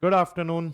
Good afternoon.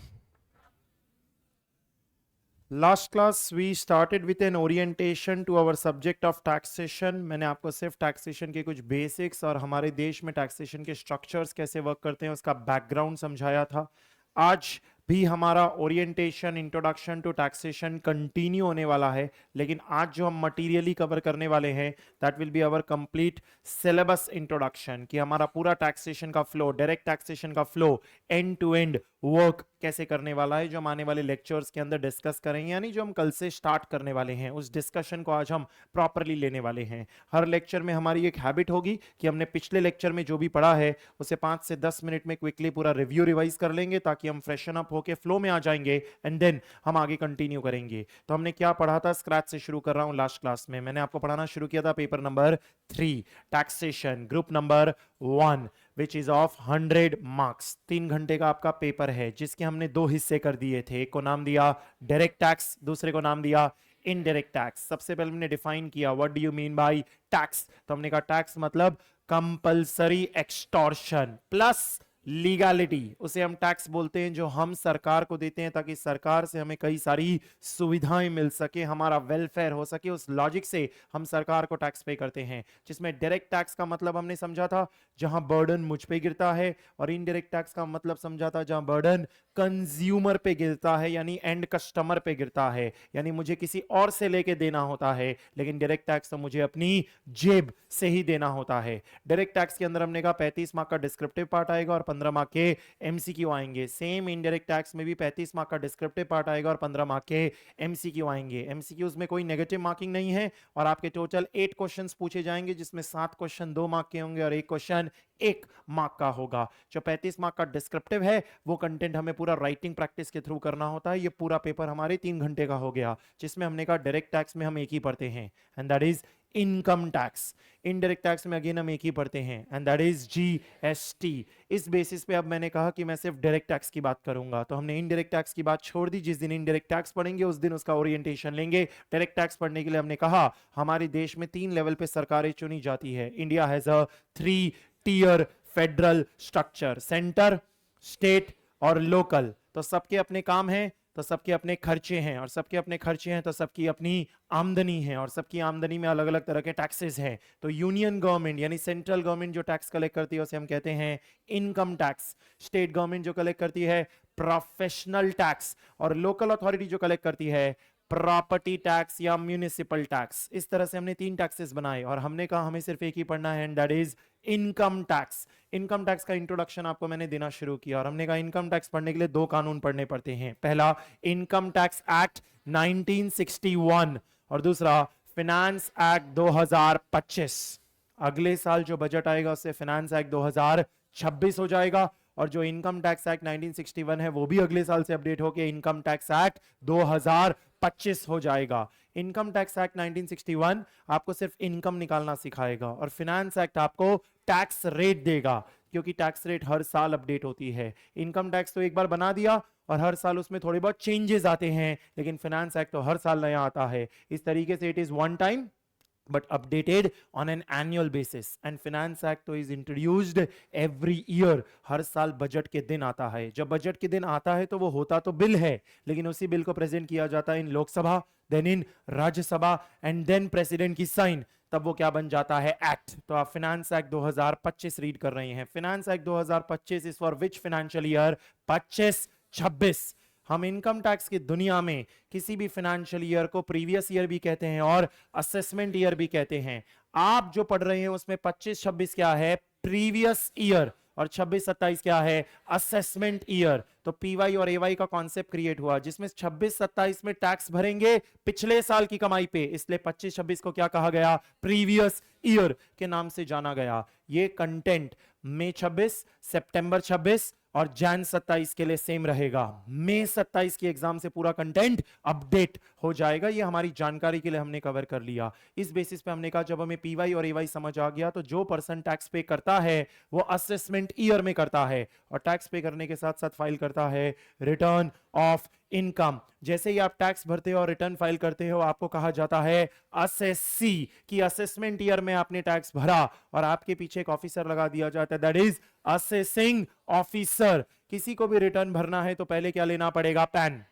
Last class we started with an orientation to our subject of taxation. मैंने आपको सिर्फ taxation के कुछ बेसिक्स और हमारे देश में टैक्सेशन के स्ट्रक्चर्स कैसे वर्क करते हैं उसका बैकग्राउंड समझाया था. आज भी हमारा orientation introduction to taxation continue होने वाला है, लेकिन आज जो हम मटीरियली कवर करने वाले हैं that will be our complete syllabus introduction, कि हमारा पूरा टैक्सेशन का फ्लो, डायरेक्ट टैक्सेशन का flow, end to end work कैसे करने वाला है, जो हम आने वाले लेक्चर्स के अंदर डिस्कस करेंगे, यानी जो हम कल से स्टार्ट करने वाले हैं उस डिस्कशन को आज हम प्रॉपरली लेने वाले हैं. हर लेक्चर में हमारी एक हैबिट होगी कि हमने पिछले लेक्चर में जो भी पढ़ा है उसे 5 से 10 मिनट में क्विकली पूरा रिव्यू रिवाइज कर लेंगे, ताकि हम फ्रेशन अप होके फ्लो में आ जाएंगे एंड देन हम आगे कंटिन्यू करेंगे. तो हमने क्या पढ़ा था, स्क्रैच से शुरू कर रहा हूं. लास्ट क्लास में मैंने आपको पढ़ाना शुरू किया था paper number 3 taxation group number 1 which is of 100 marks. 3 घंटे का आपका पेपर है, जिसके हमने 2 हिस्से कर दिए थे. एक को नाम दिया डायरेक्ट टैक्स, दूसरे को नाम दिया इनडायरेक्ट टैक्स. सबसे पहले हमने डिफाइन किया what do you mean bye tax. तो हमने कहा टैक्स मतलब कंपल्सरी एक्सटॉर्शन प्लस लीगैलिटी. उसे हम टैक्स बोलते हैं, जो हम सरकार को देते हैं ताकि सरकार से हमें कई सारी सुविधाएं मिल सके, हमारा वेलफेयर हो सके. उस लॉजिक से हम सरकार को टैक्स पे करते हैं. जिसमें डायरेक्ट टैक्स का मतलब हमने समझा था जहां बर्डन मुझ पे गिरता है, और इनडायरेक्ट टैक्स का मतलब समझा था जहां बर्डन कंज्यूमर पे गिरता है, यानी एंड कस्टमर पे गिरता है, यानी मुझे किसी और से लेके देना होता है, लेकिन डायरेक्ट टैक्स तो मुझे अपनी जेब से ही देना होता है. डायरेक्ट टैक्स के अंदर हमने कहा 35 मार्क का डिस्क्रिप्टिव पार्ट आएगा और 15 मार्क के एमसीक्यू आएंगे. सेम इनडायरेक्ट टैक्स में भी 35 मार्क का डिस्क्रिप्टिव पार्ट आएगा और 15 मार्क के एमसीक्यू आएंगे. एमसीक्यूज में कोई नेगेटिव मार्किंग नहीं है, और आपके टोटल 8 क्वेश्चंस पूछे जाएंगे, जिसमें 7 क्वेश्चन 2 मार्क के होंगे और 1 क्वेश्चन 1 मार्क का होगा. जो 35 मार्क का डिस्क्रिप्टिव है वो कंटेंट हमें पूरा राइटिंग प्रैक्टिस के थ्रू करना होता है. ये पूरा पेपर हमारे 3 घंटे का हो गया, जिसमें हमने कहा डायरेक्ट टैक्स में हम एक ही पढ़ते हैं and that is income tax. Indirect tax में अगेन हम एक ही पढ़ते हैं एंड दैट इज जीएसटी. इस बेसिस पे अब मैंने कहा कि मैं सिर्फ डायरेक्ट टैक्स की बात करूंगा, तो हमने इनडायरेक्ट टैक्स की बात छोड़ दी. जिस दिन इनडायरेक्ट टैक्स पढ़ेंगे उस दिन उसका ओरिएंटेशन लेंगे. डायरेक्ट टैक्स पढ़ने के लिए हमने कहा हमारे देश में 3 लेवल पे सरकारें चुनी जाती है. India has a 3 tier federal structure, centre, state और लोकल. तो सबके अपने काम हैं, तो सबके अपने खर्चे हैं, और सबके अपने खर्चे हैं तो सबकी अपनी आमदनी है, और सबकी आमदनी में अलग अलग तरह के टैक्सेस हैं. तो यूनियन गवर्नमेंट यानी सेंट्रल गवर्नमेंट जो टैक्स कलेक्ट करती है उसे हम कहते हैं इनकम टैक्स. स्टेट गवर्नमेंट जो कलेक्ट करती है प्रोफेशनल टैक्स, और लोकल अथॉरिटी जो कलेक्ट करती है प्रॉपर्टी टैक्स या म्यूनिसिपल टैक्स. इस तरह से हमने 3 टैक्सेस बनाए, और हमने कहा हमें सिर्फ एक ही पढ़ना है and that is income tax. Income tax का इंट्रोडक्शन आपको मैंने देना शुरू किया, और हमने कहा इनकम टैक्स पढ़ने के लिए 2 कानून पढ़ने पड़ते हैं. पहला इनकम टैक्स एक्ट 1961 और दूसरा फिनेंस एक्ट 2025. अगले साल जो बजट आएगा उससे फिनेंस एक्ट 2026 हो जाएगा, और जो इनकम टैक्स एक्ट 1961 है वो भी अगले साल से अपडेट होकर इनकम टैक्स एक्ट 2025 हो जाएगा. इनकम टैक्स एक्ट 1961 आपको सिर्फ इनकम निकालना सिखाएगा, और फिनेंस एक्ट आपको टैक्स रेट देगा, क्योंकि टैक्स रेट हर साल अपडेट होती है. इनकम टैक्स तो एक बार बना दिया और हर साल उसमें थोड़े बहुत चेंजेस आते हैं, लेकिन फिनेंस एक्ट तो हर साल नया आता है. इस तरीके से it is one time but updated on an annual basis, and finance act तो is introduced every year. हर साल बजट के दिन आता है. जब बजट के दिन आता है तो वो होता तो बिल है, लेकिन उसी बिल को प्रेजेंट किया जाता है in Lok Sabha, then in Rajya Sabha, and then president की साइन, तब वो क्या बन जाता है एक्ट. तो आप फिनेंस एक्ट 2025 रीड कर रहे हैं. Finance act 2025 is for which financial year? 25-26. हम इनकम टैक्स की दुनिया में किसी भी फाइनेंशियल ईयर को प्रीवियस ईयर भी कहते हैं और असेसमेंट ईयर भी कहते हैं. आप जो पढ़ रहे हैं उसमें 25-26 क्या है? प्रीवियस ईयर, और 26-27 क्या है? Assessment year. तो पीवाई और एवाई का कॉन्सेप्ट क्रिएट हुआ, जिसमें 26-27 में टैक्स भरेंगे पिछले साल की कमाई पे, इसलिए 25-26 को क्या कहा गया? प्रीवियस ईयर के नाम से जाना गया. ये कंटेंट मई 26, सितंबर 26 और जैन 27 के लिए सेम रहेगा. मई 27 की एग्जाम से पूरा कंटेंट अपडेट हो जाएगा. ये हमारी जानकारी के लिए हमने कवर कर लिया. इस बेसिस पे हमने कहा जब हमें पीवाई और एवाई समझ आ गया तो जो पर्सन टैक्स पे करता है वो असेसमेंट ईयर में करता है, और टैक्स पे करने के साथ साथ फाइल करता है रिटर्न ऑफ इनकम. जैसे ही आप टैक्स भरते हो और रिटर्न फाइल करते हो आपको कहा जाता है असेसी, कि असेसमेंट ईयर में आपने टैक्स भरा, और आपके पीछे एक ऑफिसर लगा दिया जाता है दैट इज असेसिंग ऑफिसर. किसी को भी रिटर्न भरना है तो पहले क्या लेना पड़ेगा? पैन।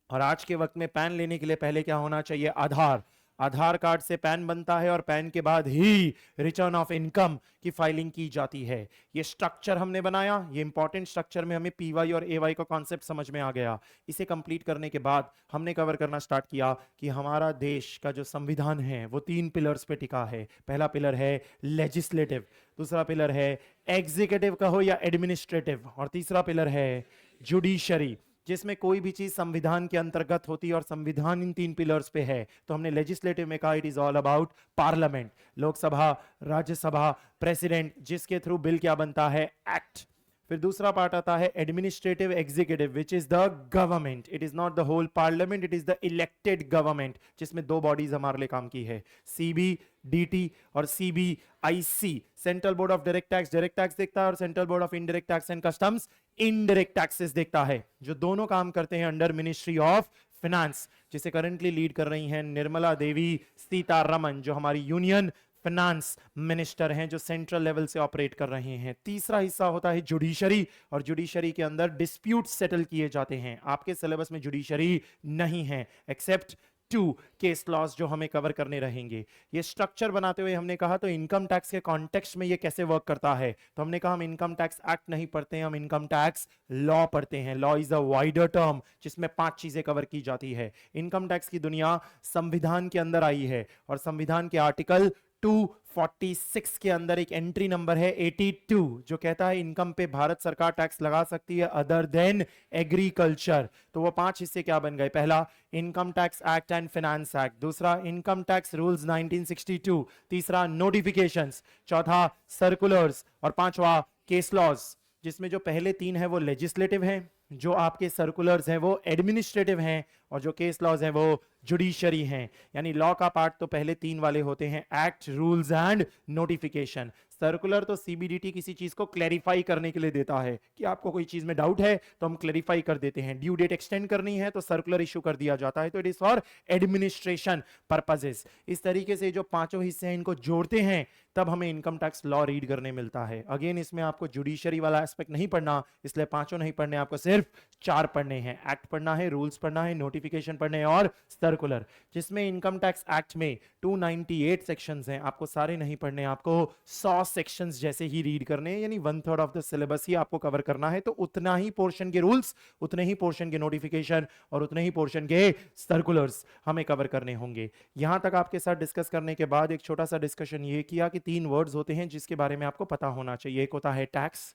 और आज के वक्त में पैन लेने के लिए पहले क्या होना चाहिए? आधार। आधार कार्ड से पैन बनता है और पैन के बाद ही रिटर्न ऑफ इनकम की फाइलिंग की जाती है। ये स्ट्रक्चर हमने बनाया, ये इंपॉर्टेंट स्ट्रक्चर में हमें पीवाई और एवाई का कॉन्सेप्ट समझ में आ गया। इसे कंप्लीट करने के बाद हमने कवर करना स्टार्ट किया कि हमारा देश का जो संविधान है वो 3 पिलर्स पे टिका है। पहला पिलर है लेजिस्लेटिव, दूसरा पिलर है एग्जीक्यूटिव कहो या एडमिनिस्ट्रेटिव, और तीसरा पिलर है जुडिशरी, जिसमें कोई भी चीज संविधान के अंतर्गत होती है और संविधान इन 3 पिलर्स पे है। तो हमने लेजिस्लेटिव में कहा it is all about parliament, Lok Sabha, Rajya Sabha, president, जिसके थ्रू बिल क्या बनता है? एक्ट। फिर दूसरा पार्ट आता है administrative executive which is the government. It is not the whole parliament, it is the elected government, जिसमें 2 बॉडीज हमारे लिए काम की है, सीबीडीटी और CBIC. Central board of direct tax देखता है और central board of indirect tax and customs indirect taxes देखता है, जो दोनों काम करते हैं अंडर मिनिस्ट्री ऑफ फिनेंस, जिसे करंटली लीड कर रही हैं निर्मला देवी सीतारमन, जो हमारी यूनियन फाइनेंस मिनिस्टर हैं, जो सेंट्रल लेवल से ऑपरेट कर रहे हैं। तीसरा हिस्सा होता है जुडिशरी, और जुडिशरी के अंदर डिस्प्यूट सेटल किए जाते हैं। आपके सिलेबस में जुडिशरी नहीं है एक्सेप्ट 2 केस लॉज जो हमें कवर करने रहेंगे। ये स्ट्रक्चर बनाते हुए हमने कहा तो इनकम टैक्स के कॉन्टेक्स्ट में ये कैसे वर्क करता है, तो हमने कहा हम इनकम टैक्स एक्ट नहीं पढ़ते हैं, हम इनकम टैक्स लॉ पढ़ते हैं। Law is a wider term जिसमें 5 चीजें कवर की जाती है। इनकम टैक्स की दुनिया संविधान के अंदर आई है, और संविधान के आर्टिकल 246 के अंदर एक एंट्री नंबर है 82, जो कहता है इनकम पे भारत सरकार टैक्स लगा सकती है अदर देन एग्रीकल्चर। तो वो 5 हिस्से क्या बन गए? पहला income tax act and finance act, दूसरा इनकम टैक्स रूल्स 1962, तीसरा नोटिफिकेशंस, चौथा सर्कुलर्स, और पांचवा केस लॉज, जिसमें जो पहले 3 है वो लेजिस्लेटिव हैं, जो आपके सर्कुलर्स हैं वो एडमिनिस्ट्रेटिव हैं, और जो केस लॉज हैं वो जुडिशरी हैं। यानी लॉ का पार्ट तो पहले 3 वाले होते हैं, act, rules and notification. Circular तो सीबीडीटी किसी चीज को क्लैरिफाई करने के लिए देता है कि आपको कोई चीज में डाउट है तो हम क्लैरिफाई कर देते हैं। ड्यू डेट एक्सटेंड करनी है तो सर्कुलर इशू कर दिया जाता है, तो it is for administration purposes. इस तरीके से जो 5 हिस्से हैं इनको जोड़ते हैं तब हमें इनकम टैक्स लॉ रीड करने मिलता है। अगेन इसमें आपको जुडिशरी वाला एस्पेक्ट नहीं पढ़ना, इसलिए 5 नहीं पढ़ने, आपको सिर्फ 4 पढ़ने हैं। एक्ट पढ़ना है, रूल्स पढ़ना है, नोटिफिकेशन पढ़ने हैं और सर्कुलर, जिसमें इनकम टैक्स एक्ट में 298 सेक्शंस हैं। आपको सारे नहीं पढ़ने, आपको 100 सेक्शंस जैसे ही रीड करने हैं, यानी 1/3 ऑफ द सिलेबस ही आपको कवर करना है। तो उतना ही पोर्शन के रूल्स, उतने ही पोर्शन के नोटिफिकेशन और उतने ही पोर्शन के सर्कुलर्स हमें कवर करने होंगे। यहां तक आपके साथ डिस्कस करने के बाद एक छोटा सा डिस्कशन ये किया कि 3 वर्ड्स होते हैं जिसके बारे में आपको पता होना चाहिए। एक होता है टैक्स,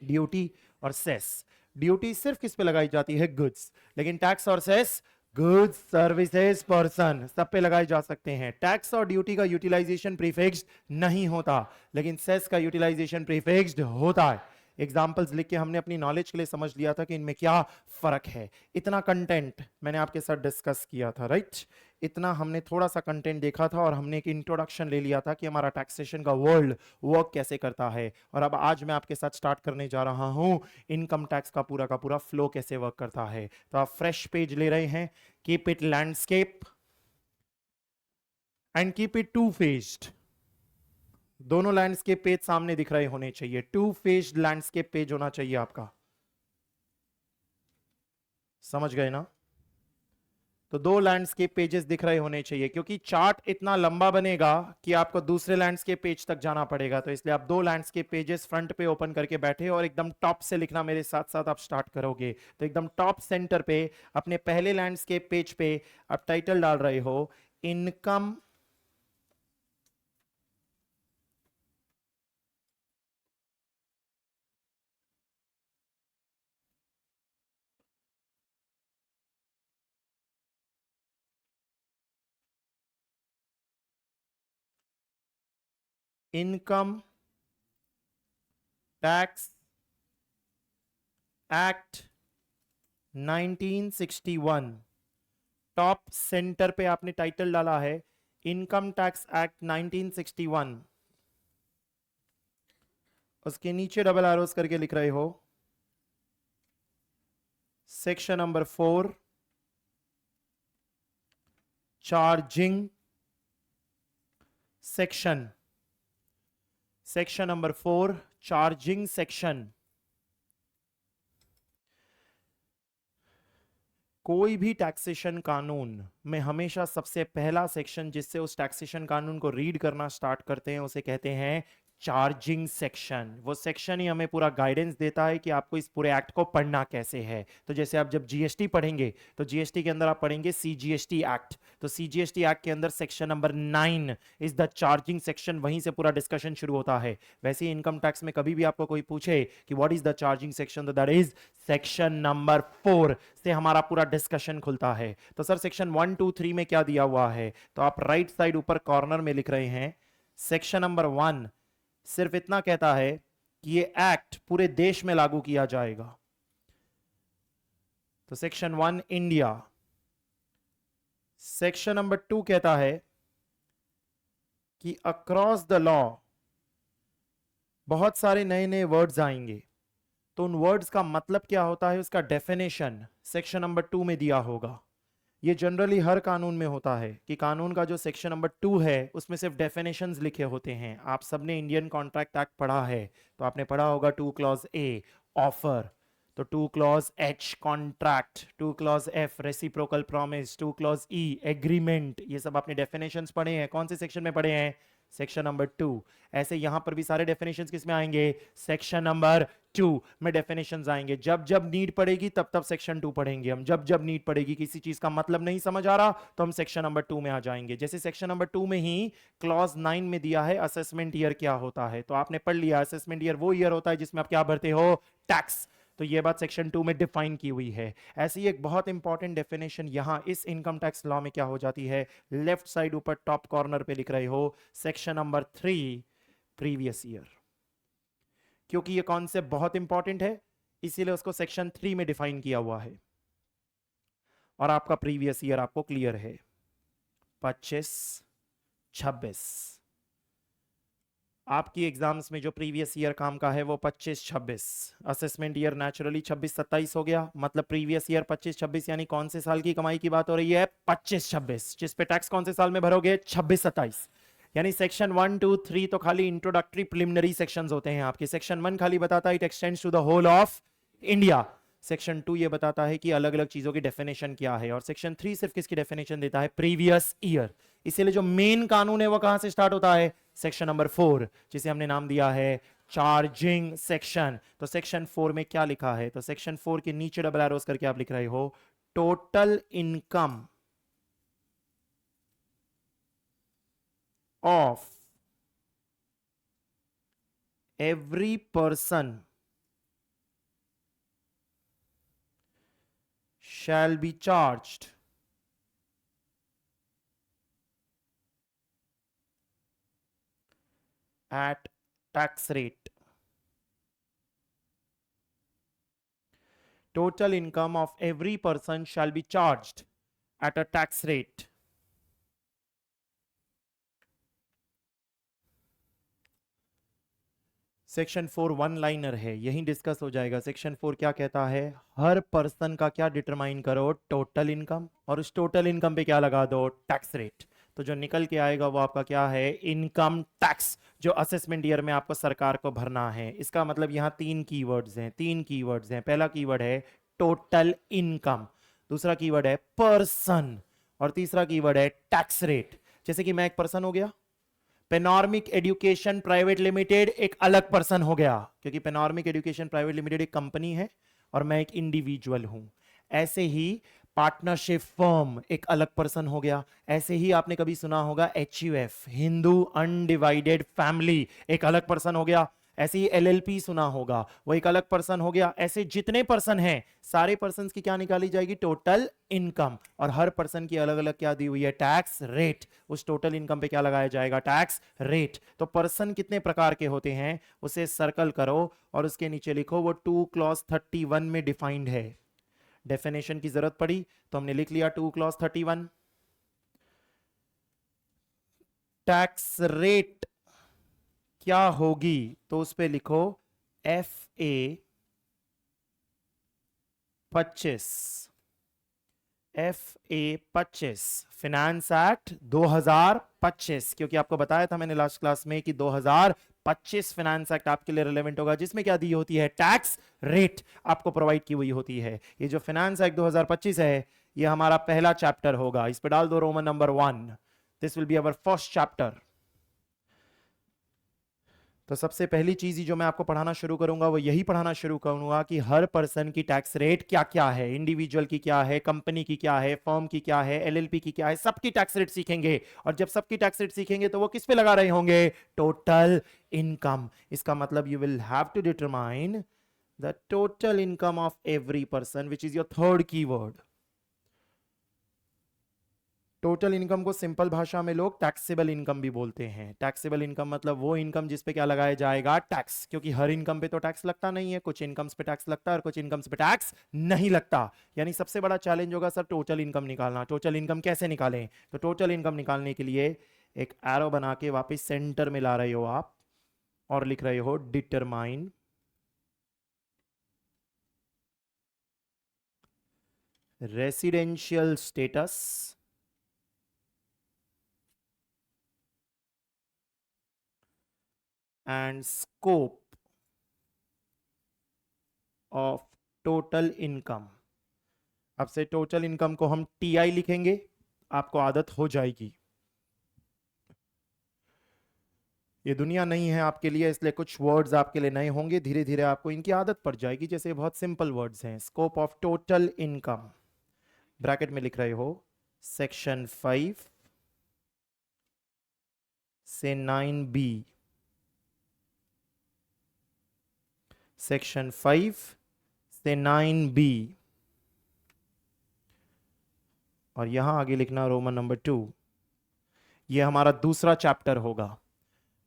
ड्यूटी और सेस। ड्यूटी सिर्फ किस पे लगाई जाती है? गुड्स। लेकिन टैक्स और सेस गुड्स, सर्विसेज, पर्सन, सब पे लगाए जा सकते हैं। टैक्स और ड्यूटी का यूटिलाइजेशन प्रीफिक्स्ड नहीं होता, लेकिन सेस का यूटिलाइजेशन प्रीफिक्स्ड होता है। एग्जाम्पल्स लिख के हमने अपनी नॉलेज के लिए समझ लिया था कि इनमें क्या फर्क है। इतना कंटेंट मैंने आपके साथ डिस्कस किया था, राइट? इतना हमने थोड़ा सा कंटेंट देखा था और हमने एक इंट्रोडक्शन ले लिया था कि हमारा टैक्सेशन का वर्ल्ड वर्क कैसे करता है। और अब आज मैं आपके साथ स्टार्ट करने जा रहा हूं इनकम टैक्स का पूरा फ्लो कैसे वर्क करता है। तो आप फ्रेश पेज ले रहे हैं, keep it landscape and keep it 2 phased. दोनों लैंडस्केप पेज सामने दिख रहे होने चाहिए, 2 फेज्ड लैंडस्केप पेज होना चाहिए आपका। समझ गए ना? तो 2 लैंडस्केप पेजेस दिख रहे होने चाहिए, क्योंकि चार्ट इतना लंबा बनेगा कि आपको दूसरे लैंडस्केप पेज तक जाना पड़ेगा। तो इसलिए आप 2 लैंडस्केप पेजेस फ्रंट पे ओपन करके बैठे और एकदम टॉप से लिखना मेरे साथ साथ आप स्टार्ट करोगे। तो एकदम टॉप सेंटर पे अपने पहले लैंडस्केप पेज पे आप टाइटल डाल रहे हो income income tax act 1961। Top centre पे आपने टाइटल डाला है इनकम टैक्स एक्ट 1961। उसके नीचे डबल एरोस करके लिख रहे हो section number 4 charging section. Section number 4 charging section. कोई भी टैक्सेशन कानून में हमेशा सबसे पहला सेक्शन जिससे उस टैक्सेशन कानून को रीड करना स्टार्ट करते हैं उसे कहते हैं चार्जिंग सेक्शन। वो सेक्शन ही हमें पूरा गाइडेंस देता है कि आपको इस पूरे एक्ट को पढ़ना कैसे है। तो जैसे आप जब जीएसटी पढ़ेंगे तो जीएसटी के अंदर आप पढ़ेंगे सीजीएसटी एक्ट, तो सीजीएसटी एक्ट के अंदर section number 9 is the charging section, वहीं से पूरा डिस्कशन शुरू होता है। वैसे ही इनकम टैक्स में कभी भी आपको कोई पूछे कि what is the charging section, तो दैट इज सेक्शन नंबर 4 से हमारा पूरा डिस्कशन खुलता है। तो सर सेक्शन 1 2 3 में क्या दिया हुआ है, तो आप राइट साइड ऊपर कॉर्नर में लिख रहे हैं सेक्शन नंबर 1 सिर्फ इतना कहता है कि ये एक्ट पूरे देश में लागू किया जाएगा। तो सेक्शन 1 इंडिया। सेक्शन नंबर 2 कहता है कि अक्रॉस द लॉ बहुत सारे नए नए वर्ड्स आएंगे, तो उन वर्ड्स का मतलब क्या होता है उसका डेफिनेशन सेक्शन नंबर 2 में दिया होगा। ये जनरली हर कानून में होता है कि कानून का जो सेक्शन नंबर 2 है उसमें सिर्फ डेफिनेशंस लिखे होते हैं। आप सबने इंडियन कॉन्ट्रैक्ट एक्ट पढ़ा है तो आपने पढ़ा होगा 2 क्लॉज ए ऑफर, तो 2 clause H contract, 2 clause F reciprocal promise, 2 clause ई एग्रीमेंट, ये सब आपने डेफिनेशंस पढ़े हैं। कौन से सेक्शन में पढ़े हैं, सेक्शन नंबर 2। ऐसे यहां पर भी सारे डेफिनेशंस किस में आएंगे, सेक्शन नंबर 2 में डेफिनेशंस आएंगे। जब जब नीड पड़ेगी तब तब सेक्शन 2 पढ़ेंगे हम, जब जब नीड पड़ेगी, किसी चीज का मतलब नहीं समझ आ रहा तो हम सेक्शन नंबर 2 में आ जाएंगे। जैसे सेक्शन नंबर 2 में ही क्लॉज 9 में दिया है असेसमेंट ईयर क्या होता है, तो आपने पढ़ लिया असेसमेंट ईयर वो ईयर होता है जिसमें आप क्या भरते हो, टैक्स। तो ये बात सेक्शन 2 में डिफाइन की हुई है। ऐसे ही एक बहुत इंपॉर्टेंट डेफिनेशन यहां इस इनकम टैक्स लॉ में क्या हो जाती है, लेफ्ट साइड ऊपर टॉप कॉर्नर पे लिख रहे हो सेक्शन नंबर 3 प्रीवियस ईयर। क्योंकि ये कॉन्सेप्ट बहुत इंपॉर्टेंट है इसीलिए उसको सेक्शन 3 में डिफाइन किया हुआ है। और आपका प्रीवियस ईयर आपको क्लियर है 25-26। आपकी एग्जाम्स में जो प्रीवियस ईयर काम का है वो 25-26, असेसमेंट ईयर नेचुरली 26-27 हो गया, मतलब प्रीवियस ईयर 25-26 यानी कौन से साल की कमाई की बात हो रही है, 25-26, जिस पे टैक्स कौन से साल में भरोगे, 26-27। यानी सेक्शन 1 2 3 तो खाली इंट्रोडक्टरी प्रिलिमिनरी सेक्शंस होते हैं आपके। सेक्शन 1 खाली बताता है it extends to the whole of India, section 2 ये बताता है कि अलग अलग चीजों की डेफिनेशन क्या है, और सेक्शन 3 सिर्फ किसकी डेफिनेशन देता है, प्रीवियस ईयर। इसीलिए जो मेन कानून है वो कहां से स्टार्ट होता है, सेक्शन नंबर 4 जिसे हमने नाम दिया है चार्जिंग सेक्शन। तो सेक्शन 4 में क्या लिखा है, तो सेक्शन 4 के नीचे डबल एरोस करके आप लिख रहे हो total income of every person shall be charged at tax rate. Total income of every person shall be charged at a tax rate. Section 4 one liner है, यही डिस्कस हो जाएगा। सेक्शन 4 क्या कहता है, हर पर्सन का क्या डिटरमाइन करो, टोटल इनकम, और उस टोटल इनकम पे क्या लगा दो, टैक्स रेट। तो जो निकल के आएगा वो आपका क्या है, इनकम टैक्स, जो असेसमेंट ईयर में आपको सरकार को भरना है। इसका मतलब यहाँ 3 कीवर्ड्स हैं, 3 कीवर्ड्स हैं। पहला कीवर्ड है टोटल इनकम, दूसरा कीवर्ड है पर्सन, और तीसरा कीवर्ड है टैक्स रेट। जैसे कि मैं एक पर्सन हो गया, पेनॉर्मिक एजुकेशन प्राइवेट लिमिटेड एक अलग पर्सन हो गया, क्योंकि पेनॉर्मिक एजुकेशन प्राइवेट लिमिटेड एक कंपनी है और मैं एक इंडिविजुअल हूं। ऐसे ही पार्टनरशिप फर्म एक अलग पर्सन हो गया। ऐसे ही आपने कभी सुना होगा HUF हिंदू अनडिवाइडेड फैमिली, एक अलग पर्सन हो गया। ऐसे ही LLP सुना होगा, वो एक अलग पर्सन हो गया। ऐसे जितने पर्सन हैं सारे पर्सन की क्या निकाली जाएगी, टोटल इनकम, और हर पर्सन की अलग अलग क्या दी हुई है, टैक्स रेट। उस टोटल इनकम पे क्या लगाया जाएगा, टैक्स रेट। तो पर्सन कितने प्रकार के होते हैं उसे सर्कल करो और उसके नीचे लिखो वो 2 क्लॉज 31 में डिफाइंड है। डेफिनेशन की जरूरत पड़ी तो हमने लिख लिया 2 क्लॉज 31। टैक्स रेट क्या होगी, तो उस पे लिखो FA 25, FA 25 फिनेंस एक्ट 2025, क्योंकि आपको बताया था मैंने लास्ट क्लास में कि 2025 फिनेंस एक्ट आपके लिए रिलेवेंट होगा, जिसमें क्या दी होती है, टैक्स रेट आपको प्रोवाइड की हुई होती है। ये जो फिनेंस एक्ट 2025 है, ये हमारा पहला चैप्टर होगा। इस पे डाल दो Roman number 1। This will be our first chapter. तो सबसे पहली चीज ही जो मैं आपको पढ़ाना शुरू करूंगा वो यही पढ़ाना शुरू करूंगा कि हर पर्सन की टैक्स रेट क्या क्या है, इंडिविजुअल की क्या है, कंपनी की क्या है, फर्म की क्या है, एलएलपी की क्या है, सबकी टैक्स रेट सीखेंगे। और जब सबकी टैक्स रेट सीखेंगे तो वो किस पे लगा रहे होंगे, टोटल इनकम। इसका मतलब you will have to determine the total income of every person, which is your third keyword. Total income को सिंपल भाषा में लोग टैक्सेबल इनकम भी बोलते हैं। टैक्सेबल इनकम मतलब वो इनकम जिस पे क्या लगाया जाएगा, टैक्स। क्योंकि हर इनकम पे तो टैक्स लगता नहीं है, कुछ इनकम्स पे टैक्स लगता है और कुछ इनकम्स पे टैक्स नहीं लगता। यानी सबसे बड़ा चैलेंज होगा सर टोटल इनकम निकालना। टोटल इनकम कैसे निकालें? तो टोटल इनकम निकालने के लिए एक एरो बना के वापस सेंटर में ला रहे हो आप और लिख रहे हो determine residential status and scope of total income. अब से टोटल इनकम को हम टीआई लिखेंगे, आपको आदत हो जाएगी। ये दुनिया नहीं है आपके लिए, इसलिए कुछ वर्ड्स आपके लिए नए होंगे, धीरे धीरे आपको इनकी आदत पड़ जाएगी। जैसे बहुत सिंपल वर्ड्स हैं, scope of total income, bracket में लिख रहे हो सेक्शन 5 से 9B, सेक्शन 5 से 9B, और यहां आगे लिखना रोमन नंबर 2। ये हमारा दूसरा चैप्टर होगा,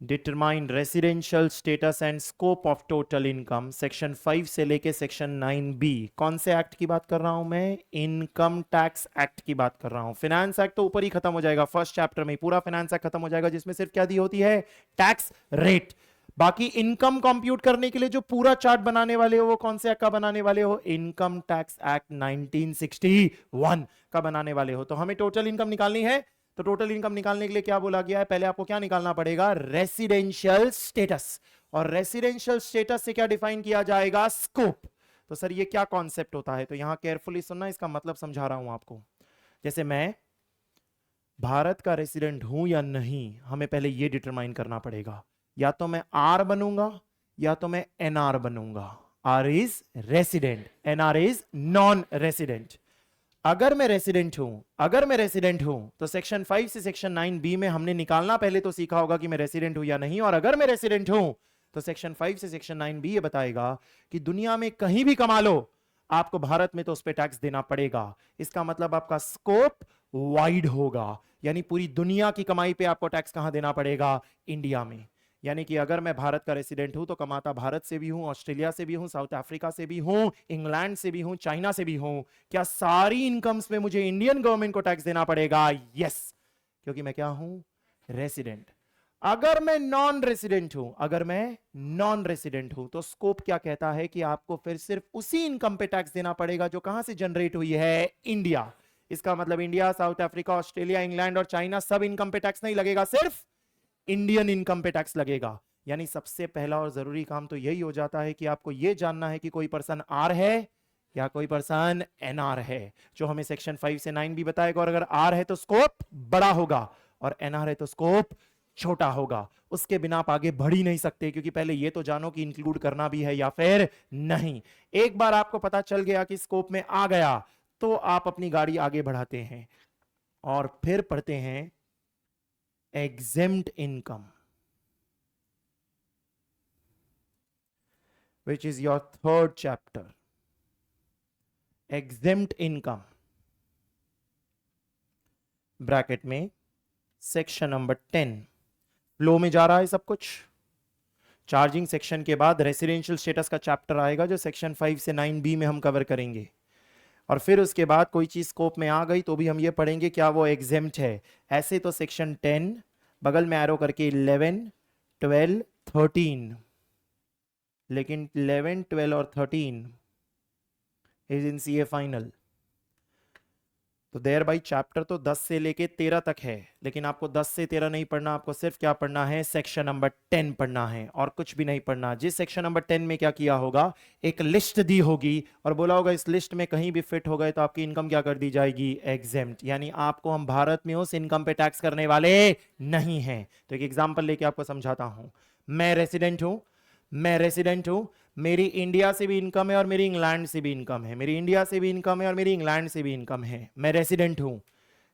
determine residential status and scope of total income, section 5 से लेके सेक्शन 9B। कौन से एक्ट की बात कर रहा हूं मैं? इनकम टैक्स एक्ट की बात कर रहा हूं। फिनेंस एक्ट तो ऊपर ही खत्म हो जाएगा, फर्स्ट चैप्टर में पूरा फिनेंस एक्ट खत्म हो जाएगा, जिसमें सिर्फ क्या दी होती है, टैक्स रेट। बाकी इनकम कंप्यूट करने के लिए जो पूरा चार्ट बनाने वाले हो वो कौन से एक्ट का बनाने वाले हो? इनकम टैक्स एक्ट 1961 का बनाने वाले हो। तो हमें टोटल इनकम निकालनी है, तो टोटल इनकम निकालने के लिए क्या बोला गया है? पहले आपको क्या निकालना पड़ेगा? Residential status. और रेसिडेंशियल स्टेटस से क्या डिफाइन किया जाएगा? स्कोप। तो सर ये क्या कॉन्सेप्ट होता है? तो यहां केयरफुली सुनना, इसका मतलब समझा रहा हूं आपको। जैसे मैं भारत का रेसिडेंट हूं या नहीं, हमें पहले यह डिटरमाइन करना पड़ेगा। या तो मैं आर बनूंगा या तो मैं एनआर बनूंगा। R is resident, NR is non resident. अगर मैं रेसिडेंट हूं तो सेक्शन 5 से सेक्शन 9B में हमने निकालना पहले तो सीखा होगा कि मैं रेसिडेंट हूं या नहीं। और अगर मैं रेसिडेंट हूं तो सेक्शन 5 से सेक्शन 9B ये बताएगा कि दुनिया में कहीं भी कमा लो, आपको भारत में तो उस पर टैक्स देना पड़ेगा। इसका मतलब आपका स्कोप वाइड होगा, यानी पूरी दुनिया की कमाई पे आपको टैक्स कहां देना पड़ेगा? इंडिया में। यानी कि अगर मैं भारत का रेसिडेंट हूं तो कमाता भारत से भी हूं, ऑस्ट्रेलिया से भी हूं, साउथ अफ्रीका से भी हूं, इंग्लैंड से भी हूं, चाइना से भी हूं। क्या सारी इनकम्स में मुझे इंडियन गवर्नमेंट को टैक्स देना पड़ेगा? यस, क्योंकि मैं क्या हूं? रेसिडेंट। अगर मैं नॉन रेसिडेंट हूं तो स्कोप क्या कहता है कि आपको फिर सिर्फ उसी इनकम पे टैक्स देना पड़ेगा जो कहां से जनरेट हुई है? इंडिया। इसका मतलब India, south Africa, Australia, England और चाइना सब इनकम पे टैक्स नहीं लगेगा, सिर्फ इंडियन इनकम पे टैक्स लगेगा। यानी सबसे पहला और जरूरी काम तो यही हो जाता है कि आपको यह जानना है कि कोई पर्सन आर है या कोई पर्सन एनआर है, जो हमें सेक्शन 5 से 9 भी बताएगा। और अगर आर है तो स्कोप बड़ा होगा और एनआर है तो स्कोप छोटा होगा। उसके बिना आप आगे बढ़ ही नहीं सकते, क्योंकि पहले ये तो जानो कि इंक्लूड करना भी है या फिर नहीं। एक बार आपको पता चल गया कि स्कोप में आ गया तो आप अपनी गाड़ी आगे बढ़ाते हैं और फिर पढ़ते हैं exempt income, which is your third chapter. Exempt income, bracket में सेक्शन नंबर 10। फ्लो में जा रहा है सब कुछ। चार्जिंग सेक्शन के बाद रेसिडेंशियल स्टेटस का चैप्टर आएगा जो सेक्शन 5 से 9B में हम कवर करेंगे। और फिर उसके बाद कोई चीज स्कोप में आ गई तो भी हम ये पढ़ेंगे क्या वो एग्जेम्प्ट है। ऐसे तो सेक्शन 10, बगल में एरो करके 11, 12, 13, लेकिन 11, 12 और 13 इज इन सीए फाइनल। तो देयर बाई चैप्टर तो 10 से लेके 13 तक है, लेकिन आपको 10 से 13 नहीं पढ़ना, आपको सिर्फ क्या पढ़ना है, सेक्शन नंबर 10 पढ़ना है और कुछ भी नहीं पढ़ना। जिस सेक्शन नंबर 10 में क्या किया होगा, एक लिस्ट दी होगी और बोला होगा इस लिस्ट में कहीं भी फिट हो गए तो आपकी इनकम क्या कर दी जाएगी, एग्जेम्प्ट, यानी आपको हम भारत में उस इनकम पे टैक्स करने वाले नहीं हैं। तो एक एग्जाम्पल लेके आपको समझाता हूं। मैं रेसिडेंट हूं, मेरी इंडिया से भी इनकम है और मेरी इंग्लैंड से भी इनकम है, मेरी इंडिया से भी इनकम है और मेरी इंग्लैंड से भी इनकम है, मैं रेसिडेंट हूं।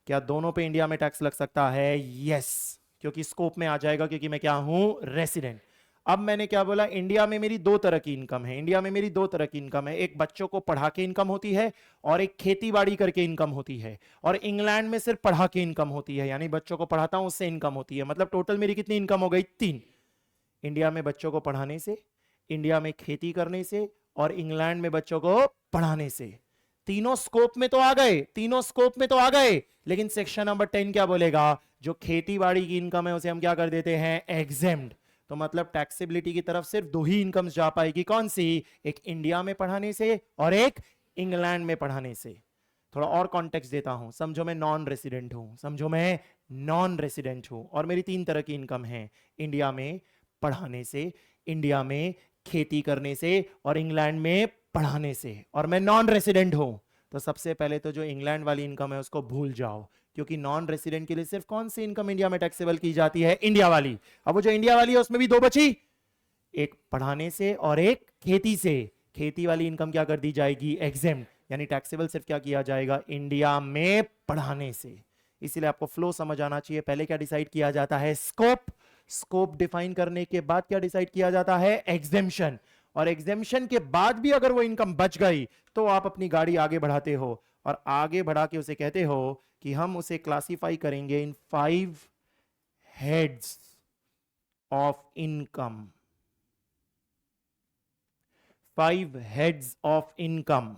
क्या दोनों पे इंडिया में टैक्स लग सकता है? यस, क्योंकि स्कोप में आ जाएगा, क्योंकि मैं क्या हूं, रेसिडेंट। अब मैंने क्या बोला, इंडिया में मेरी दो तरह की इनकम है, इंडिया में मेरी दो तरह की इनकम है, एक बच्चों को पढ़ा के इनकम होती है और एक खेती बाड़ी करके इनकम होती है, और इंग्लैंड में सिर्फ पढ़ा के इनकम होती है, यानी बच्चों को पढ़ाता हूं उससे इनकम होती है। मतलब टोटल मेरी कितनी इनकम हो गई, तीन। इंडिया में बच्चों को पढ़ाने से, इंडिया में खेती करने से, और इंग्लैंड में बच्चों को पढ़ाने से। तीनों स्कोप में तो आ गए, तीनों स्कोप में तो आ गए, लेकिन सेक्शन नंबर 10 क्या बोलेगा, जो खेती बाड़ी की इनकम है उसे हम क्या कर देते हैं, एग्जेम्प्ट। तो मतलब टैक्सेबिलिटी की तरफ सिर्फ दो ही इनकम्स जा पाएगी, कौन सी, एक इंडिया में पढ़ाने से और एक इंग्लैंड में पढ़ाने से। थोड़ा और कॉन्टेक्स्ट देता हूं, समझो मैं नॉन रेसिडेंट हूं, समझो मैं नॉन रेसिडेंट हूं और मेरी तीन तरह की इनकम है, इंडिया में पढ़ाने से, इंडिया में खेती करने से और इंग्लैंड में पढ़ाने से, और मैं नॉन रेसिडेंट हूं। तो सबसे पहले तो जो इंग्लैंड वाली इनकम है उसको भूल जाओ, क्योंकि नॉन रेसिडेंट के लिए सिर्फ कौन सी इनकम इंडिया में टैक्सेबल की जाती है, इंडिया वाली। अब वो जो इंडिया वाली है उसमें भी दो बची, एक पढ़ाने से और एक खेती से। खेती वाली इनकम क्या कर दी जाएगी, एग्जेम्प्ट, यानी टैक्सेबल सिर्फ क्या किया जाएगा, इंडिया में पढ़ाने से। इसीलिए आपको फ्लो समझ आना चाहिए। पहले क्या डिसाइड किया जाता है, स्कोप, स्कोप डिफाइन करने के बाद क्या डिसाइड किया जाता है, एग्जेम्पशन, और एग्जेम्पशन के बाद भी अगर वो इनकम बच गई तो आप अपनी गाड़ी आगे बढ़ाते हो, और आगे बढ़ा के उसे कहते हो कि हम उसे क्लासिफाई करेंगे इन 5 heads of income, 5 heads of income,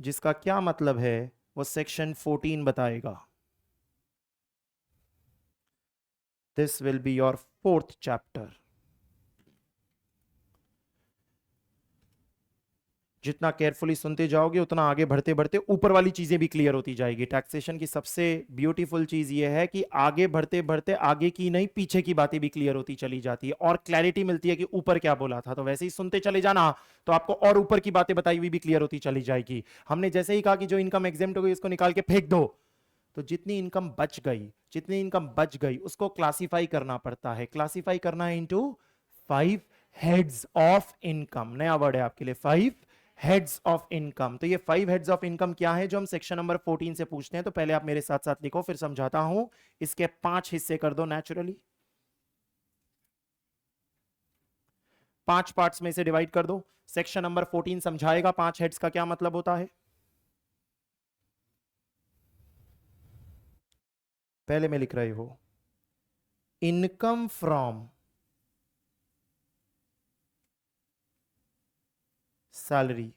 जिसका क्या मतलब है वो सेक्शन 14 बताएगा। This will be your 4th chapter. जितना केयरफुली सुनते जाओगे उतना आगे बढ़ते बढ़ते ऊपर वाली चीजें भी क्लियर होती जाएगी। टैक्सेशन की सबसे ब्यूटीफुल चीज ये है कि आगे बढ़ते बढ़ते आगे की नहीं पीछे की बातें भी क्लियर होती चली जाती है और क्लैरिटी मिलती है कि ऊपर क्या बोला था। तो वैसे ही सुनते चले जाना तो आपको और ऊपर की बातें बताई हुई भी क्लियर होती चली जाएगी। हमने जैसे ही कहा कि जो इनकम एग्जेम्प्ट हो गई इसको निकाल के फेंक दो, तो जितनी इनकम बच गई, जितनी इनकम बच गई उसको क्लासिफाई करना पड़ता है। क्लासिफाई करना है इनटू 5 हेड्स ऑफ इनकम। नया वर्ड है आपके लिए, 5 हेड्स ऑफ इनकम। तो ये 5 हेड्स ऑफ इनकम क्या है जो हम सेक्शन नंबर 14 से पूछते हैं। तो पहले आप मेरे साथ साथ लिखो, फिर समझाता हूं। इसके 5 हिस्से कर दो नेचुरली, 5 पार्ट्स में से डिवाइड कर दो। सेक्शन नंबर 14 समझाएगा 5 हेड्स का क्या मतलब होता है। पहले में लिख रहे हो income from salary,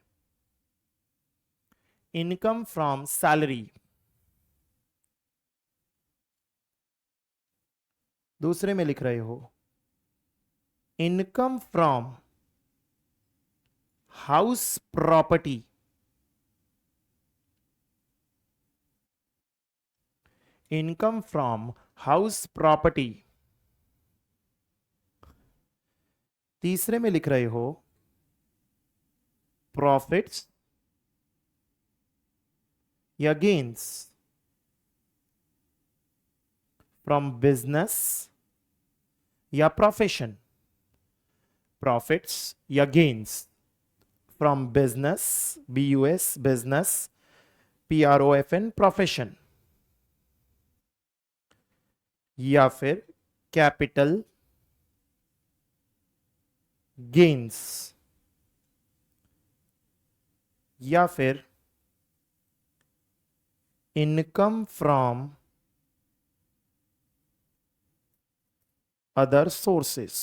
income from salary. दूसरे में लिख रहे हो income from house property, income from house property. तीसरे में लिख रहे हो प्रॉफिट्स या गेन्स फ्रॉम बिजनेस या प्रोफेशन, प्रॉफिट्स या gains from business, BUS business, PROFN profession, या फिर कैपिटल गेन्स, या फिर इनकम फ्रॉम अदर सोर्सेस।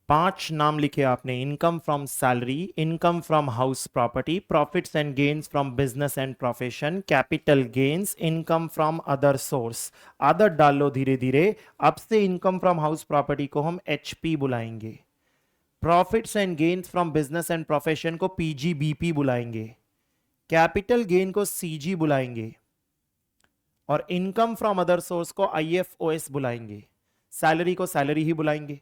5 नाम लिखे आपने, income from salary, income from house property, profits and gains from business and profession, capital gains, income from other source. आदत डाल लो धीरे धीरे, अब से इनकम फ्रॉम हाउस प्रॉपर्टी को हम HP बुलाएंगे। Profits and gains from business and profession को पीजीबीपी बुलाएंगे, कैपिटल गेन को सीजी बुलाएंगे, और इनकम फ्रॉम अदर सोर्स को आईएफओएस बुलाएंगे। सैलरी को सैलरी ही बुलाएंगे,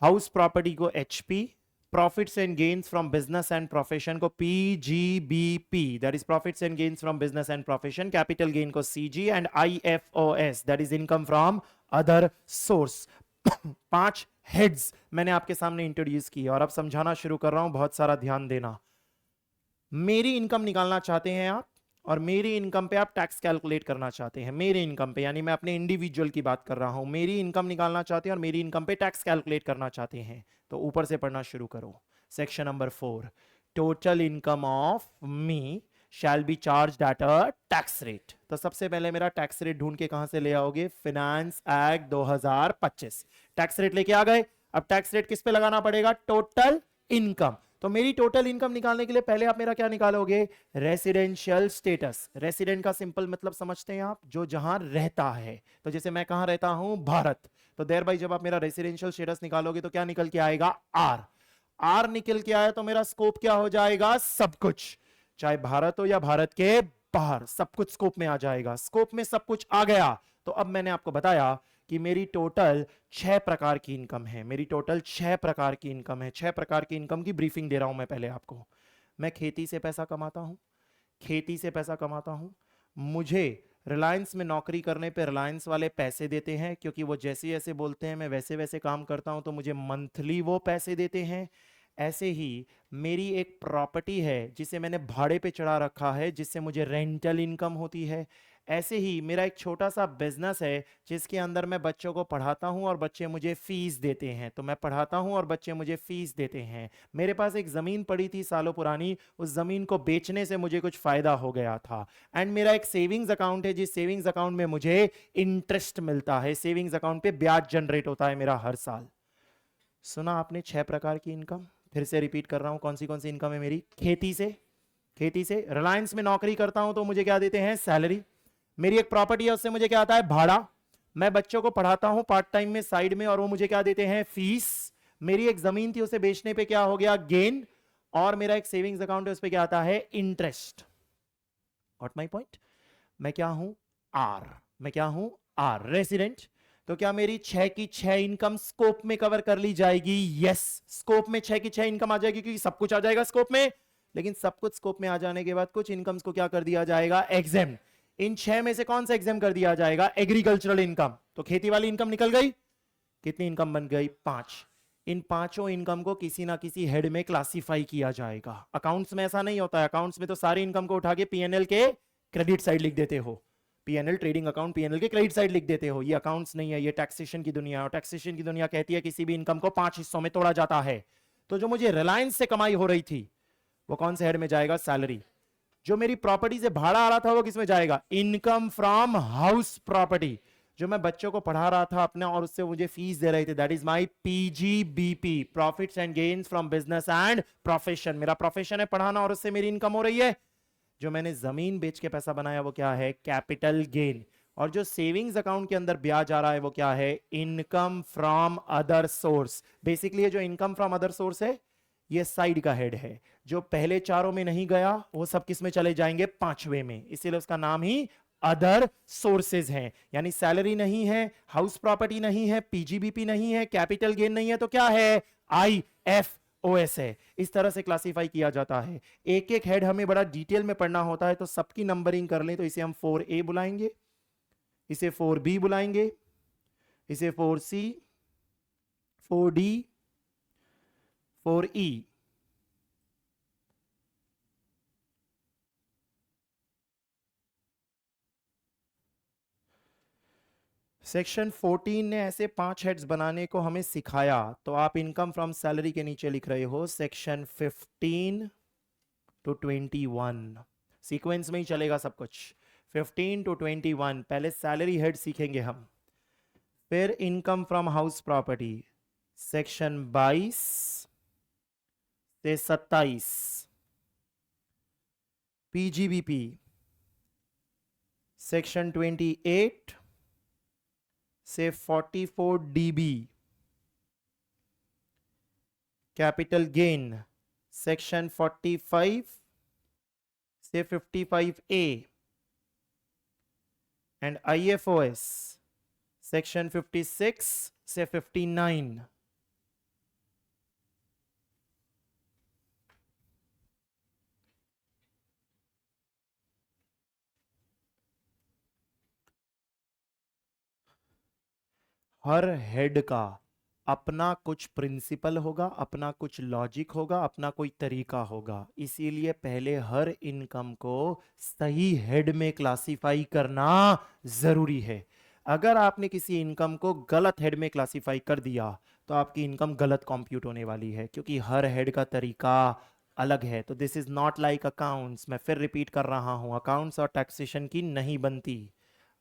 हाउस प्रॉपर्टी को HP, profits and gains from business and profession को PGBP, that is profits and gains from business and profession, capital gain को CG, and IFOS that is income from other source. 5 heads मैंने आपके सामने introduce की और अब समझाना शुरू कर रहा हूं, बहुत सारा ध्यान देना। मेरी इनकम निकालना चाहते हैं आप, और मेरी इनकम पे आप टैक्स कैलकुलेट करना चाहते हैं। मेरी इनकम पे, यानी मैं अपने इंडिविजुअल की बात कर रहा हूं, मेरी इनकम निकालना चाहते हैं और मेरी इनकम पे टैक्स कैलकुलेट करना चाहते हैं, तो ऊपर से पढ़ना शुरू करो। Section number 4, total income of me shall be charged at a tax rate. तो सबसे पहले मेरा टैक्स रेट ढूंढ के कहां से ले आओगे? फिनेंस एक्ट 2025 टैक्स रेट लेके आ गए। अब टैक्स रेट किस पे लगाना पड़ेगा? Total income. तो मेरी टोटल इनकम निकालने के लिए पहले आप मेरा क्या निकालोगे? Residential status. रेसिडेंट का सिंपल मतलब समझते हैं आप? जो जहां रहता है। तो जैसे मैं कहां रहता हूं? भारत। तो देर भाई जब आप मेरा रेसिडेंशियल स्टेटस निकालोगे तो क्या निकल के आएगा? आर। आर निकल के आया तो मेरा स्कोप क्या हो जाएगा? सब कुछ, चाहे भारत हो या भारत के बाहर, सब कुछ स्कोप में आ जाएगा। स्कोप में सब कुछ आ गया तो अब मैंने आपको बताया कि मेरी टोटल 6 प्रकार की इनकम है। मेरी टोटल 6 प्रकार की इनकम है। 6 प्रकार की इनकम की ब्रीफिंग दे रहा हूं मैं पहले आपको। मैं खेती से पैसा कमाता हूं, खेती से पैसा कमाता हूं। मुझे रिलायंस में नौकरी करने पे रिलायंस वाले पैसे देते हैं, क्योंकि वो जैसे जैसे बोलते हैं मैं वैसे वैसे काम करता हूं, तो मुझे मंथली वो पैसे देते हैं। ऐसे ही मेरी एक प्रॉपर्टी है जिसे मैंने भाड़े पे चढ़ा रखा है, जिससे मुझे रेंटल इनकम होती है। ऐसे ही मेरा एक छोटा सा बिजनेस है जिसके अंदर मैं बच्चों को पढ़ाता हूं और बच्चे मुझे फीस देते हैं। तो मैं पढ़ाता हूं और बच्चे मुझे फीस देते हैं। मेरे पास एक ज़मीन पड़ी थी सालों पुरानी, उस ज़मीन को बेचने से मुझे कुछ फ़ायदा हो गया था। एंड मेरा एक सेविंग्स अकाउंट है, जिस सेविंग्स अकाउंट में मुझे इंटरेस्ट मिलता है। सेविंग्स अकाउंट पे ब्याज जनरेट होता है मेरा हर साल। सुना आपने 6 प्रकार की इनकम? फिर से रिपीट कर रहा हूं, कौन सी इनकम है मेरी? खेती से, खेती से। रिलायंस में नौकरी करता हूं तो मुझे क्या देते हैं? सैलरी। मेरी एक प्रॉपर्टी है, उससे मुझे क्या आता है? भाड़ा। मैं बच्चों को पढ़ाता हूं पार्ट टाइम में साइड में, और वो मुझे क्या देते हैं? फीस। मेरी एक जमीन थी, उसे बेचने पे क्या हो गया? गेन। और मेरा एक सेविंग्स अकाउंट है, उस पे क्या आता है? इंटरेस्ट। What my point? मैं क्या हूं? आर। मैं क्या हूं? R, resident. तो क्या मेरी 6 की 6 इनकम स्कोप में कवर कर ली जाएगी? यस, स्कोप में 6 की 6 इनकम आ जाएगी, क्योंकि सब कुछ आ जाएगा स्कोप में। लेकिन सब कुछ स्कोप में आ जाने के बाद कुछ इनकम्स को क्या कर दिया जाएगा? एग्जाम। इन 6 में से कौन सा एग्जाम कर दिया जाएगा? Agricultural income. तो खेती वाली इनकम निकल गई। कितनी इनकम बन गई? 5। इन पांचों इनकम को किसी ना किसी हेड में क्लासिफाई किया जाएगा। अकाउंट्स में ऐसा नहीं होता है। अकाउंट्स में तो सारी इनकम को उठा के पीएनएल के क्रेडिट साइड लिख देते हो। पीएनएल ट्रेडिंग अकाउंट, पीएनएल के क्रेडिट साइड लिख देते हो। ये अकाउंट्स नहीं है, ये टैक्सेशन की दुनिया है। और टैक्सेशन की दुनिया कहती है किसी भी इनकम को 5 हिस्सों में तोड़ा जाता है। तो जो मुझे रिलायंस से कमाई हो रही थी वो कौन से हेड में जाएगा? सैलरी। जो मेरी प्रॉपर्टी से भाड़ा आ रहा था वो किसमें जाएगा? Income from house property. जो मैं बच्चों को पढ़ा रहा था अपने और उससे मुझे फीस दे रहे थे, that is my PGBP, profits and gains from business and profession. मेरा प्रोफेशन है पढ़ाना और उससे मेरी इनकम हो रही है। जो मैंने जमीन बेच के पैसा बनाया वो क्या है? Capital gain. और जो सेविंग्स अकाउंट के अंदर ब्याज आ रहा है वो क्या है? Income from other source. Basically ये जो इनकम फ्रॉम अदर सोर्स है ये साइड का हेड है। जो पहले चारों में नहीं गया वो सब किस में चले जाएंगे? 5वें में। इसीलिए उसका नाम ही अदर सोर्सेज है। यानी सैलरी नहीं है, हाउस प्रॉपर्टी नहीं है, पीजीबीपी नहीं है, कैपिटल गेन नहीं है, तो क्या है? आईएफओएस है। इस तरह से क्लासिफाई किया जाता है। एक एक हेड हमें बड़ा डिटेल में पढ़ना होता है, तो सबकी नंबरिंग कर लें तो इसे हम 4A बुलाएंगे, इसे 4B बुलाएंगे, इसे 4C, 4D, 4E। सेक्शन 14 ने ऐसे 5 हेड्स बनाने को हमें सिखाया। तो आप इनकम फ्रॉम सैलरी के नीचे लिख रहे हो सेक्शन 15 टू 21। सीक्वेंस में ही चलेगा सब कुछ। 15 टू 21 पहले सैलरी हेड सीखेंगे हम, फिर income from house property section 22 से 27, पीजीबीपी सेक्शन 28 से 44 डीबी, कैपिटल गेन सेक्शन 45 से 55A एंड IFOS सेक्शन 56 से 59। हर हेड का अपना कुछ प्रिंसिपल होगा, अपना कुछ लॉजिक होगा, अपना कोई तरीका होगा। इसीलिए पहले हर इनकम को सही हेड में क्लासिफाई करना जरूरी है। अगर आपने किसी इनकम को गलत हेड में क्लासिफाई कर दिया तो आपकी इनकम गलत कंप्यूट होने वाली है, क्योंकि हर हेड का तरीका अलग है। तो this is not like accounts. मैं फिर रिपीट कर रहा हूं, अकाउंट्स और टैक्सेशन की नहीं बनती।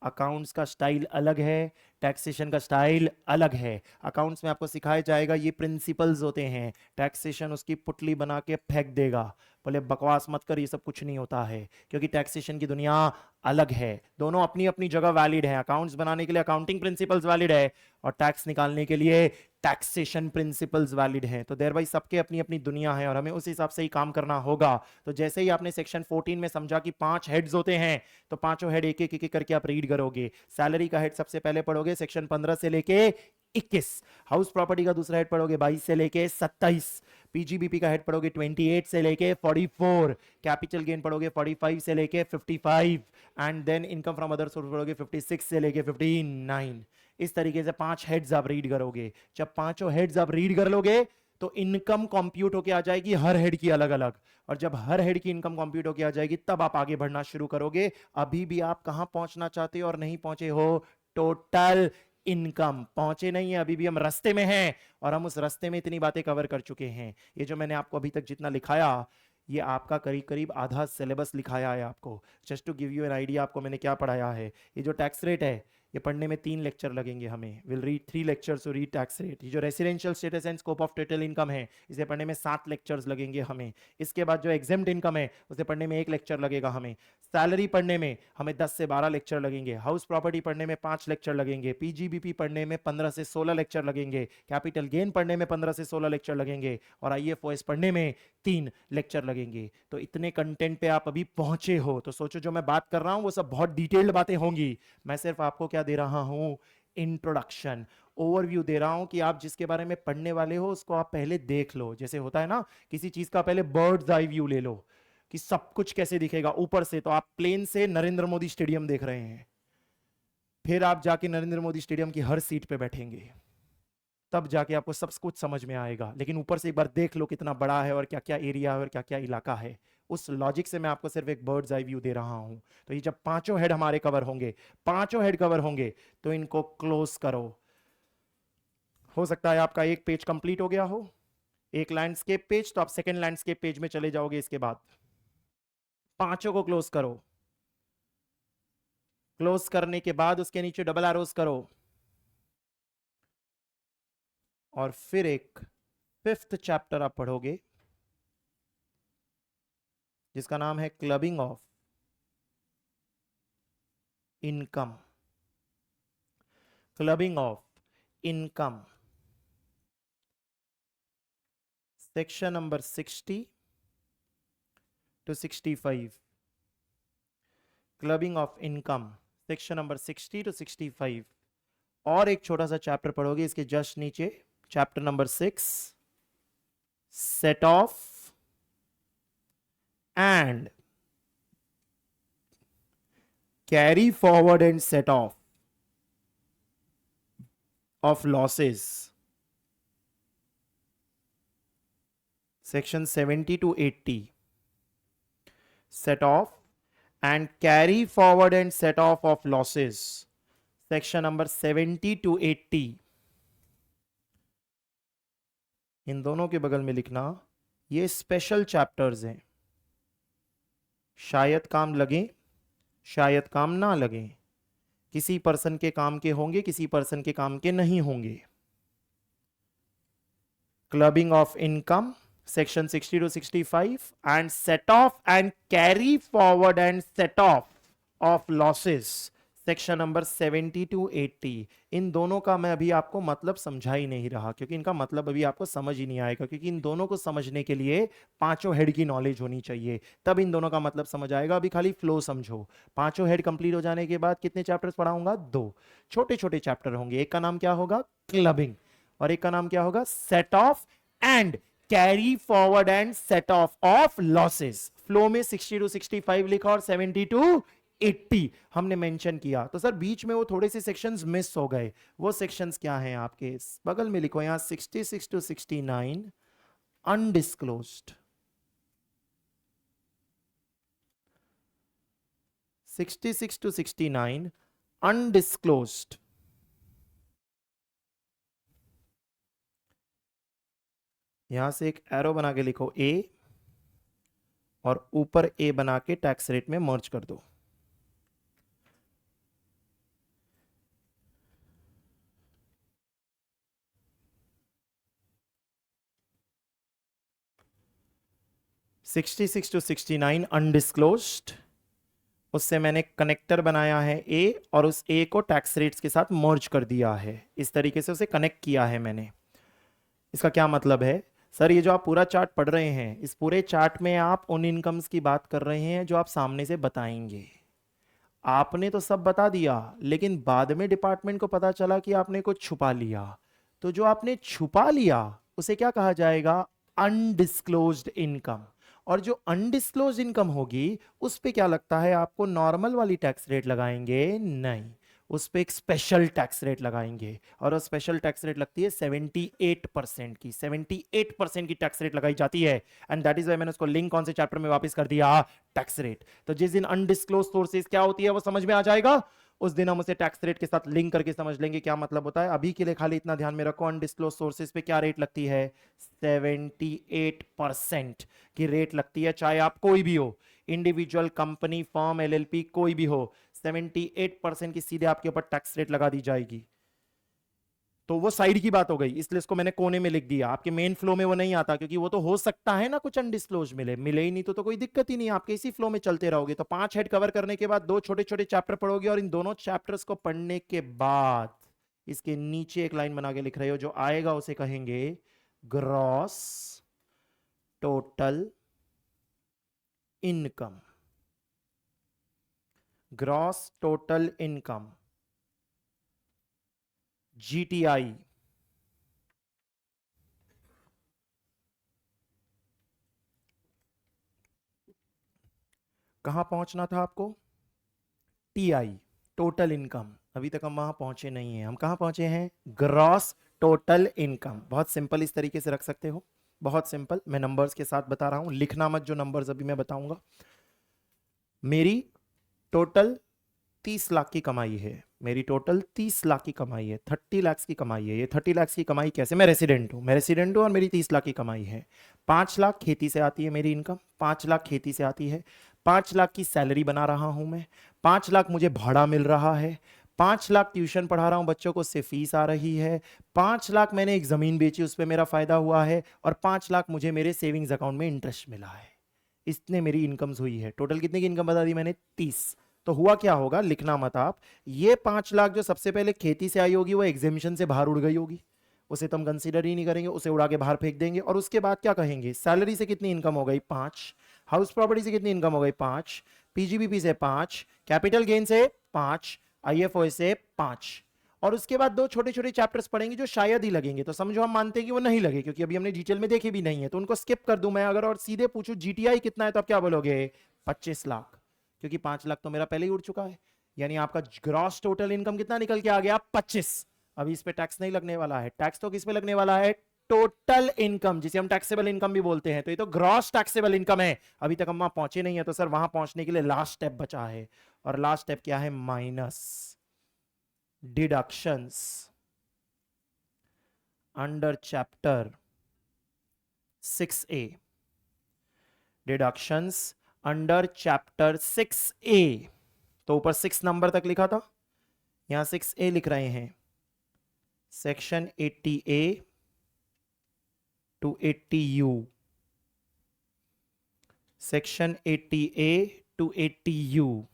अकाउंट्स का स्टाइल अलग है, टैक्सेशन का स्टाइल अलग है। अकाउंट्स में आपको सिखाया जाएगा ये प्रिंसिपल्स होते हैं, टैक्सेशन उसकी पुतली बना के फेंक देगा, बोले बकवास मत कर, ये सब कुछ नहीं होता है, क्योंकि टैक्सेशन की दुनिया अलग है। दोनों अपनी अपनी जगह वैलिड है। अकाउंट्स बनाने के लिए अकाउंटिंग प्रिंसिपल्स वैलिड है और टैक्स निकालने के लिए टैक्सेशन प्रिंसिपल्स वैलिड हैं। तो देयर बाई सबके अपनी अपनी दुनिया है और हमें उस हिसाब से ही काम करना होगा। तो जैसे ही आपने सेक्शन 14 में समझा कि 5 हेड्स होते हैं, तो पांचों हेड एक एक करके आप रीड करोगे। सैलरी का हेड सबसे पहले पढ़ोगे सेक्शन 15 से लेके 21। हाउस प्रॉपर्टी का दूसरा हेड पढ़ोगे 22 से लेके 27। पीजीबीपी का हेड पढ़ोगे 28 से लेके 44। कैपिटल गेन पढ़ोगे 45 से लेके 55 and then income from other source पढ़ोगे 56 से लेके 59। इस तरीके से 5 हेड्स आप रीड करोगे। जब पांचों हेड्स आप रीड कर लोगे तो इनकम कंप्यूट होके आ जाएगी हर हेड की अलग अलग, और जब हर हेड की इनकम कंप्यूट होके आ जाएगी तब आप आगे बढ़ना शुरू करोगे। अभी भी आप कहां पहुंचना चाहते हो और नहीं पहुंचे हो? टोटल इनकम पहुंचे नहीं है, अभी भी हम रास्ते में हैं और हम उस रास्ते में इतनी बातें कवर कर चुके हैं। ये जो मैंने आपको अभी तक जितना लिखाया, ये आपका करीब करीब आधा सिलेबस लिखाया है आपको। Just to give you an idea आपको मैंने क्या पढ़ाया है। ये जो टैक्स रेट है, ये पढ़ने में 3 लेक्चर लगेंगे हमें। Will read 3 lectures to read tax rate. ये जो residential status and scope of total income है, इसे पढ़ने में 7 लेक्चर्स लगेंगे हमें। इसके बाद जो एग्जेम्प्ट इनकम है, उसे पढ़ने में 1 लेक्चर लगेगा हमें। सैलरी पढ़ने में हमें 10 से 12 लेक्चर लगेंगे। हाउस प्रॉपर्टी पढ़ने में 5 लेक्चर लगेंगे। पीजीबीपी पढ़ने में 15 से 16 लेक्चर लगेंगे। कैपिटल गेन पढ़ने में 15 से 16 लेक्चर लगेंगे और आईएफओएस पढ़ने में 3 लेक्चर लगेंगे। तो इतने कंटेंट पे आप अभी पहुंचे हो, तो सोचो जो मैं बात कर रहा हूं वो सब बहुत डिटेल्ड बातें होंगी। मैं सिर्फ आपको क्या दे रहा हूं? इंट्रोडक्शन, ओवरव्यू दे रहा हूं कि आप जिसके बारे में पढ़ने वाले हो उसको आप पहले देख लो। जैसे होता है ना, किसी चीज का पहले बर्ड्स आई व्यू ले लो कि सब कुछ कैसे दिखेगा ऊपर से। तो आप प्लेन से नरेंद्र मोदी स्टेडियम देख रहे हैं, फिर आप जाके नरेंद्र मोदी स्टेडियम की हर सीट पे बैठेंगे, तब जाके आपको सब कुछ समझ में आएगा। लेकिन ऊपर से एक बार देख लो कितना बड़ा है और क्या क्या एरिया है और क्या क्या इलाका है। उस लॉजिक से मैं आपको सिर्फ एक बर्ड्स आई व्यू दे रहा हूं। तो ये जब पांचों हेड हमारे कवर होंगे, पांचों हेड कवर होंगे, तो इनको क्लोज करो। हो सकता है आपका एक पेज कंप्लीट हो गया हो, एक लैंडस्केप पेज, तो आप सेकेंड लैंडस्केप पेज में चले जाओगे। इसके बाद पांचों को क्लोज करो। क्लोज करने के बाद उसके नीचे डबल एरोज करो और फिर एक 5th चैप्टर आप पढ़ोगे जिसका नाम है clubbing of income. Clubbing of income, section number 60 to 65। Clubbing of income section number 60 to 65। और एक छोटा सा चैप्टर पढ़ोगे इसके जस्ट नीचे, chapter number 6, set of and carry forward and set of losses, section 70 to 80। Set of and carry forward and set off of losses, section number 70 to 80। इन दोनों के बगल में लिखना ये स्पेशल चैप्टर्स हैं, शायद काम लगे शायद काम ना लगे, किसी पर्सन के काम के होंगे किसी पर्सन के काम के नहीं होंगे। Clubbing of income section 60 to 65 and set off and carry forward and set off of losses, section number 70 to 80, इन दोनों का मैं अभी आपको मतलब समझा ही नहीं रहा, क्योंकि इनका मतलब अभी आपको समझ ही नहीं आएगा, क्योंकि इन दोनों को समझने के लिए पांचों हेड की नॉलेज होनी चाहिए, तब इन दोनों का मतलब समझ आएगा। अभी खाली फ्लो समझो। पांचों हेड कंप्लीट हो जाने के बाद कितने चैप्टर्स पढ़ाऊंगा? दो छोटे छोटे चैप्टर होंगे। एक का नाम क्या होगा? क्लबिंग। और एक का नाम क्या होगा? Set of and carry forward and set of losses. Flow में 60 टू 65 लिखा और 70 टू 80 हमने मेंशन किया। तो सर बीच में वो थोड़े से सेक्शंस मिस हो गए, वो सेक्शंस क्या हैं आपके? बगल में लिखो यहां 66 टू 69 अनडिस्क्लोज्ड। 66 to 69 undisclosed. यहां से एक एरो बना के लिखो ए, और ऊपर ए बना के टैक्स रेट में मर्ज कर दो। सिक्सटी सिक्स टू 69 अनडिस्क्लोज्ड, उससे मैंने कनेक्टर बनाया है ए, और उस ए को टैक्स रेट्स के साथ मर्ज कर दिया है। इस तरीके से उसे कनेक्ट किया है मैंने। इसका क्या मतलब है? सर ये जो आप पूरा चार्ट पढ़ रहे हैं, इस पूरे चार्ट में आप उन इनकम्स की बात कर रहे हैं जो आप सामने से बताएंगे। आपने तो सब बता दिया, लेकिन बाद में डिपार्टमेंट को पता चला कि आपने कुछ छुपा लिया। तो जो आपने छुपा लिया उसे क्या कहा जाएगा? Undisclosed income. और जो अनडिस्क्लोज्ड इनकम होगी उस पे क्या लगता है आपको? नॉर्मल वाली टैक्स रेट लगाएंगे? नहीं, उस पे एक स्पेशल टैक्स रेट लगाएंगे। और वो स्पेशल टैक्स रेट लगती है 78% की। 78% की टैक्स रेट लगाई जाती है। एंड दैट इज वाई मैंने उसको लिंक कौन से चैप्टर में वापस कर दिया? Tax rate. तो जिस दिन अनडिस्क्लोज सोर्सेज क्या होती है वो समझ में आ जाएगा, उस दिन हम उसे टैक्स रेट के साथ लिंक करके समझ लेंगे क्या मतलब होता है। अभी के लिए खाली इतना ध्यान में रखो, अनडिस्क्लोज सोर्सेज पे क्या रेट लगती है? 78% की रेट लगती है, चाहे आप कोई भी हो, इंडिविजुअल, कंपनी, फर्म, एलएलपी, कोई भी हो। 78% की सीधे आपके ऊपर टैक्स रेट लगा दी जाएगी। तो वो साइड की बात हो गई, इसलिए इसको मैंने कोने में लिख दिया। आपके मेन फ्लो में वो नहीं आता, क्योंकि वो तो हो सकता है ना कुछ अनडिस्क्लोज मिले, मिले ही नहीं तो कोई दिक्कत ही नहीं, आपके इसी फ्लो में चलते रहोगे। तो 5 हेड कवर करने के बाद 2 छोटे छोटे चैप्टर पढ़ोगे, और इन दोनों चैप्टर्स को पढ़ने के बाद इसके नीचे एक लाइन बना के लिख रहे हो, जो आएगा उसे कहेंगे gross total income. Gross total income, GTI. कहां पहुंचना था आपको? TI, total income. अभी तक हम वहां पहुंचे नहीं हैं। हम कहां पहुंचे हैं? Gross total income. बहुत सिंपल इस तरीके से रख सकते हो, बहुत सिंपल। मैं नंबर्स के साथ बता रहा हूं, लिखना मत जो नंबर्स अभी मैं बताऊंगा। मेरी टोटल 30 लाख की कमाई है। मेरी टोटल 30 लाख की कमाई है, 30 लाख की कमाई है। ये 30 लाख की कमाई कैसे? मैं रेसिडेंट हूं, और मेरी 30 लाख की कमाई है। 5 लाख खेती से आती है मेरी इनकम, 5 लाख खेती से आती है। 5 लाख की सैलरी बना रहा हूं मैं। 5 लाख मुझे भाड़ा मिल रहा है। 5 लाख ट्यूशन पढ़ा रहा हूं बच्चों को, उससे फीस आ रही है। 5 लाख मैंने एक जमीन बेची, उस पर मेरा फायदा हुआ है। और 5 लाख मुझे मेरे सेविंग्स अकाउंट में इंटरेस्ट मिला है। इतने मेरी इनकम्स हुई है। टोटल कितने की इनकम बता दी मैंने? 30। तो हुआ क्या होगा, लिखना मत आप। ये 5 लाख जो सबसे पहले खेती से आई होगी वो एग्जामिशन से बाहर उड़ गई होगी, उसे तो हम कंसीडर ही नहीं करेंगे, उसे उड़ा के बाहर फेंक देंगे। और उसके बाद क्या कहेंगे? सैलरी से कितनी इनकम हो गई? 5। हाउस प्रॉपर्टी से कितनी इनकम हो गई? 5। पीजीबीपी से 5। कैपिटल गेन से 5। आईएफओ से 5। और उसके बाद 2 छोटे छोटे चैप्टर्स पढ़ेंगे जो शायद ही लगेंगे। तो समझो हम मानते हैं कि वो नहीं लगे, क्योंकि अभी हमने डिटेल में देखे भी नहीं है, तो उनको स्किप कर दूं मैं अगर, और सीधे पूछूं जीटीआई कितना है, तो आप क्या बोलोगे? 25 लाख। क्योंकि 5 लाख तो मेरा पहले ही उड़ चुका है। यानी आपका ग्रॉस टोटल इनकम कितना निकल के आ गया? 25। अभी इस पे टैक्स नहीं लगने वाला है। टैक्स तो किस पे लगने वाला है? टोटल इनकम, जिसे हम टैक्सेबल इनकम भी बोलते हैं। तो ये तो ग्रॉस टैक्सेबल इनकम है। अभी तक हम वहां पहुंचे नहीं है, तो सर वहां पहुंचने के लिए लास्ट स्टेप बचा है। और लास्ट स्टेप क्या है? Minus deductions under chapter 6A। Deductions under chapter 6A। तो ऊपर 6 नंबर तक लिखा था, यहां 6A लिख रहे हैं। Section 80A to 80U। Section 80A to 80U।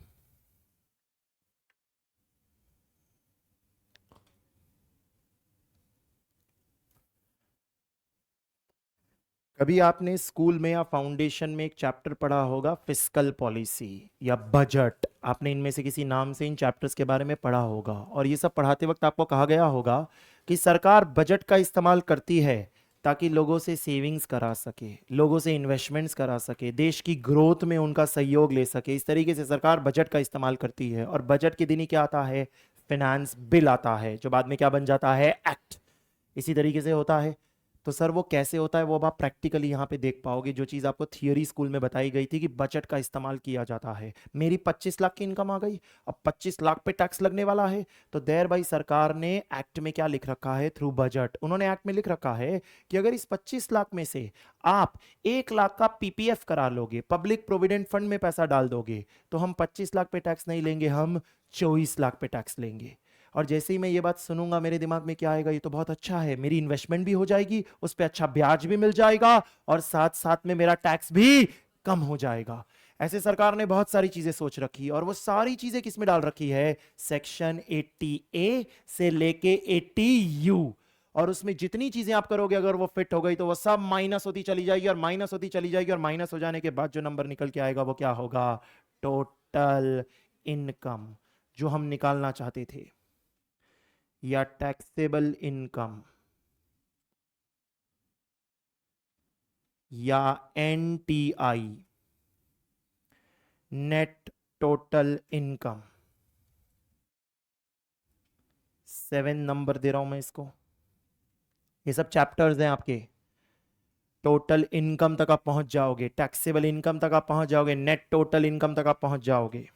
कभी आपने स्कूल में या फाउंडेशन में एक चैप्टर पढ़ा होगा फिस्कल पॉलिसी या बजट, आपने इनमें से किसी नाम से इन चैप्टर्स के बारे में पढ़ा होगा, और ये सब पढ़ाते वक्त आपको कहा गया होगा कि सरकार बजट का इस्तेमाल करती है ताकि लोगों से सेविंग्स करा सके, लोगों से इन्वेस्टमेंट्स करा सके, देश की ग्रोथ में उनका सहयोग ले सके। इस तरीके से सरकार बजट का इस्तेमाल करती है, और बजट के दिन ही क्या आता है, फिनेंस बिल आता है, जो बाद में क्या बन जाता है, एक्ट। इसी तरीके से होता है। तो सर वो कैसे होता है, वो अब आप प्रैक्टिकली यहाँ पे देख पाओगे, जो चीज़ आपको थियोरी स्कूल में बताई गई थी कि बजट का इस्तेमाल किया जाता है। मेरी 25 लाख की इनकम आ गई, अब 25 लाख पे टैक्स लगने वाला है, तो देर भाई सरकार ने एक्ट में क्या लिख रखा है, थ्रू बजट उन्होंने एक्ट में लिख रखा है कि अगर इस 25 लाख में से आप 1 लाख का पीपीएफ करा लोगे, पब्लिक प्रोविडेंट फंड में पैसा डाल दोगे, तो हम 25 लाख पे टैक्स नहीं लेंगे, हम 24 लाख पे टैक्स लेंगे। और जैसे ही मैं ये बात सुनूंगा मेरे दिमाग में क्या आएगा, ये तो बहुत अच्छा है, मेरी इन्वेस्टमेंट भी हो जाएगी, उस पर अच्छा ब्याज भी मिल जाएगा, और साथ साथ में मेरा टैक्स भी कम हो जाएगा। ऐसे सरकार ने बहुत सारी चीजें सोच रखी, और वो सारी चीजें किस में डाल रखी है, सेक्शन 80A से लेके 80U। और उसमें जितनी चीजें आप करोगे अगर वो फिट हो गई तो वो सब माइनस होती चली जाएगी, और माइनस होती चली जाएगी, और माइनस हो जाने के बाद जो नंबर निकल के आएगा वो क्या होगा, टोटल इनकम, जो हम निकालना चाहते थे, या टैक्सेबल इनकम, या NTI, net total income. 7 number दे रहा हूं मैं इसको, ये सब चैप्टर्स हैं आपके। टोटल इनकम तक आप पहुंच जाओगे, टैक्सेबल इनकम तक आप पहुंच जाओगे, नेट टोटल इनकम तक आप पहुंच जाओगे।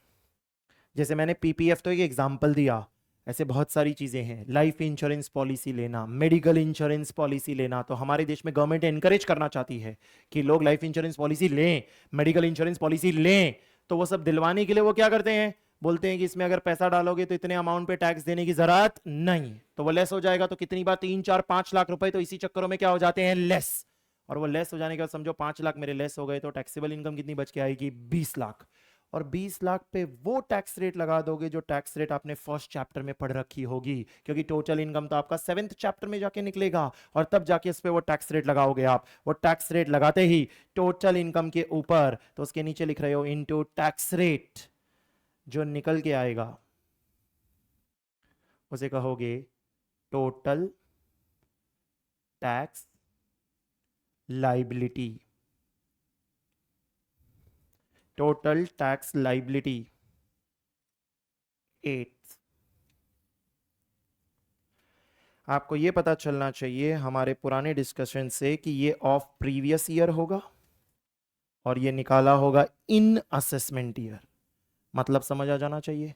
जैसे मैंने पीपीएफ तो एक एग्जांपल दिया, ऐसे बहुत सारी चीजें हैं। लाइफ इंश्योरेंस पॉलिसी लेना, मेडिकल इंश्योरेंस पॉलिसी लेना, तो हमारे देश में गवर्नमेंट एनकरेज करना चाहती है कि लोग लाइफ इंश्योरेंस पॉलिसी लें, मेडिकल इंश्योरेंस पॉलिसी लें। तो वो सब दिलवाने के लिए वो क्या करते हैं, बोलते हैं कि इसमें अगर पैसा डालोगे तो इतने अमाउंट पे टैक्स देने की जरूरत नहीं, तो वो लेस हो जाएगा। तो कितनी बार 3 4 5 लाख रुपए तो इसी चक्करों में क्या हो जाते हैं, लेस। और वो लेस हो जाने के बाद समझो 5 लाख मेरे लेस हो गए, तो टैक्सेबल इनकम कितनी बच के आएगी, 20 लाख। और 20 लाख पे वो टैक्स रेट लगा दोगे जो टैक्स रेट आपने फर्स्ट चैप्टर में पढ़ रखी होगी, क्योंकि टोटल इनकम तो आपका 7th चैप्टर में जाके निकलेगा, और तब जाके इस पे वो टैक्स रेट लगाओगे आप। वो टैक्स रेट लगाते ही टोटल इनकम के ऊपर, तो उसके नीचे लिख रहे हो इनटू टैक्स रेट, जो निकल के आएगा उसे कहोगे total tax liability. Total tax liability 8। आपको ये पता चलना चाहिए हमारे पुराने डिस्कशन से कि ये ऑफ प्रीवियस ईयर होगा, और ये निकाला होगा इन असेसमेंट ईयर। मतलब समझ आ जाना चाहिए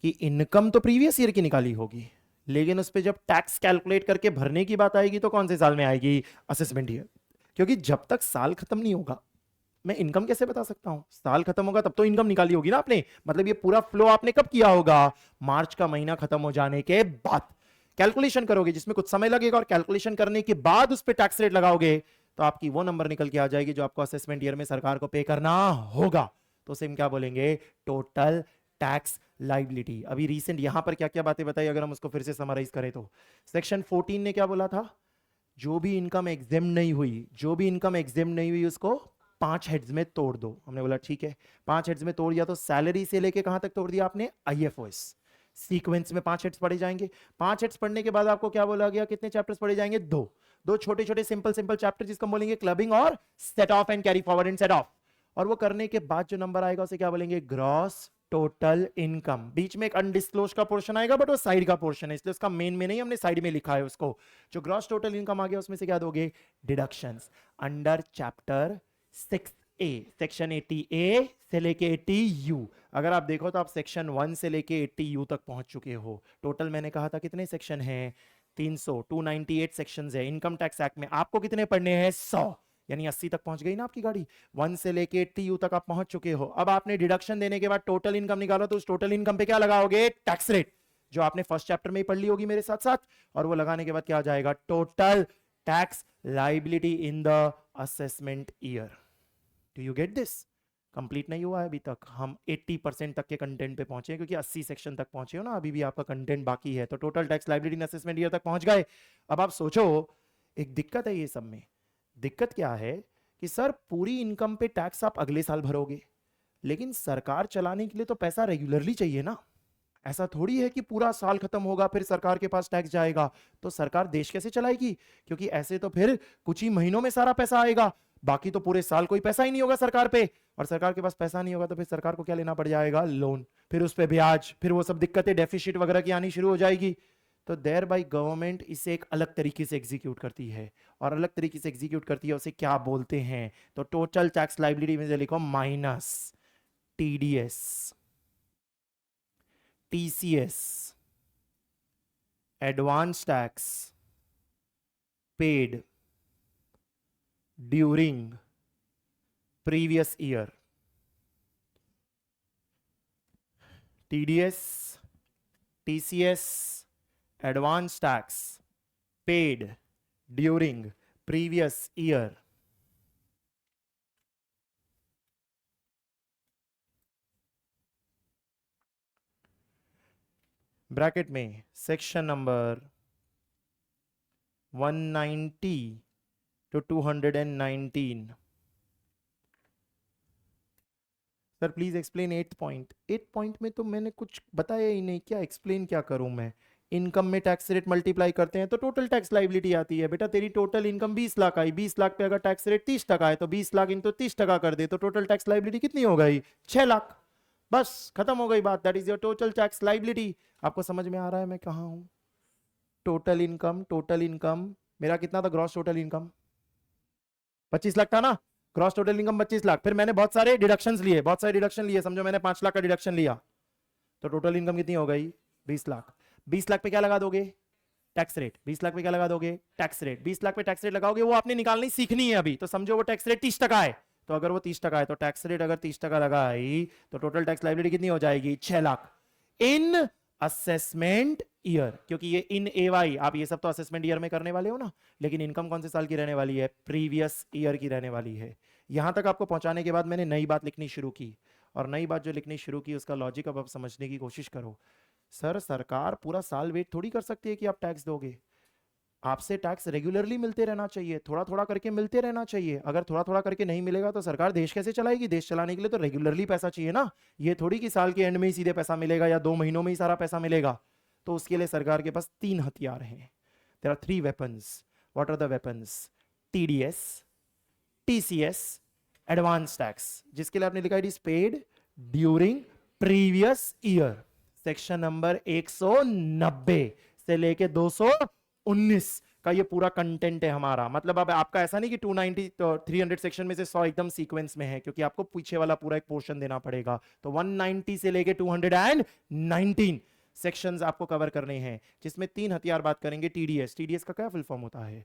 कि इनकम तो प्रीवियस ईयर की निकाली होगी, लेकिन उस पर जब टैक्स कैलकुलेट करके भरने की बात आएगी तो कौन से साल में आएगी, असेसमेंट ईयर। क्योंकि जब तक साल खत्म नहीं होगा मैं इनकम कैसे बता सकता हूं, साल खत्म होगा तब तो इनकम निकाली होगी ना आपने। मतलब ये पूरा फ्लो आपने कब किया होगा, मार्च का महीना खत्म हो जाने के बाद कैलकुलेशन करोगे, जिसमें कुछ समय लगेगा, और कैलकुलेशन करने के बाद उस पर टैक्स रेट लगाओगे, तो आपकी वो नंबर निकल के आ जाएगी जो आपको असेसमेंट ईयर में सरकार को पे करना होगा। तो उसे हम क्या बोलेंगे, टोटल टैक्स लाइबिलिटी। अभी रीसेंट यहां पर क्या क्या बातें बताई, अगर हम उसको फिर से समराइज करें तो सेक्शन 14 ने क्या बोला था, जो भी इनकम एग्जेम नहीं हुई, जो भी इनकम एग्जेम नहीं हुई उसको 5 हेड्स में तोड़ दो। हमने बोला ठीक है, 5 हेड्स में तोड़ दिया, तो सैलरी से लेके कहां तक तोड़ दिया आपने, आईएफओएस सीक्वेंस में 5 हेड्स पढ़े जाएंगे। 5 हेड्स पढ़ने के बाद आपको क्या बोला गया, कितने चैप्टर्स पढ़े जाएंगे, दो दो छोटे छोटे सिंपल सिंपल चैप्टर, जिसको बोलेंगे क्लबिंग और set of and carry forward and set of. और वो करने के बाद जो नंबर आएगा उसे क्या बोलेंगे, ग्रॉस टोटल इनकम। बीच में एक अनडिस्क्लोज का पोर्शन आएगा, बट वो साइड का पोर्शन है, इसलिए उसका मेन में नहीं, हमने साइड में लिखा है उसको। जो ग्रॉस टोटल इनकम आ गया उसमें से क्या दोगे, deductions under chapter 6A, section 80A से लेके 80U। अगर आप देखो तो आप सेक्शन 1 से लेके 80U तक पहुंच चुके हो। टोटल मैंने कहा था कितने सेक्शन हैं, 298 सेक्शंस है इनकम टैक्स एक्ट में, आपको कितने पढ़ने हैं, 100, यानी 80 तक पहुंच गई ना आपकी गाड़ी। 1 से लेके 80U तक आप पहुंच चुके हो। अब आपने डिडक्शन देने के बाद टोटल इनकम निकालो, तो उस टोटल इनकम पे क्या लगाओगे, टैक्स रेट, जो आपने फर्स्ट चैप्टर में ही पढ़ ली होगी मेरे साथ साथ। और वो लगाने के बाद क्या आ जाएगा, total tax liability in the assessment year. Do you get this. Complete नहीं हुआ है अभी तक, हम 80% तक के कंटेंट पे पहुंचे हैं, क्योंकि 80 सेक्शन तक पहुंचे हो ना, अभी भी आपका कंटेंट बाकी है। तो total tax liability in assessment year तक पहुंच गए। अब आप सोचो, एक दिक्कत है ये सब में, दिक्कत क्या है कि सर पूरी इनकम पे टैक्स आप अगले साल भरोगे, लेकिन सरकार चलाने के लिए तो पैसा रेगुलरली चाहिए ना। ऐसा थोड़ी है कि पूरा साल खत्म होगा फिर सरकार के पास टैक्स जाएगा, तो सरकार देश कैसे चलाएगी? क्योंकि ऐसे तो फिर कुछ ही महीनों में सारा पैसा आएगा, बाकी तो पूरे साल कोई पैसा ही नहीं होगा सरकार पे। और सरकार के पास पैसा नहीं होगा तो फिर सरकार को क्या लेना पड़ जाएगा? लोन, फिर उस पे ब्याज, फिर वो सब दिक्कतें डेफिसिट वगैरह की आनी शुरू हो जाएगी। तो देयर बाई गवर्नमेंट इसे एक अलग तरीके से एग्जीक्यूट करती है, और अलग तरीके से एग्जीक्यूट करती है उसे क्या बोलते हैं? तो टोटल टैक्स लाइबिलिटी में लिखो minus TDS, TCS, advance tax paid during previous year. TDS, TCS, advance tax paid during previous year. Bracket में section number 190 to 219। Sir please explain eighth point. Eighth point में तो मैंने कुछ बताया ही नहीं, क्या एक्सप्लेन क्या करूं मैं? इनकम में टैक्स रेट मल्टीप्लाई करते हैं तो टोटल टैक्स लाइबिलिटी आती है। बेटा तेरी टोटल इनकम 20 लाख आई, 20 लाख पे अगर टैक्स रेट 30% है तो 20 लाख इनटू 30% कर दे तो टोटल टैक्स लाइबिलिटी कितनी हो गई? 6 लाख। बस खत्म हो गई बात। That is your total tax liability. आपको समझ में आ रहा है मैं कहां हूं? टोटल इनकम, टोटल इनकम मेरा कितना था? ग्रॉस टोटल इनकम 25 लाख था ना? ग्रॉस टोटल इनकम 25 लाख, फिर मैंने बहुत सारे डिडक्शंस लिए, बहुत सारे डिडक्शन लिए, समझो मैंने 5 लाख का डिडक्शन लिया, तो टोटल इनकम कितनी हो गई? 20 लाख। 20 लाख पे क्या लगा दोगे? Tax rate. 20 लाख पे क्या लगा दोगे? Tax rate. 20 लाख पे टैक्स रेट लगाओगे, वो आपने निकालनी सीखनी है अभी, तो समझो वो टैक्स रेट 30% है। तो अगर वो 30% है तो टैक्स रेट अगर 30% लगाई तो टोटल टैक्स लाइबिलिटी कितनी हो जाएगी? 6 लाख इन असेसमेंट ईयर। क्योंकि ये इन एवाई, आप ये सब तो असेसमेंट ईयर में करने वाले हो ना, लेकिन इनकम कौन से साल की रहने वाली है? प्रीवियस ईयर की रहने वाली है। यहां तक आपको पहुंचाने के बाद मैंने नई बात लिखनी शुरू की, और नई बात जो लिखनी शुरू की उसका लॉजिक अब आप समझने की कोशिश करो। सर सरकार पूरा साल वेट थोड़ी कर सकती है कि आप टैक्स दोगे। आपसे टैक्स रेगुलरली मिलते रहना चाहिए, थोड़ा थोड़ा करके मिलते रहना चाहिए। अगर थोड़ा थोड़ा करके नहीं मिलेगा तो सरकार देश कैसे चलाएगी? देश चलाने के लिए तो रेगुलरली पैसा चाहिए ना। ये थोड़ी कि साल के एंड में ही सीधे पैसा मिलेगा या 2 महीनों में ही सारा पैसा मिलेगा। तो उसके लिए सरकार के पास 3 हथियार हैं। There are 3 weapons. What are the weapons? TDS, TCS, advance tax, जिसके लिए आपने लिखा it is paid during previous year. Section number 190 से लेके 219 का ये पूरा कंटेंट है हमारा। मतलब अब आपका ऐसा नहीं कि 290 तो 300 सेक्शन में से 100 एकदम सीक्वेंस में है, क्योंकि आपको पीछे वाला पूरा एक पोर्शन देना पड़ेगा। तो 190 से लेके 219 सेक्शंस आपको कवर करने हैं, जिसमें 3 हथियार बात करेंगे। टीडीएस, टीडीएस का क्या फुल फॉर्म होता है?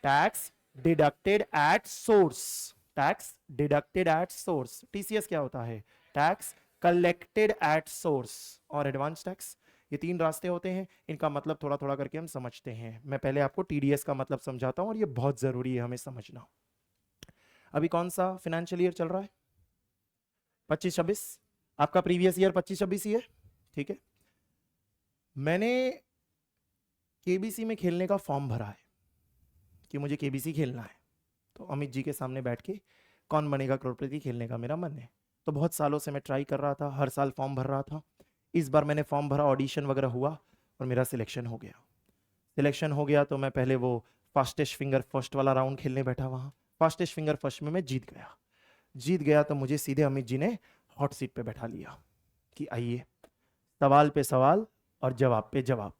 Tax deducted at source. Tax deducted at source. TCS क्या होता है? Tax collected at source. और एडवांस टैक्स। ये 3 रास्ते होते हैं, इनका मतलब थोड़ा थोड़ा करके हम समझते हैं। मैं पहले आपको टीडीएस का मतलब समझाता हूं, और ये बहुत जरूरी है हमें समझना। अभी कौन सा फाइनेंशियल ईयर चल रहा है? 25-26। आपका प्रीवियस ईयर 25-26 ही है, ठीक है। मैंने केबीसी में खेलने का फॉर्म भरा है कि मुझे केबीसी खेलना है, तो अमित जी के सामने बैठ के कौन बनेगा करोड़पति खेलने का मेरा मन है। तो बहुत सालों से मैं ट्राई कर रहा था, हर साल फॉर्म भर रहा था। इस बार मैंने फॉर्म भरा, ऑडिशन वगैरह हुआ और मेरा सिलेक्शन हो गया। सिलेक्शन हो गया तो मैं पहले वो फास्टेस्ट फिंगर फर्स्ट वाला राउंड खेलने बैठा वहाँ। फास्टेस्ट फिंगर फर्स्ट में मैं जीत गया। जीत गया तो मुझे सीधे अमित जी ने हॉट सीट पे बैठा लिया कि आइए, सवाल पे सवाल और जवाब पे जवाब।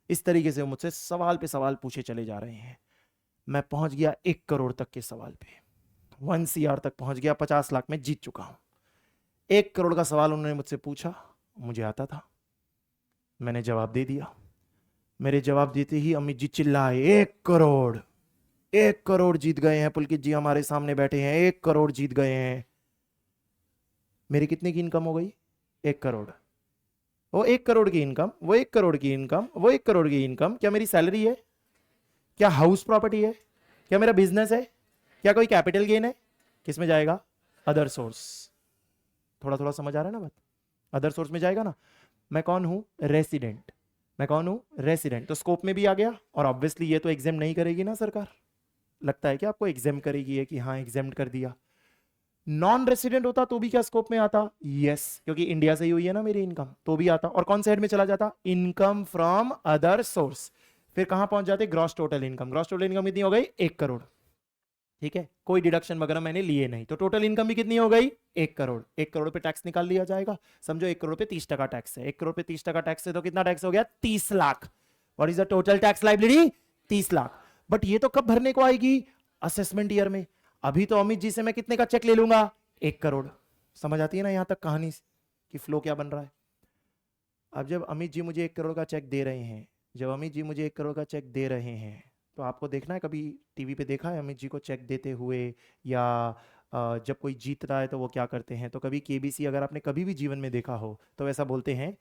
इस तरीके से मुझसे सवाल पे सवाल पूछे चले जा रहे हैं। मैं पहुंच गया 1 करोड़ तक के सवाल पे, 1 CR तक पहुंच गया। 50 लाख में जीत चुका हूं। 1 करोड़ का सवाल उन्होंने मुझसे पूछा, मुझे आता था, मैंने जवाब दे दिया। मेरे जवाब देते ही अमित जी चिल्लाए, 1 करोड़, 1 करोड़ जीत गए हैं पुलकित जी, हमारे सामने बैठे हैं, 1 करोड़ जीत गए हैं। मेरी कितने की इनकम हो गई? 1 करोड़। वो 1 करोड़ की इनकम, वो 1 करोड़ की इनकम, वो 1 करोड़ की इनकम क्या मेरी सैलरी है? क्या हाउस प्रॉपर्टी है? क्या मेरा बिजनेस है? क्या कोई कैपिटल गेन है? किस में जाएगा? Other source. थोड़ा थोड़ा समझ आ रहा है ना बात? अदर सोर्स में जाएगा ना। मैं कौन हूं? रेसिडेंट। मैं कौन हूं? रेसिडेंट। तो स्कोप में भी आ गया, और ऑब्वियसली ये तो एग्जाम नहीं करेगी ना सरकार। लगता है कि आपको एग्जाम करेगी है कि हाँ एग्जाम कर दिया। नॉन रेसिडेंट होता तो भी क्या स्कोप में आता? यस, क्योंकि इंडिया से ही हुई है ना मेरी इनकम, तो भी आता। और कौन से हेड में चला जाता? Income from other source. फिर कहां पहुंच जाते? Gross total income. Gross total income कितनी हो गई? 1 करोड़। ठीक है, कोई डिडक्शन वगैरह मैंने लिए नहीं, तो टोटल इनकम भी कितनी हो गई? 1 करोड़। 1 करोड़ पे टैक्स निकाल लिया जाएगा। समझो 1 करोड़ पे 30% टैक्स है। 1 करोड़ पे 30% टैक्स है तो कितना टैक्स हो गया? 30 lakh. What is the total tax liability? 30 lakh. But ये तो कब भरने को आएगी? असेसमेंट ईयर में। अभी तो अमित जी से मैं कितने का चेक ले लूंगा? 1 करोड़। समझ आती है ना यहां तक कहानी की फ्लो क्या बन रहा है? अब जब अमित जी मुझे 1 करोड़ का चेक दे रहे हैं, जब अमित जी मुझे 1 करोड़ का चेक दे रहे हैं, तो आपको देखना है, कभी टीवी पे देखा है अमित जी को चेक देते हुए? या जब कोई जीत रहा है तो वो क्या करते हैं? तो कभी केबीसी अगर आपने कभी भी जीवन में देखा हो तो ऐसा बोलते हैं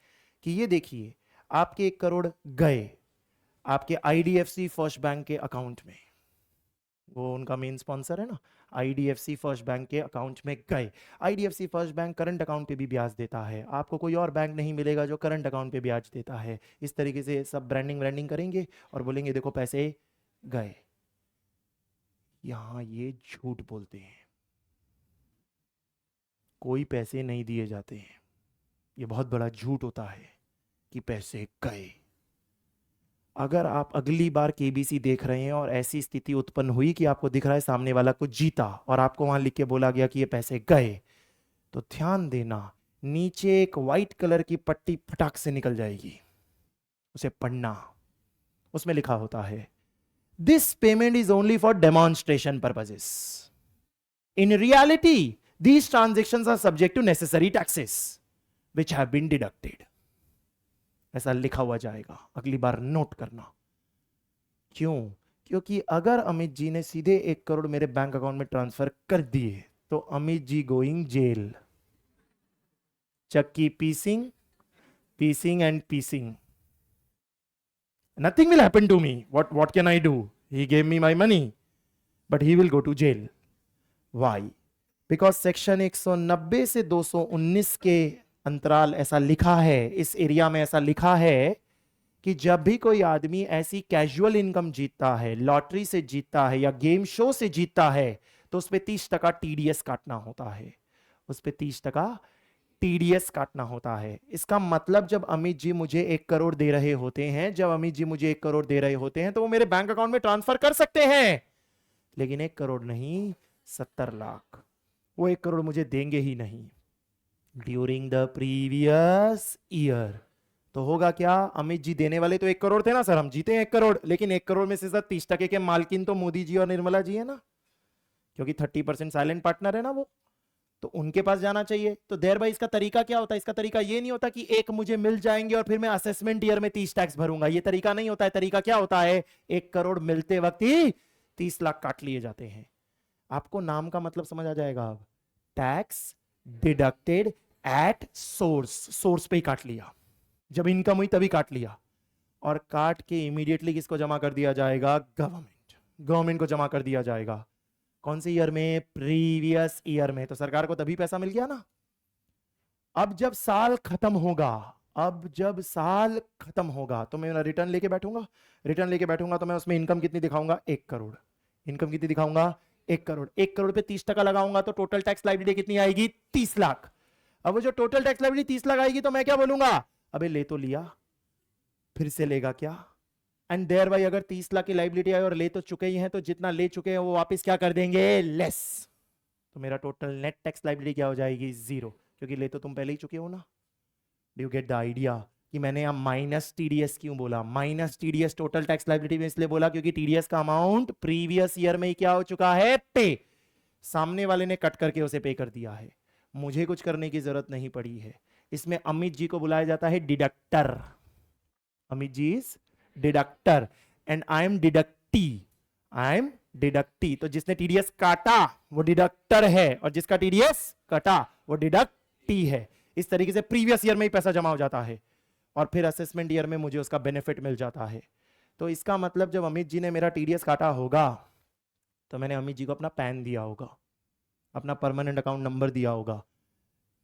कि ये देखिए, आपके 1 करोड़ गए आपके आईडीएफसी फर्स्ट बैंक के अकाउंट में, वो उनका मेन स्पॉन्सर है ना, आईडीएफसी फर्स्ट बैंक के अकाउंट में गए। IDFC first bank current account पे भी ब्याज देता है, आपको कोई और बैंक नहीं मिलेगा जो करंट अकाउंट पे ब्याज देता है। इस तरीके से सब ब्रांडिंग ब्रांडिंग करेंगे और बोलेंगे देखो पैसे गए। यहां ये झूठ बोलते हैं, कोई पैसे नहीं दिए जाते हैं। ये बहुत बड़ा झूठ होता है कि पैसे गए। अगर आप अगली बार केबीसी देख रहे हैं और ऐसी स्थिति उत्पन्न हुई कि आपको दिख रहा है सामने वाला को जीता और आपको वहां लिख के बोला गया कि ये पैसे गए, तो ध्यान देना, नीचे एक व्हाइट कलर की पट्टी फटाक से निकल जाएगी, उसे पढ़ना। उसमें लिखा होता है this payment is only for demonstration purposes. In reality these transactions are subject to necessary taxes which have been deducted. ऐसा लिखा हुआ जाएगा, अगली बार नोट करना। क्यों? क्योंकि अगर अमित जी ने सीधे 1 करोड़ मेरे बैंक अकाउंट में ट्रांसफर कर दिए तो अमित जी गोइंग जेल। चक्की पीसिंग, पीसिंग and पीसिंग, nothing will happen to me. What can I do? He gave me my money, but he will go to jail. Why? Because section 190 से 219 के अंतराल ऐसा लिखा है, इस एरिया में ऐसा लिखा है कि जब भी कोई आदमी ऐसी कैजुअल इनकम जीतता है, लॉटरी से जीतता है या गेम शो से जीतता है, तो उस पर 30% टीडीएस काटना होता है। उस पर 30% टीडीएस काटना होता है। इसका मतलब जब अमित जी मुझे 1 करोड़ दे रहे होते हैं, जब अमित जी मुझे 1 करोड़ दे रहे होते हैं, तो वो मेरे बैंक अकाउंट में ट्रांसफर कर सकते हैं, लेकिन 1 करोड़ नहीं, 70 लाख। वो 1 करोड़ मुझे देंगे ही नहीं ड्यूरिंग द प्रीवियस ईयर। तो होगा क्या? अमित जी देने वाले तो 1 करोड़ थे ना सर, हम जीते हैं 1 करोड़, लेकिन 1 करोड़ में से सर 30% के मालकिन तो मोदी जी और निर्मला जी है ना, क्योंकि 30% साइलेंट पार्टनर है ना वो, तो उनके पास जाना चाहिए। तो देर भाई इसका तरीका क्या होता है? इसका तरीका ये नहीं होता कि एक मुझे मिल जाएंगे और फिर मैं असेसमेंट ईयर में 30 टैक्स भरूंगा, ये तरीका नहीं होता है। तरीका क्या होता है? 1 करोड़ मिलते वक्त ही 30 लाख काट लिए जाते हैं। आपको नाम का मतलब समझ आ जाएगा अब, tax deducted at source. Source पे ही काट लिया, जब इनकम हुई तभी काट लिया, और काट के इमीडिएटली किसको जमा कर दिया जाएगा? गवर्नमेंट। गवर्नमेंट को जमा कर दिया जाएगा। कौन से ईयर में? प्रीवियस ईयर में। तो सरकार को तभी पैसा मिल गया ना। अब जब साल खत्म होगा, अब जब साल खत्म होगा तो मैं रिटर्न लेके बैठूंगा। रिटर्न लेके बैठूंगा तो मैं उसमें इनकम कितनी दिखाऊंगा? 1 करोड़। इनकम कितनी दिखाऊंगा? 1 करोड़। 1 करोड़ पे 30% लगाऊंगा तो टोटल टैक्स लायबिलिटी कितनी आएगी? 30 लाख। अब वो जो टोटल टैक्स लायबिलिटी 30 लाख आएगी तो मैं क्या बोलूंगा? अबे ले तो लिया, फिर से लेगा क्या? एंड देयर बाई अगर 30 लाख की लाइबिलिटी आई और ले तो चुके ही हैं, तो जितना ले चुके हैं वो वापस क्या कर देंगे? लेस। तो मेरा टोटल नेट टैक्स लाइबिलिटी क्या हो जाएगी? 0, क्योंकि ले तो तुम पहले ही चुके हो ना। Do you get the idea कि मैंने यहां माइनस टीडीएस क्यों बोला? Minus TDS total tax liability में इसलिए बोला क्योंकि टीडीएस का अमाउंट प्रीवियस ईयर में ही क्या हो चुका है? पे। सामने वाले ने कट करके उसे पे कर दिया है, मुझे कुछ करने की जरूरत नहीं पड़ी है। इसमें अमित जी को बुलाया जाता है deductor. Amit ji is deductor and I am deductee. I am deductee. तो जिसने टीडीएस काटा वो डिडक्टर है, और जिसका टीडीएस कटा वो डिडक्टी है। इस तरीके से प्रीवियस ईयर में ही पैसा जमा हो जाता है और फिर असेसमेंट ईयर में मुझे उसका बेनिफिट मिल जाता है। तो इसका मतलब जब अमित जी ने मेरा टीडीएस काटा होगा तो मैंने अमित जी को अपना पैन दिया होगा, अपना परमानेंट अकाउंट नंबर दिया होगा।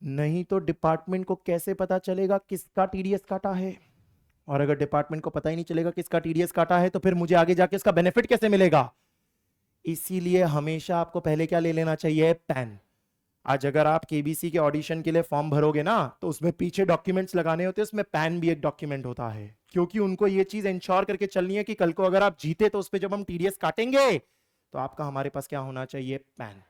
नहीं तो डिपार्टमेंट को कैसे पता चलेगा किसका टीडीएस काटा है? और अगर डिपार्टमेंट को पता ही नहीं चलेगा किसका टीडीएस काटा है तो फिर मुझे आगे जाके इसका बेनिफिट कैसे मिलेगा? इसीलिए हमेशा आपको पहले क्या ले लेना चाहिए, पैन। आज अगर आप केबीसी के ऑडिशन के लिए फॉर्म भरोगे ना, तो उसमें पीछे डॉक्यूमेंट्स लगाने होते हैं, उसमें पैन भी एक डॉक्यूमेंट होता है, क्योंकि उनको ये चीज इंश्योर करके चलनी है कि कल को अगर आप जीते तो उस पर जब हम टीडीएस काटेंगे तो आपका हमारे पास क्या होना चाहिए, पैन।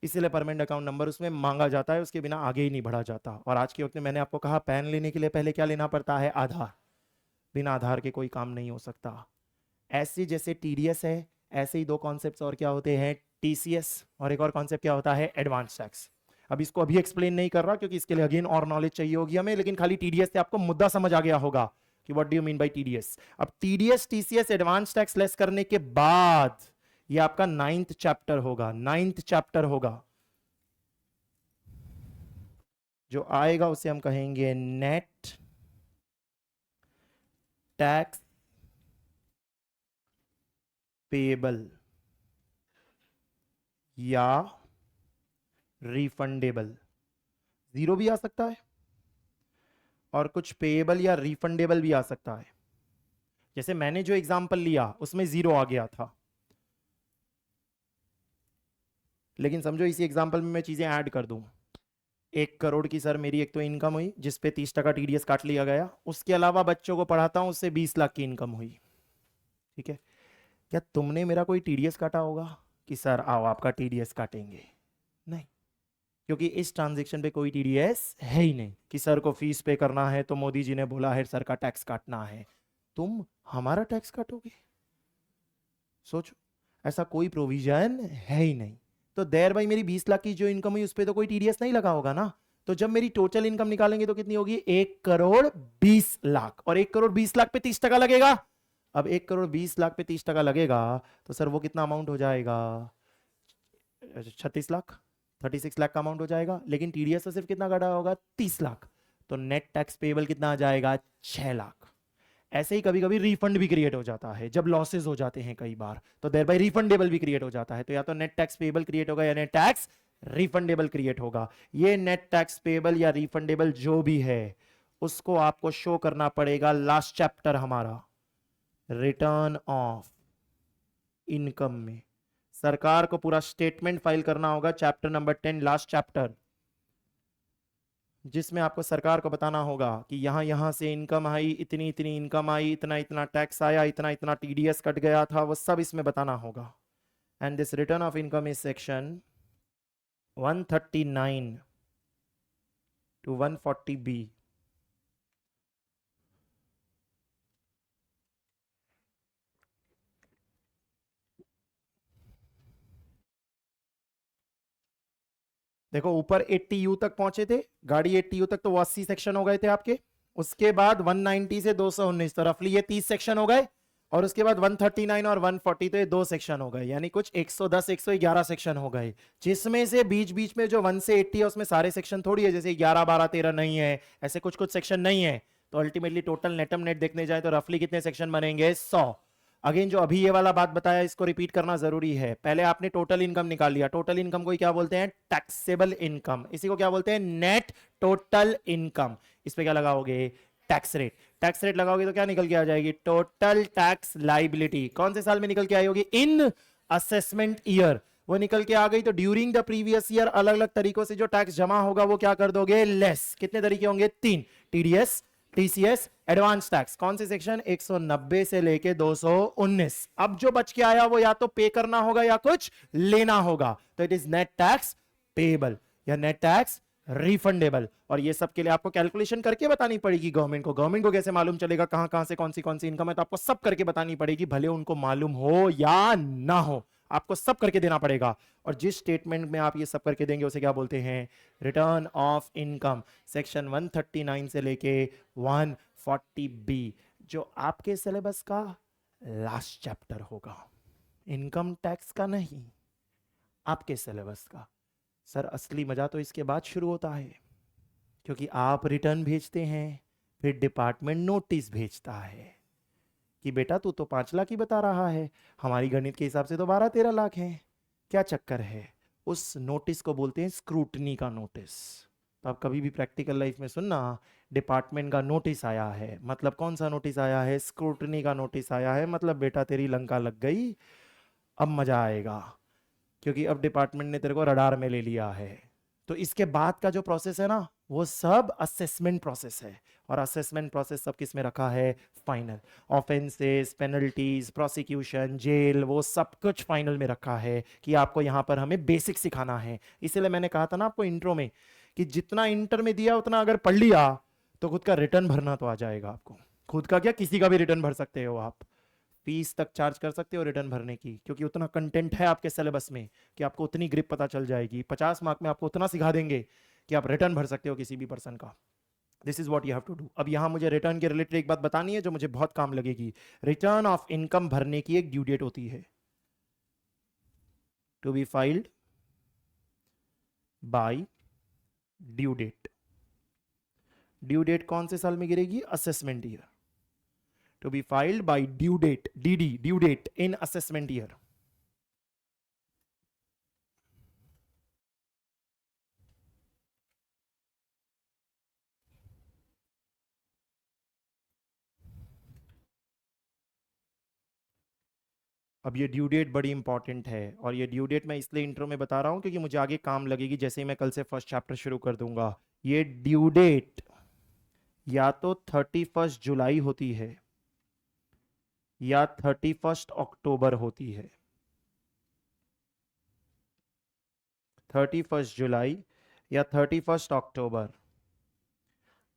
इसीलिए परमानेंट अकाउंट नंबर उसमें मांगा जाता है, उसके बिना आगे ही नहीं बढ़ा जाता। और आज के वक्त में मैंने आपको कहा पैन लेने के लिए पहले क्या लेना पड़ता है, आधार। बिना आधार के कोई काम नहीं हो सकता। ऐसे जैसे टीडीएस है, ऐसे ही दो कॉन्सेप्ट्स और क्या होते हैं, टीसीएस, और एक और कॉन्सेप्ट क्या होता है, एडवांस टैक्स। अब इसको अभी एक्सप्लेन नहीं कर रहा क्योंकि इसके लिए अगेन और नॉलेज चाहिए होगी हमें, लेकिन खाली टीडीएस से आपको मुद्दा समझ आ गया होगा कि what do you mean by TDS. अब TDS TCS advance tax less करने के बाद ये आपका 9th चैप्टर होगा, 9th चैप्टर होगा। जो आएगा उसे हम कहेंगे नेट टैक्स पेएबल या रिफंडेबल। जीरो भी आ सकता है और कुछ पेएबल या रिफंडेबल भी आ सकता है। जैसे मैंने जो एग्जांपल लिया उसमें जीरो आ गया था, लेकिन समझो इसी एग्जांपल में मैं चीजें ऐड कर दूं। 1 करोड़ की सर मेरी एक तो इनकम हुई जिसपे 30% टीडीएस काट लिया गया, उसके अलावा बच्चों को पढ़ाता हूं उससे 20 लाख की इनकम हुई। ठीक है, क्या तुमने मेरा कोई टीडीएस काटा होगा कि सर आओ आपका टीडीएस काटेंगे? नहीं, क्योंकि इस ट्रांजैक्शन पे कोई टीडीएस है ही नहीं कि सर को फीस पे करना है तो मोदी जी ने बोला है सर का टैक्स काटना है, तुम हमारा टैक्स काटोगे? सोचो, ऐसा कोई प्रोविजन है ही नहीं। तो देर भाई मेरी 20 लाख की जो इनकम हुई उस पर तो कोई टीडीएस नहीं लगा होगा ना। तो जब मेरी टोटल इनकम निकालेंगे तो कितनी होगी, 1 करोड़ 20 लाख, और 1 करोड़ 20 लाख पे 30% लगेगा। अब 1 करोड़ 20 लाख पे 30% लगेगा तो सर वो कितना अमाउंट हो जाएगा, 36 लाख, 36 लाख का अमाउंट हो जाएगा। लेकिन टीडीएस तो सिर्फ कितना कटा होगा, 30 लाख। तो नेट टैक्स पेबल कितना आ जाएगा, 6 लाख। ऐसे ही कभी कभी रिफंड भी क्रिएट हो जाता है जब लॉसेस हो जाते हैं कई बार, तो देयर बाय रिफंडेबल भी क्रिएट हो जाता है। तो या तो नेट टैक्स पेबल क्रिएट होगा या नेट टैक्स रिफंडेबल क्रिएट होगा। ये नेट टैक्स पेबल या रिफंडेबल जो भी है उसको आपको शो करना पड़ेगा लास्ट चैप्टर हमारा, रिटर्न ऑफ इनकम में। सरकार को पूरा स्टेटमेंट फाइल करना होगा, चैप्टर नंबर 10 लास्ट चैप्टर, जिसमें आपको सरकार को बताना होगा कि यहां यहां से इनकम आई, इतनी इतनी इनकम आई, इतना इतना टैक्स आया, इतना इतना टीडीएस कट गया था, वो सब इसमें बताना होगा। And this return of income is section 139 to 140B। देखो ऊपर 80U तक पहुंचे थे, गाड़ी 80U तक, तो वो 80 सेक्शन हो गए थे आपके। उसके बाद 190 से 219, तो रफली ये 30 सेक्शन हो गए। और उसके बाद 139 और 140, तो ये 2 सेक्शन हो गए, यानी कुछ 110 111 सेक्शन हो गए। जिसमें से बीच बीच में जो 1 से 80 है उसमें सारे सेक्शन थोड़ी है, जैसे 11 12 13 नहीं है, ऐसे कुछ कुछ सेक्शन नहीं है। तो अल्टीमेटली टोटल नेटम नेट देखने जाए तो रफली कितने सेक्शन बनेंगे, 100। अगेन जो अभी ये वाला बात बताया इसको रिपीट करना जरूरी है। पहले आपने टोटल इनकम निकाल लिया, टोटल इनकम को क्या बोलते हैं, टैक्सेबल इनकम। इसी को क्या बोलते हैं, नेट टोटल इनकम। इस पे क्या लगाओगे, टैक्स रेट। टैक्स रेट लगाओगे तो क्या निकल के आ जाएगी, टोटल टैक्स लाइबिलिटी। कौन से साल में निकल के आई होगी, इन असेसमेंट ईयर वो निकल के आ गई। तो ड्यूरिंग द प्रीवियस ईयर अलग अलग तरीकों से जो टैक्स जमा होगा वो क्या कर दोगे, लेस। कितने तरीके होंगे, 3, टीडीएस, टीसीएस, एडवांस टैक्स। कौन से सेक्शन, 190 से लेके 219। अब जो बच के आया वो या तो पे करना होगा या कुछ लेना होगा, तो it is net tax payable या नेट टैक्स रिफंडेबल। और ये सब के लिए आपको कैलकुलेशन करके बतानी पड़ेगी गवर्नमेंट को। गवर्नमेंट को कैसे मालूम चलेगा कहां कहां से कौन सी इनकम है, तो आपको सब करके बतानी पड़ेगी, भले उनको मालूम हो या ना हो, आपको सब करके देना पड़ेगा। और जिस स्टेटमेंट में आप ये सब करके देंगे उसे क्या बोलते हैं, रिटर्न ऑफ इनकम। सेक्शन 139 से लेके 140B, जो आपके सिलेबस का लास्ट चैप्टर होगा, इनकम टैक्स का नहीं, आपके सिलेबस का। सर असली मजा तो इसके बाद शुरू होता है, क्योंकि आप रिटर्न भेजते हैं, फिर डिपार्टमेंट नोटिस भेजता है कि बेटा तू तो 5 लाख ही बता रहा है, हमारी गणित के हिसाब से तो 12-13 लाख है, क्या चक्कर है। उस नोटिस को बोलते हैं स्क्रूटनी का नोटिस। तो आप कभी भी प्रैक्टिकल लाइफ में सुनना, डिपार्टमेंट का नोटिस आया है, मतलब कौन सा नोटिस आया है, स्क्रूटनी का नोटिस आया है, मतलब बेटा तेरी लंका लग गई, अब मजा आएगा, क्योंकि अब डिपार्टमेंट ने तेरे को रडार में ले लिया है। तो इसके बाद का जो प्रोसेस है ना, वो सब असेसमेंट प्रोसेस है। और असेसमेंट प्रोसेस सब किस में रखा है? Final. Offences, penalties, prosecution, jail, वो सब कुछ फाइनल में रखा है कि आपको यहां पर हमें बेसिक सिखाना है। इसलिए मैंने कहा था ना आपको इंट्रो में कि जितना इंटर में दिया उतना अगर पढ़ लिया तो खुद का रिटर्न भरना तो आ जाएगा आपको। खुद का क्या, किसी का भी रिटर्न भर सकते हो आप, फीस तक चार्ज कर सकते हो रिटर्न भरने की, क्योंकि उतना कंटेंट है आपके सिलेबस में कि आपको उतनी ग्रिप पता चल जाएगी। 50 मार्क में आपको उतना सिखा देंगे कि आप रिटर्न भर सकते हो किसी भी पर्सन का। This is what you have to do. अब यहां मुझे रिटर्न के रिलेटेड एक बात बतानी है जो मुझे बहुत काम लगेगी। रिटर्न ऑफ इनकम भरने की एक ड्यू डेट होती है, to be filed by due date. Due date कौन से साल में गिरेगी? Assessment year. To be filed by due date, DD, due date in assessment year. अब ये ड्यू डेट बड़ी इंपॉर्टेंट है, और ये ड्यू डेट मैं इसलिए इंट्रो में बता रहा हूं क्योंकि मुझे आगे काम लगेगी जैसे ही मैं कल से फर्स्ट चैप्टर शुरू कर दूंगा। ये ड्यू डेट या तो 31 जुलाई होती है या 31 अक्टूबर होती है। 31 जुलाई या 31 अक्टूबर।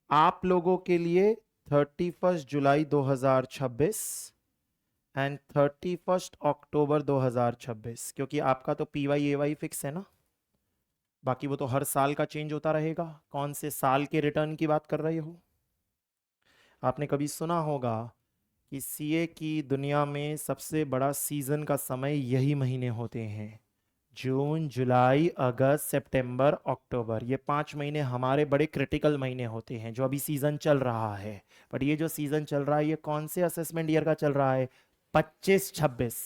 आप लोगों के लिए 31 जुलाई 2026 एंड 31 अक्टूबर 2026, क्योंकि आपका तो पीवाई एवाई फिक्स है ना, बाकी वो तो हर साल का चेंज होता रहेगा। कौन से साल के रिटर्न की बात कर रहे हो? आपने कभी सुना होगा कि सीए की दुनिया में सबसे बड़ा सीजन का समय यही महीने होते हैं, जून, जुलाई, अगस्त, सितंबर, अक्टूबर। ये 5 महीने हमारे बड़े क्रिटिकल महीने होते हैं जो अभी सीजन चल रहा है। बट ये जो सीजन चल रहा है ये कौन से असेसमेंट ईयर का चल रहा है? 25-26।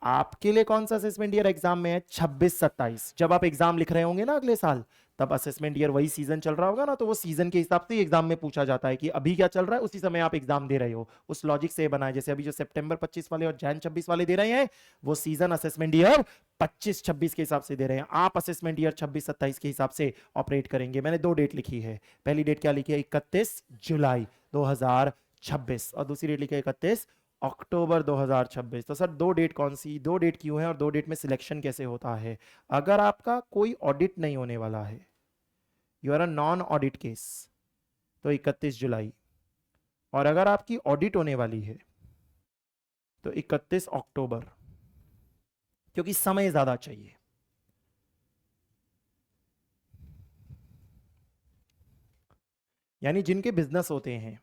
आपके लिए कौन सा असेसमेंट ईयर एग्जाम में है? 26-27। जब आप एग्जाम लिख रहे होंगे ना अगले साल, तब असेसमेंट ईयर वही सीजन चल रहा होगा ना, तो वो सीजन के हिसाब से एग्जाम में पूछा जाता है कि अभी क्या चल रहा है, उसी समय आप एग्जाम दे रहे हो। उस लॉजिक से बनाए, जैसे अभी जो सितंबर 25 वाले और जैन 26 वाले दे रहे हैं, वो सीजन असेसमेंट ईयर 25-26 के हिसाब से दे रहे हैं। आप असेसमेंट ईयर 26-27 के हिसाब से ऑपरेट करेंगे। मैंने 2 डेट लिखी है। पहली डेट क्या लिखी है? 31 जुलाई 2026, और दूसरी डेट लिखी है 31 अक्टूबर 2026। तो सर 2 डेट कौन सी, 2 डेट क्यों है, और 2 डेट में सिलेक्शन कैसे होता है? अगर आपका कोई ऑडिट नहीं होने वाला है, you are a non audit case, तो 31 जुलाई। और अगर आपकी ऑडिट होने वाली है तो 31 अक्टूबर, क्योंकि समय ज्यादा चाहिए। यानी जिनके बिजनेस होते हैं,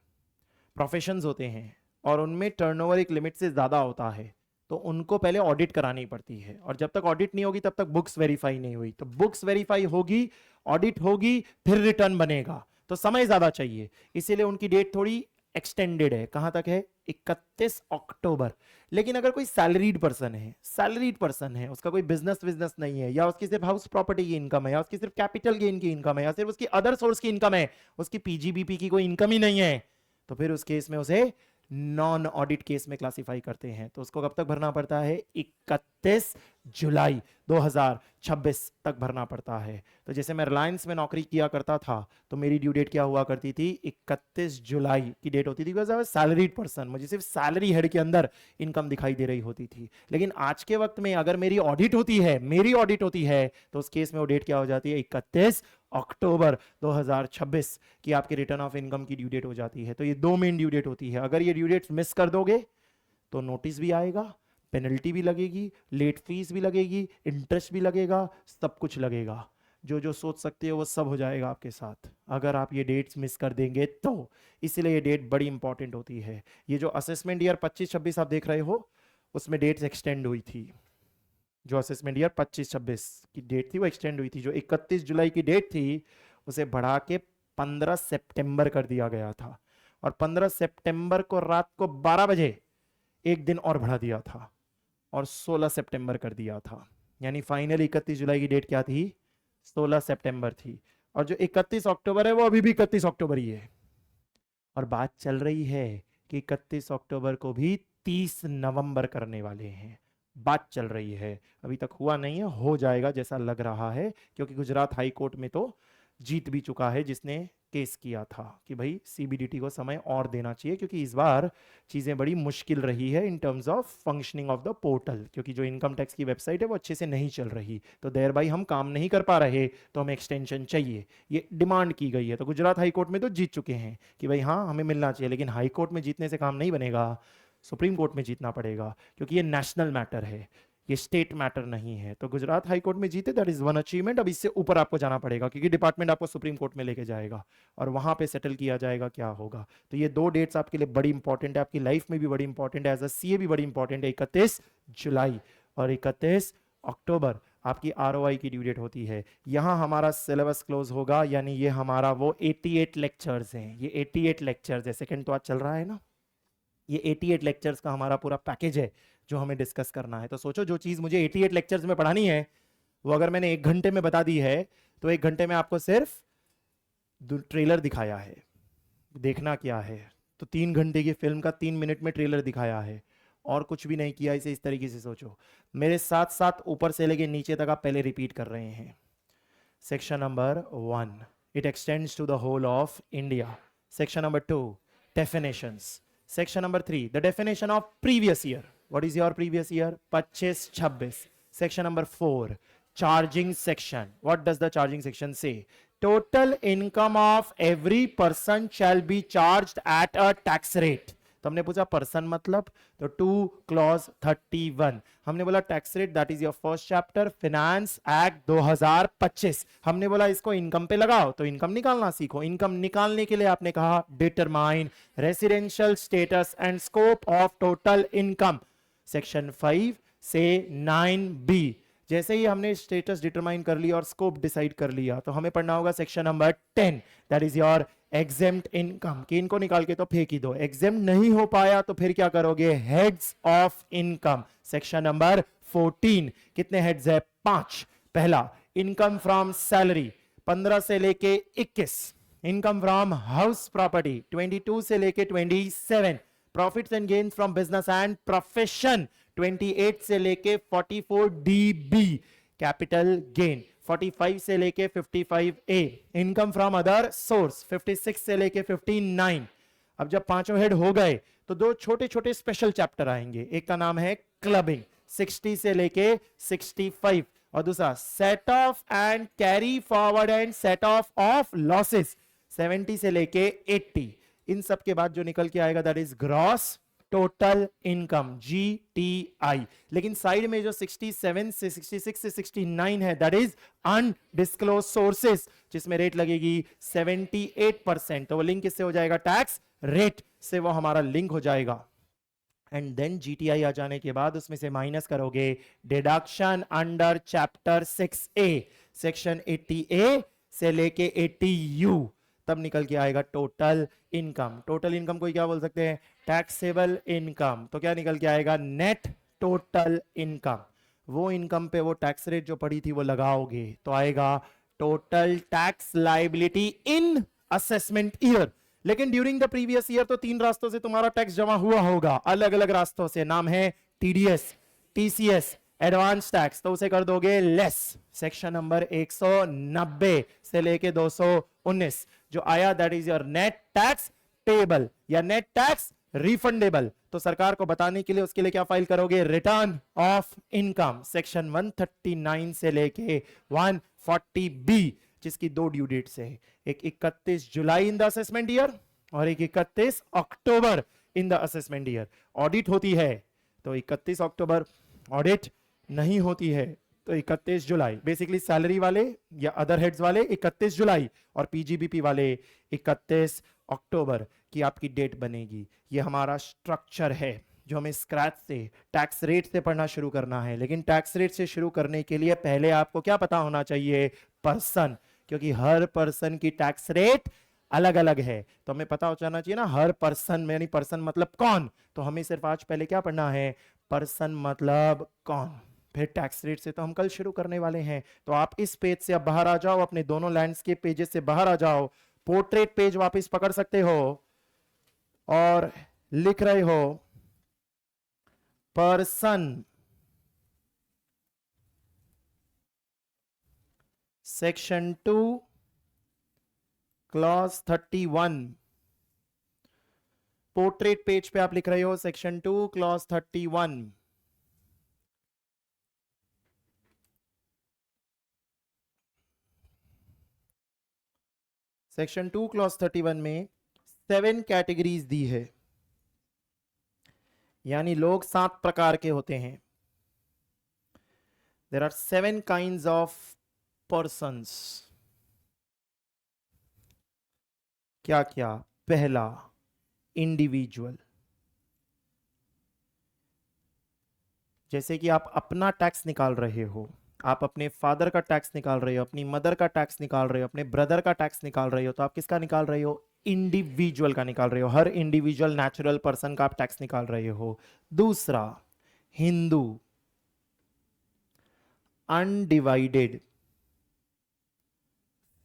प्रोफेशंस होते हैं, और उनमें टर्नओवर एक लिमिट से ज्यादा होता है, तो उनको पहले ऑडिट करानी पड़ती है। और जब तक ऑडिट नहीं होगी तब तक बुक्स वेरीफाई नहीं हुई। तो बुक्स वेरीफाई होगी, ऑडिट होगी, फिर रिटर्न बनेगा, तो समय ज्यादा चाहिए। इसीलिए उनकी डेट थोड़ी एक्सटेंडेड है। कहां तक है? 31 अक्टूबर। लेकिन अगर कोई सैलरीड पर्सन है, सैलरीड पर्सन है, उसका कोई बिजनेस नहीं है, या उसकी सिर्फ हाउस प्रॉपर्टी की इनकम है, या उसकी सिर्फ कैपिटल गेन की इनकम है, या सिर्फ उसकी अदर सोर्स की इनकम है, उसकी पीजीबीपी की कोई इनकम ही नहीं है, तो फिर उस केस में उसे नॉन ऑडिट केस में क्लासिफाई करते हैं। तो उसको कब तक भरना पड़ता है? 31 जुलाई 2026 तक भरना पड़ता है। तो जैसे मैं रिलायंस में नौकरी किया करता था तो मेरी ड्यू डेट क्या हुआ करती थी? 31 जुलाई की डेट होती थी, because I was salaried person, मुझे सिर्फ सैलरी हेड के अंदर इनकम दिखाई दे रही होती थी। लेकिन आज के वक्त में अगर मेरी ऑडिट होती है, तो उस केस में वो डेट क्या हो जाती है? 31 अक्टूबर 2026 की आपके रिटर्न ऑफ इनकम की ड्यू डेट हो जाती है। तो ये 2 मेन ड्यू डेट होती है। अगर ये ड्यू डेट मिस कर दोगे तो नोटिस भी आएगा, पेनल्टी भी लगेगी, लेट फीस भी लगेगी, इंटरेस्ट भी लगेगा, सब कुछ लगेगा। जो जो सोच सकते हो वो सब हो जाएगा आपके साथ अगर आप ये डेट्स मिस कर देंगे तो। इसलिए ये डेट बड़ी इंपॉर्टेंट होती है। ये जो असेसमेंट ईयर 25-26 आप देख रहे हो, उसमें डेट्स एक्सटेंड हुई थी। जो असेसमेंट ईयर 25-26 की डेट थी वो एक्सटेंड हुई थी। जो 31 जुलाई की डेट थी उसे बढ़ा के 15 सितंबर कर दिया गया था, और 15 सितंबर को रात को 12 बजे एक दिन और बढ़ा दिया था, और 16 सितंबर कर दिया था। यानी फाइनली 31 जुलाई की डेट क्या थी? 16 सितंबर थी। और जो 31 अक्टूबर है वो अभी भी 31 अक्टूबर ही है। और बात चल रही है कि 31 अक्टूबर को भी 30 नवंबर करने वाले हैं। बात चल रही है, अभी तक हुआ नहीं है, हो जाएगा जैसा लग रहा है, क्योंकि गुजरात हाई कोर्ट में तो जीत भी चुका है जिसने केस किया था कि भाई सीबीडीटी को समय और देना चाहिए, क्योंकि इस बार चीज़ें बड़ी मुश्किल रही है in terms of functioning of the portal, क्योंकि जो इनकम टैक्स की वेबसाइट है वो अच्छे से नहीं चल रही, तो देर बाई हम काम नहीं कर पा रहे, तो हमें एक्सटेंशन चाहिए, ये डिमांड की गई है। तो गुजरात हाई कोर्ट में तो जीत चुके हैं कि भाई हाँ हमें मिलना चाहिए, लेकिन हाई कोर्ट में जीतने से काम नहीं बनेगा, सुप्रीम कोर्ट में जीतना पड़ेगा, क्योंकि ये नेशनल मैटर है, ये स्टेट मैटर नहीं है। तो गुजरात हाई कोर्ट में जीते, दैट इज वन अचीवमेंट। अब इससे ऊपर आपको जाना पड़ेगा, क्योंकि डिपार्टमेंट आपको सुप्रीम कोर्ट में लेके जाएगा और वहां पे सेटल किया जाएगा क्या होगा। तो ये दो डेट्स आपके लिए बड़ी इंपॉर्टेंट है, आपकी लाइफ में भी बड़ी इंपॉर्टेंट है, एज अ सीए भी बड़ी इंपॉर्टेंट है। 31 जुलाई और 31 अक्टूबर आपकी आरओआई की ड्यू डेट होती है। यहां हमारा सिलेबस क्लोज होगा, यानी ये हमारा वो 88 लेक्चर्स हैं, ये 88 लेक्चर्स है, सेकंड तो आज चल रहा है ना, ये 88 लेक्चर्स का हमारा पूरा पैकेज है जो हमें डिस्कस करना है। तो सोचो जो चीज मुझे 88 लेक्चर्स में पढ़ानी है वो अगर मैंने 1 घंटे में बता दी है, तो 1 घंटे में आपको सिर्फ ट्रेलर दिखाया है, देखना क्या है, तो 3 घंटे की फिल्म का 3 मिनट में ट्रेलर दिखाया है और कुछ भी नहीं किया। इसे इस तरीके से सोचो, मेरे साथ साथ ऊपर से लेके नीचे तक आप पहले रिपीट कर रहे हैं। Section number 1, it extends to the whole of India. Section number 2, definitions. Section number 3, the definition of previous year. What is your previous year? 25-26. Section number 4, charging section. What does the charging section say? Total income of every person shall be charged at a tax rate. तो हमने पूछा person मतलब, तो 2 clause 31। हमने बोला tax rate, that is your first chapter finance act 2025। हमने बोला इसको इनकम पे लगाओ, तो इनकम निकालना सीखो। इनकम निकालने के लिए आपने कहा determine residential status and scope of total income, section 5 से 9B। जैसे ही हमने स्टेटस डिटरमाइन कर लिया और स्कोप डिसाइड कर लिया, तो हमें पढ़ना होगा section number 10, that is your exempt income, कि इनको निकाल के तो फेंक ही दो। एग्जेम्प्ट नहीं हो पाया तो फिर क्या करोगे, heads of income, section number 14। कितने हेड्स है, 5। पहला इनकम फ्रॉम सैलरी 15 से लेके 21, इनकम फ्रॉम हाउस प्रॉपर्टी 22 से लेके 27, profits and gains from business and profession 28 से लेके 44 DB, कैपिटल गेन 45 से लेके 55A, income from other source 56 से लेके 59। अब जब पांचों हेड हो गए तो दो छोटे छोटे स्पेशल चैप्टर आएंगे, एक का नाम है क्लबिंग 60 से लेके 65, और दूसरा set of and carry forward and set of losses 70 से लेके 80। इन सब के बाद जो निकल के आएगा that is gross total income, GTI। लेकिन साइड में जो 67 से 66 से 69 है दैट इज अनडिस्क्लोज सोर्सेस, जिसमें रेट लगेगी 78%। तो वो लिंक किससे हो जाएगा, टैक्स रेट से वो हमारा लिंक हो जाएगा। एंड देन GTI आ जाने के बाद उसमें से माइनस करोगे deduction under chapter 6A, section 80A से लेके 80U, तब निकल के आएगा टोटल इनकम। टोटल इनकम को क्या बोल सकते हैं, टैक्सेबल इनकम। तो क्या निकल के आएगा, नेट टोटल इनकम। वो इनकम पे वो टैक्स रेट जो पड़ी थी वो लगाओगे तो आएगा टोटल टैक्स लायबिलिटी इन असेसमेंट ईयर। लेकिन ड्यूरिंग द प्रीवियस ईयर तो 3 रास्तों से तुम्हारा टैक्स जमा हुआ होगा, अलग अलग रास्तों से, नाम है TDS, TCS, एडवांस टैक्स, तो उसे कर दोगे लेस। सेक्शन नंबर 190 से लेके 219 जो आया that is your net tax payable या नेट टैक्स रिफंडेबल। तो सरकार को बताने के लिए उसके लिए क्या फाइल करोगे, रिटर्न ऑफ इनकम, सेक्शन 139 से लेके 140B, जिसकी 2 ड्यू डेट्स है, एक 31 July in the assessment year और एक 31 October in the assessment year. Audit होती है तो 31 अक्टूबर, ऑडिट नहीं होती है तो 31 जुलाई। बेसिकली सैलरी वाले या अदर हेड्स वाले 31 जुलाई और PGBP वाले 31 अक्टूबर की आपकी डेट बनेगी। ये हमारा स्ट्रक्चर है जो हमें स्क्रैच से टैक्स रेट से पढ़ना शुरू करना है। लेकिन टैक्स रेट से शुरू करने के लिए पहले आपको क्या पता होना चाहिए, पर्सन, क्योंकि हर पर्सन की टैक्स रेट अलग अलग है। तो हमें पता हो जाना चाहिए ना हर पर्सन, यानी पर्सन मतलब कौन। तो हमें सिर्फ आज पहले क्या पढ़ना है, पर्सन मतलब कौन, फिर टैक्स रेट से तो हम कल शुरू करने वाले हैं। तो आप इस पेज से अब बाहर आ जाओ, अपने दोनों लैंडस्केप पेजेस से बाहर आ जाओ, पोर्ट्रेट पेज वापस पकड़ सकते हो और लिख रहे हो person section 2 clause 31, portrait page पे आप लिख रहे हो सेक्शन 2 क्लॉज 31। सेक्शन 2 क्लॉज 31 में 7 कैटेगरीज दी है, यानी लोग 7 प्रकार के होते हैं। There are 7 kinds of persons. क्या क्या? पहला, इंडिविजुअल। जैसे कि आप अपना टैक्स निकाल रहे हो, आप अपने फादर का टैक्स निकाल रहे हो, अपनी मदर का टैक्स निकाल रहे हो, अपने ब्रदर का टैक्स निकाल रहे हो, तो आप किसका निकाल रहे हो? इंडिविजुअल का निकाल रहे हो। हर इंडिविजुअल नेचुरल पर्सन का आप टैक्स निकाल रहे हो। दूसरा, Hindu, undivided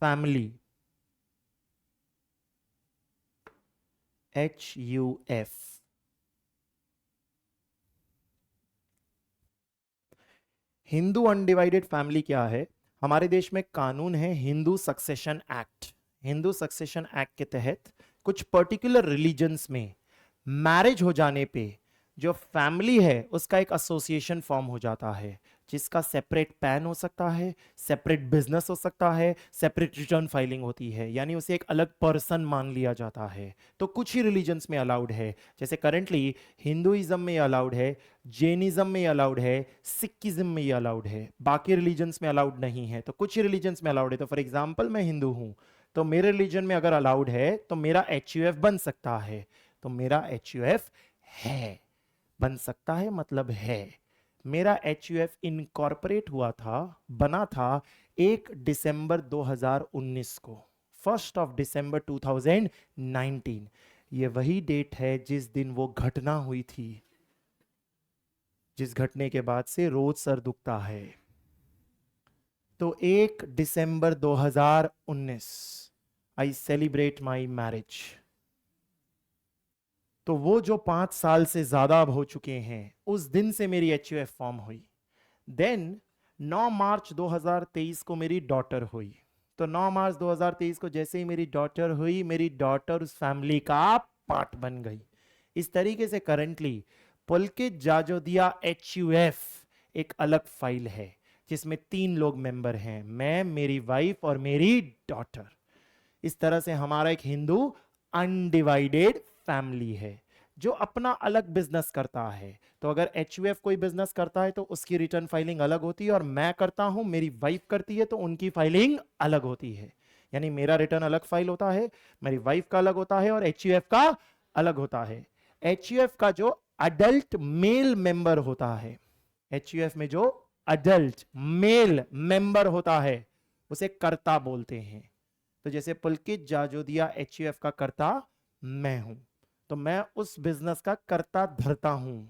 family, HUF। Hindu undivided family क्या है? हमारे देश में कानून है Hindu succession act. Hindu succession act के तहत कुछ पर्टिकुलर रिलीजन्स में मैरिज हो जाने पे जो फैमिली है उसका एक एसोसिएशन फॉर्म हो जाता है, जिसका सेपरेट पैन हो सकता है, सेपरेट बिजनेस हो सकता है, सेपरेट रिटर्न फाइलिंग होती है, यानी उसे एक अलग पर्सन मान लिया जाता है। तो कुछ ही रिलीजन्स में अलाउड है, जैसे करंटली हिंदुइज्म में अलाउड है, जैनिज्म में अलाउड है, सिखिज्म में ये अलाउड है, बाकी रिलीजन्स में अलाउड नहीं है। तो कुछ ही रिलीजन्स में अलाउड है। तो फॉर एग्जाम्पल मैं हिंदू हूं, तो मेरे रिलीजन में अगर अलाउड है तो मेरा HUF बन सकता है। तो मेरा HUF है, बन सकता है मतलब है। मेरा HUF इनकॉर्पोरेट हुआ था, बना था 1 दिसंबर 2019 को, 1 दिसंबर 2019। ये वही डेट है जिस दिन वो घटना हुई थी, जिस घटने के बाद से रोज सर दुखता है। तो 1 दिसंबर 2019 आई सेलिब्रेट माई मैरिज। तो वो जो 5 साल से ज्यादा अब हो चुके हैं, उस दिन से मेरी HUF फॉर्म हुई। देन 9 मार्च 2023 को मेरी डॉटर हुई। तो 9 मार्च 2023 को जैसे ही मेरी डॉटर हुई, मेरी डॉटर उस फैमिली का पार्ट बन गई। इस तरीके से करंटली पुलकित जाजोदिया HUF एक अलग फाइल है जिसमें 3 लोग मेंबर हैं, मैं, मेरी वाइफ और मेरी डॉटर। इस तरह से हमारा एक हिंदू अनडिवाइडेड फैमिली है जो अपना अलग बिजनेस करता है। तो अगर HUF कोई बिजनेस करता है तो उसकी रिटर्न फाइलिंग अलग होती है, और मैं करता हूं, मेरी वाइफ करती है, तो उनकी फाइलिंग अलग होती है। यानी मेरा रिटर्न अलग फाइल होता है, मेरी वाइफ का अलग होता है, और HUF का अलग होता है। HUF का जो अडल्ट मेल मेंबर होता है, HUF में जो अडल्ट मेल मेंबर होता है उसे कर्ता बोलते हैं। तो जैसे पुलकित जाजोदिया HUF का कर्ता मैं हूं, तो मैं उस बिजनेस का कर्ता धरता हूं,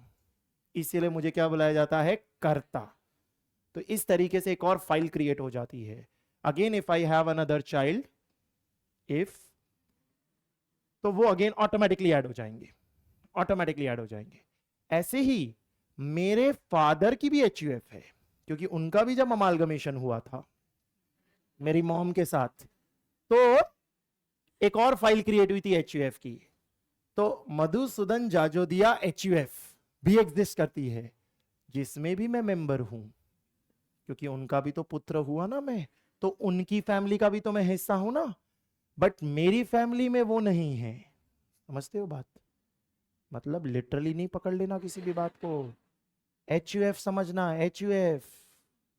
इसीलिए मुझे क्या बुलाया जाता है? कर्ता। तो इस तरीके से एक और फाइल क्रिएट हो जाती है। Again if I have another child, if, तो वो अगेन ऑटोमेटिकली ऐड हो जाएंगे, ऑटोमेटिकली ऐड हो जाएंगे। ऐसे ही मेरे फादर की भी HUF है, क्योंकि उनका भी जब अमालगमेशन हुआ था मेरी मॉम के साथ, तो एक और फाइल क्रिएट हुई थी HUF की। तो मधुसूदन जाजोदिया HUF भी एग्जिस्ट करती है, जिसमें भी मैं मेंबर हूं, क्योंकि उनका भी तो पुत्र हुआ ना मैं, तो उनकी फैमिली का भी तो मैं हिस्सा हूं ना। बट मेरी फैमिली में वो नहीं है। समझते हो बात? मतलब लिटरली नहीं पकड़ लेना किसी भी बात को। HUF समझना, HUF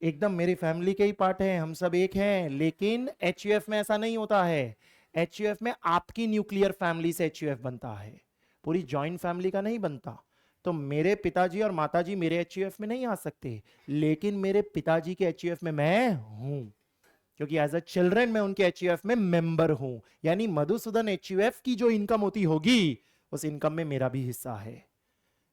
एकदम मेरी फैमिली के ही पार्ट है, हम सब एक हैं। लेकिन HUF में ऐसा नहीं होता है। HUF में आपकी न्यूक्लियर फैमिली से HUF बनता है, पूरी जॉइंट फैमिली का नहीं बनता। तो मेरे पिताजी और माताजी मेरे HUF में नहीं आ सकते, लेकिन मेरे पिताजी के HUF में मैं हूं, क्योंकि एज अ चिल्ड्रन मैं उनके HUF में मेंबर हूं। यानी मधुसूदन HUF की जो इनकम होती होगी, उस इनकम में मेरा भी हिस्सा है।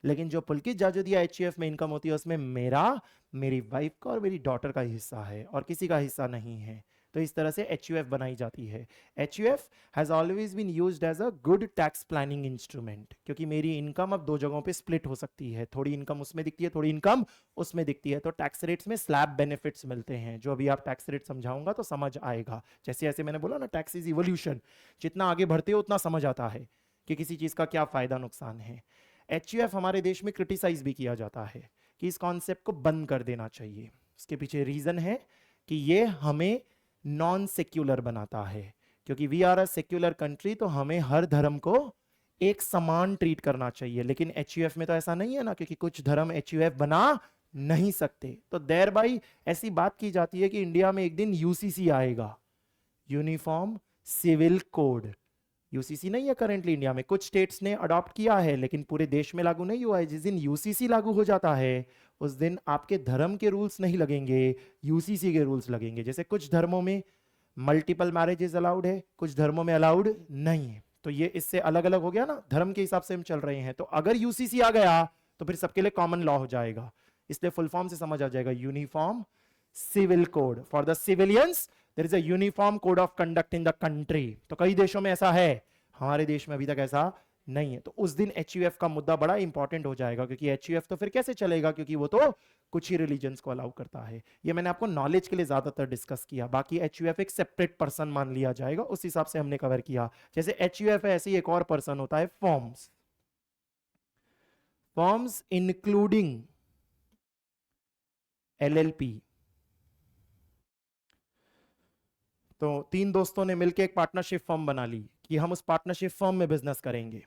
लेकिन जो पुलकित जाजोदिया HUF में इनकम होती है, उसमें मेरा, मेरी वाइफ का और मेरी डॉटर का हिस्सा है, और किसी का हिस्सा नहीं है। तो इस तरह से HUF बनाई जाती है। HUF has always been used as a good tax planning instrument, क्योंकि मेरी इनकम अब दो जगहों पे स्प्लिट हो सकती है, थोड़ी इनकम उसमें दिखती है, थोड़ी इनकम उसमें दिखती है, तो टैक्स रेट्स में स्लैब बेनिफिट्स मिलते हैं, जो अभी आप टैक्स रेट समझाऊंगा तो समझ आएगा। जैसे जैसे मैंने बोला ना, टैक्स इज इवोल्यूशन, जितना आगे बढ़ते हो उतना समझ आता है कि किसी चीज़ का क्या फ़ायदा नुकसान है। HUF हमारे देश में क्रिटिसाइज भी किया जाता है कि इस कॉन्सेप्ट को बंद कर देना चाहिए। उसके पीछे रीज़न है कि ये हमें नॉन सेक्युलर बनाता है, क्योंकि we are a secular country, तो हमें हर धर्म को एक समान ट्रीट करना चाहिए। लेकिन HUF में तो ऐसा नहीं है ना, क्योंकि कुछ धर्म HUF बना नहीं सकते, तो देर बाई ऐसी बात की जाती है कि इंडिया में एक दिन UCC आएगा, यूनिफॉर्म सिविल कोड। यूसीसी नहीं है करेंटली इंडिया में, कुछ स्टेट्स ने अडॉप्ट किया है लेकिन पूरे देश में लागू नहीं हुआ है। जिस दिन यूसीसी लागू हो जाता है उस दिन आपके धर्म के रूल्स नहीं लगेंगे, यूसीसी के रूल्स लगेंगे। जैसे कुछ धर्मों में मल्टीपल मैरिजेस अलाउड है, कुछ धर्मों में अलाउड नहीं है, तो ये इससे अलग अलग हो गया ना, धर्म के हिसाब से हम चल रहे हैं। तो अगर यूसीसी आ गया तो फिर सबके लिए कॉमन लॉ हो जाएगा, इसलिए फुल फॉर्म से समझ आ जाएगा, uniform civil code for the civilians, there is a uniform code of conduct in the country. तो कई देशों में ऐसा है, हमारे देश में अभी तक ऐसा नहीं है। तो उस दिन HUF का मुद्दा बड़ा इंपॉर्टेंट हो जाएगा, क्योंकि HUF तो फिर कैसे चलेगा, क्योंकि वो तो कुछ ही रिलीजन्स को अलाउ करता है। ये मैंने आपको नॉलेज के लिए ज्यादातर डिस्कस किया, बाकी HUF एक सेपरेट पर्सन मान लिया जाएगा, उस हिसाब से हमने कवर किया। जैसे HUF है, ऐसे ही एक और पर्सन होता है फॉर्म्स। Forms including LLP। तो तीन दोस्तों ने मिलकर एक पार्टनरशिप फर्म बना ली कि हम उस पार्टनरशिप फर्म में बिजनेस करेंगे।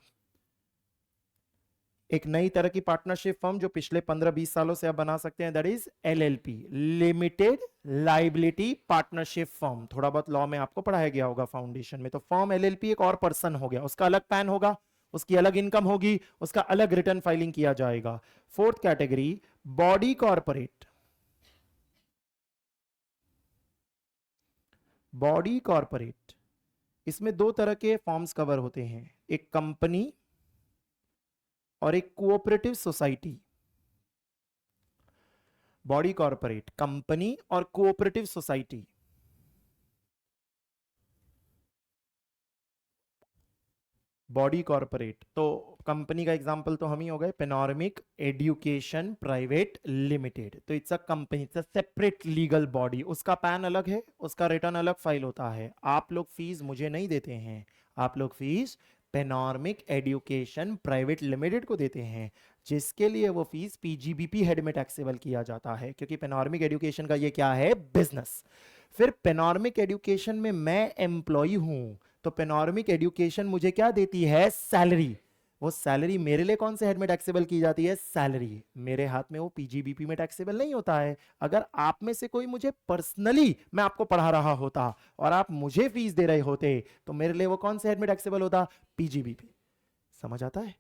एक नई तरह की पार्टनरशिप फर्म जो पिछले 15-20 सालों से आप बना सकते हैं, that is LLP, limited liability partnership firm. थोड़ा बहुत लॉ में आपको पढ़ाया गया होगा फाउंडेशन में। तो फर्म LLP एक और पर्सन हो गया, उसका अलग पैन होगा, उसकी अलग इनकम होगी, उसका अलग रिटर्न फाइलिंग किया जाएगा। Fourth category, body corporate. Body corporate, इसमें दो तरह के फॉर्म्स कवर होते हैं, एक कंपनी और एक cooperative society. Body corporate, company और कोऑपरेटिव सोसाइटी। बॉडी कॉर्पोरेट, तो कंपनी का एग्जांपल तो हम ही हो गए, पेनोरमिक एजुकेशन प्राइवेट लिमिटेड। तो it's a company, it's a separate legal body, उसका पैन अलग है, उसका रिटर्न अलग फाइल होता है। आप लोग फीस मुझे नहीं देते हैं, आप लोग fees panoramic education private limited को देते हैं, जिसके लिए वो फीस PGBP हेड में टैक्सेबल किया जाता है, क्योंकि पेनोरमिक एजुकेशन का ये क्या है, बिजनेस। फिर पेनोरमिक एजुकेशन में मैं एम्प्लॉय हूं, तो पेनोरमिक एजुकेशन मुझे क्या देती है, सैलरी। वो सैलरी मेरे लिए कौन से हेड में टैक्सेबल की जाती है, सैलरी। मेरे हाथ में वो PGBP में टैक्सेबल नहीं होता है। अगर आप में से कोई मुझे पर्सनली, मैं आपको पढ़ा रहा होता और आप मुझे फीस दे रहे होते, तो मेरे लिए वो कौन से हेड में टैक्सेबल होता, PGBP। समझ आता है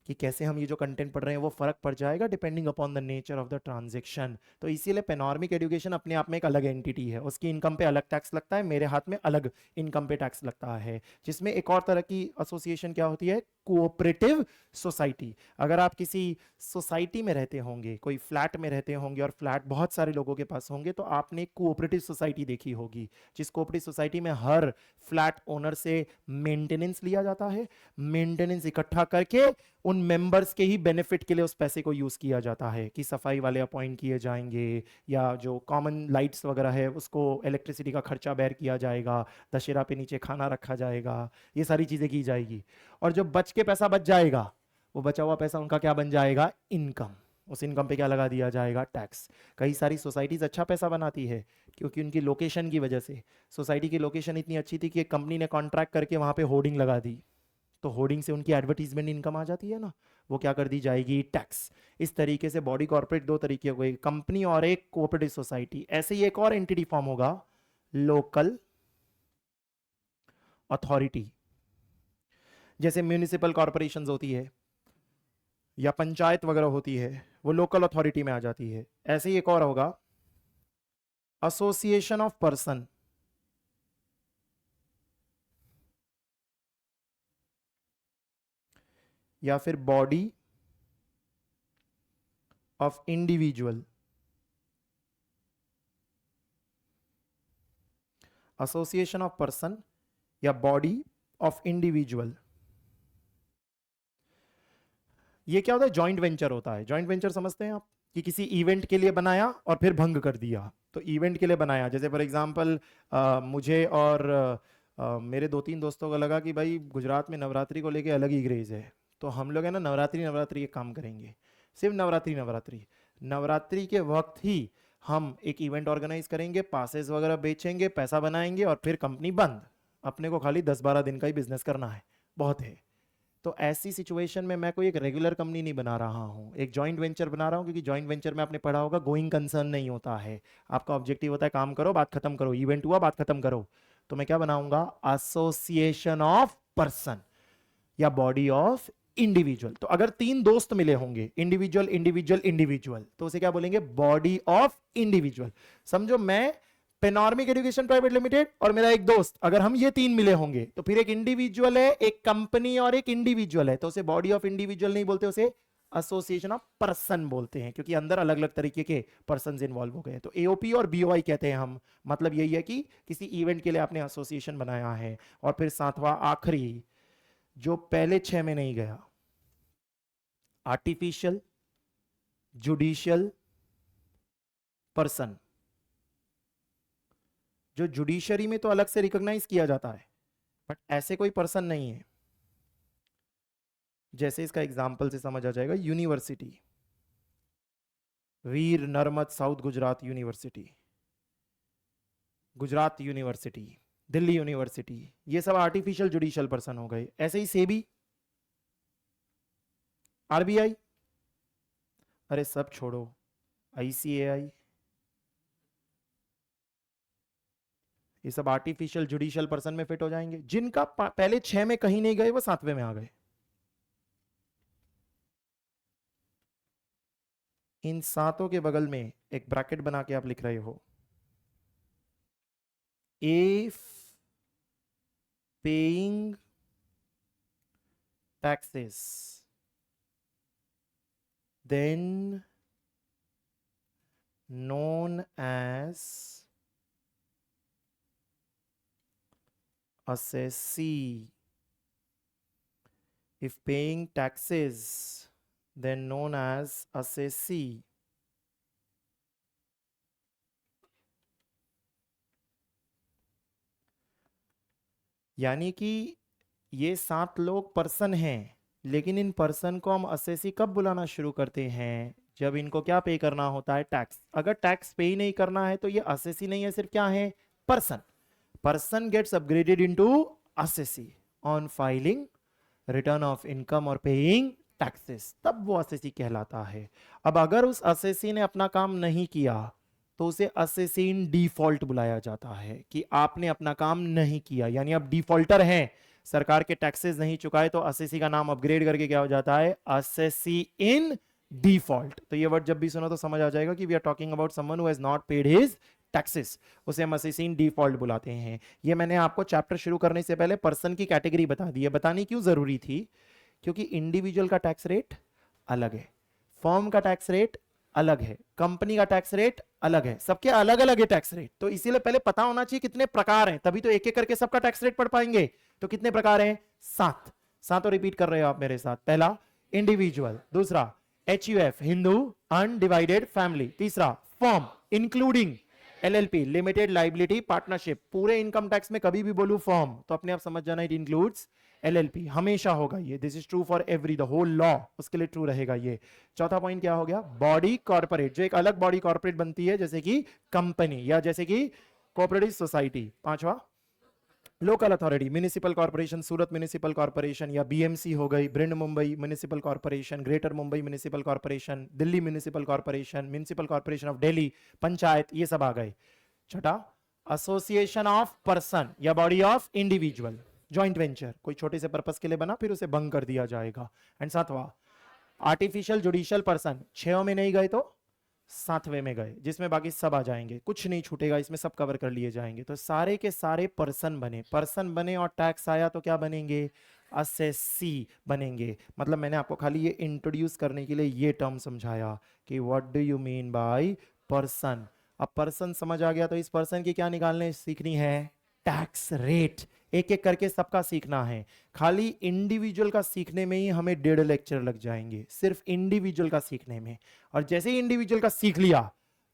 कि कैसे हम ये जो कंटेंट पढ़ रहे हैं वो फर्क पड़ जाएगा depending upon the nature of the transaction. तो इसीलिए पेनोरमिक एजुकेशन अपने आप में एक अलग एंटिटी है, उसकी इनकम पे अलग टैक्स लगता है, मेरे हाथ में अलग इनकम पे टैक्स लगता है। जिसमें एक और तरह की एसोसिएशन क्या होती है, कोऑपरेटिव सोसाइटी। अगर आप किसी सोसाइटी में रहते होंगे, कोई फ्लैट में रहते होंगे और फ्लैट बहुत सारे लोगों के पास होंगे, तो आपने कोऑपरेटिव सोसाइटी देखी होगी, जिस कोऑपरेटिव सोसाइटी में हर फ्लैट ओनर से मेंटेनेंस लिया जाता है, मेंटेनेंस इकट्ठा करके उन मेंबर्स के ही बेनिफिट के लिए उस पैसे को यूज किया जाता है, कि सफाई वाले अपॉइंट किए जाएंगे, या जो कॉमन लाइट्स वगैरह है उसको इलेक्ट्रिसिटी का खर्चा बेयर किया जाएगा, दशहरा पे नीचे खाना रखा जाएगा, ये सारी चीजें की जाएगी। और जो बच के पैसा बच जाएगा, वो बचा हुआ पैसा उनका क्या बन जाएगा, इनकम। उस इनकम पे क्या लगा दिया जाएगा, टैक्स। कई सारी सोसाइटीज अच्छा पैसा बनाती है क्योंकि उनकी लोकेशन की वजह से, सोसाइटी की लोकेशन इतनी अच्छी थी कि एक कंपनी ने कॉन्ट्रैक्ट करके वहां पे होर्डिंग लगा दी, तो होर्डिंग से उनकी एडवर्टीजमेंट इनकम आ जाती है ना, वो क्या कर दी जाएगी, टैक्स। इस तरीके से बॉडी कॉर्पोरेट दो तरीके हो गए, कंपनी और एक कोऑपरेटिव सोसाइटी। ऐसे ही एक और एंटिटी फॉर्म होगा, लोकल अथॉरिटी। जैसे म्यूनिसिपल कॉर्पोरेशन होती है या पंचायत वगैरह होती है, वो लोकल अथॉरिटी में आ जाती है। ऐसे ही एक और होगा, एसोसिएशन ऑफ पर्सन, या फिर body of individual. Association of person या बॉडी ऑफ इंडिविजुअल। ये क्या होता है? जॉइंट वेंचर होता है। जॉइंट वेंचर समझते हैं आप, कि किसी इवेंट के लिए बनाया और फिर भंग कर दिया। तो इवेंट के लिए बनाया, जैसे फॉर एग्जांपल मुझे और मेरे दो तीन दोस्तों को लगा कि भाई गुजरात में नवरात्रि को लेके अलग ही क्रेज है, तो हम लोग है ना नवरात्रि नवरात्रि एक काम करेंगे, सिर्फ नवरात्रि नवरात्रि। नवरात्रि के वक्त ही हम एक इवेंट ऑर्गेनाइज करेंगे, पासेस वगैरह बेचेंगे, पैसा बनाएंगे और फिर कंपनी बंद। अपने को खाली 10-12 दिन का ही बिजनेस करना है, बहुत है। तो ऐसी सिचुएशन में मैं कोई एक रेगुलर कंपनी नहीं बना रहा हूँ, एक जॉइंट वेंचर बना रहा हूँ, क्योंकि जॉइंट वेंचर में आपने पढ़ा होगा गोइंग कंसर्न नहीं होता है। आपका ऑब्जेक्टिव होता है काम करो बात खत्म करो, इवेंट हुआ बात खत्म करो। तो मैं क्या बनाऊंगा? एसोसिएशन ऑफ पर्सन या बॉडी ऑफ इंडिविजुअल। तो अगर तीन दोस्त मिले होंगे, इंडिविजुअल इंडिविजुअल इंडिविजुअल, तो उसे क्या बोलेंगे? Body of individual. समझो मैं पेनॉर्मिक एजुकेशन प्राइवेट लिमिटेड और मेरा एक दोस्त, अगर हम ये तीन मिले होंगे तो फिर एक इंडिविजुअल है, एक कंपनी और एक इंडिविजुअल है, तो उसे बॉडी ऑफ इंडिविजुअल नहीं बोलते, उसे एसोसिएशन ऑफ पर्सन बोलते हैं, क्योंकि अंदर अलग अलग तरीके के पर्सन इन्वॉल्व हो गए। तो एओपी और बीओआई कहते हैं हम। मतलब यही है कि किसी इवेंट के लिए आपने एसोसिएशन बनाया है। और फिर सातवां आखिरी, जो पहले 6 में नहीं गया, आर्टिफिशियल जुडिशियल पर्सन। जो जुडिशरी में तो अलग से रिकॉग्नाइज किया जाता है, बट ऐसे कोई पर्सन नहीं है। जैसे इसका एग्जांपल से समझ आ जाएगा, university, Veer Narmad South Gujarat university, Gujarat university, Delhi university, ये सब आर्टिफिशियल जुडिशियल पर्सन हो गए। ऐसे ही सेबी, आरबीआई, अरे सब छोड़ो, आईसीएआई, ये सब आर्टिफिशियल जुडिशियल पर्सन में फिट हो जाएंगे। जिनका पहले 6 में कहीं नहीं गए वो 7वें में आ गए। इन सातों के बगल में एक ब्रैकेट बना के आप लिख रहे हो, if paying taxes then known as assessee. If paying taxes, then known as assessee. यानी कि ये 7 लोग पर्सन हैं, लेकिन इन पर्सन को हम असेसी कब बुलाना शुरू करते हैं? जब इनको क्या पे करना होता है? टैक्स। अगर टैक्स पे ही नहीं करना है तो ये असेसी नहीं है, सिर्फ क्या है? Person. Person gets upgraded into assessee on filing return of income और पेइंग टैक्सेस, तब वो असेसी कहलाता है। अब अगर उस असेसी ने अपना काम नहीं किया तो उसे असेसी इन डिफॉल्ट बुलाया जाता है, कि आपने अपना काम नहीं किया, यानी आप डिफॉल्टर हैं, सरकार के टैक्सेस नहीं चुकाए, तो असेसी का नाम अपग्रेड करके क्या हो जाता है? Assessee in default. तो ये वर्ड जब भी सुनो तो समझ आ जाएगा कि we are talking about someone who has not paid his taxes, उसे हम असेसी इन डिफॉल्ट बुलाते हैं। ये मैंने आपको चैप्टर शुरू करने से पहले पर्सन की कैटेगरी बता दी है। बतानी क्यों जरूरी थी? क्योंकि इंडिविजुअल का टैक्स रेट अलग है, फर्म का टैक्स रेट अलग है, कंपनी का टैक्स रेट अलग है, सबके अलग अलग है टैक्स रेट। तो इसीलिए पहले पता होना चाहिए कितने प्रकार हैं, तभी तो एक एक करके सबका टैक्स रेट पढ़ पाएंगे। तो कितने प्रकार हैं? 7। सातों रिपीट कर रहे हो आप मेरे साथ। पहला इंडिविजुअल, दूसरा HUF हिंदू अनडिवाइडेड फैमिली, तीसरा firm including LLP limited liability partnership. पूरे इनकम टैक्स में कभी भी बोलूं फर्म तो अपने आप समझ जाना, इट इंक्लूड्स LLP, हमेशा होगा ये। This is true for every, the whole law उसके लिए ट्रू रहेगा ये। चौथा पॉइंट क्या हो गया? बॉडी कॉर्पोरेट, जो एक अलग बॉडी कॉर्पोरेट बनती है, जैसे कि कंपनी या जैसे कि कोऑपरेटिव सोसाइटी। पांचवा local authority, municipal corporation, Surat municipal corporation या BMC हो गई, Brihan Mumbai municipal corporation, greater Mumbai municipal corporation, Delhi municipal corporation, municipal corporation of Delhi, panchayat, ये सब आ गए। छठा एसोसिएशन ऑफ पर्सन या body of individual, joint venture, कोई छोटे से पर्पस के लिए बना फिर उसे भंग कर दिया जाएगा। एंड सातवां आर्टिफिशियल जुडिशियल पर्सन, 6 में नहीं गए तो 7वें में गए, जिसमें बाकी सब आ जाएंगे, कुछ नहीं छूटेगा, इसमें सब कवर कर लिए जाएंगे। तो सारे के सारे पर्सन बने, पर्सन बने और टैक्स आया तो क्या बनेंगे? असेसी बनेंगे। मतलब मैंने आपको खाली ये इंट्रोड्यूस करने के लिए ये टर्म समझाया कि what do you mean by person. अब पर्सन समझ आ गया तो इस पर्सन की क्या निकालने सीखनी है? Tax rate. एक एक करके सबका सीखना है। खाली इंडिविजुअल का सीखने में ही हमें 1.5 लेक्चर लग जाएंगे, सिर्फ इंडिविजुअल का सीखने में। और जैसे ही इंडिविजुअल का सीख लिया,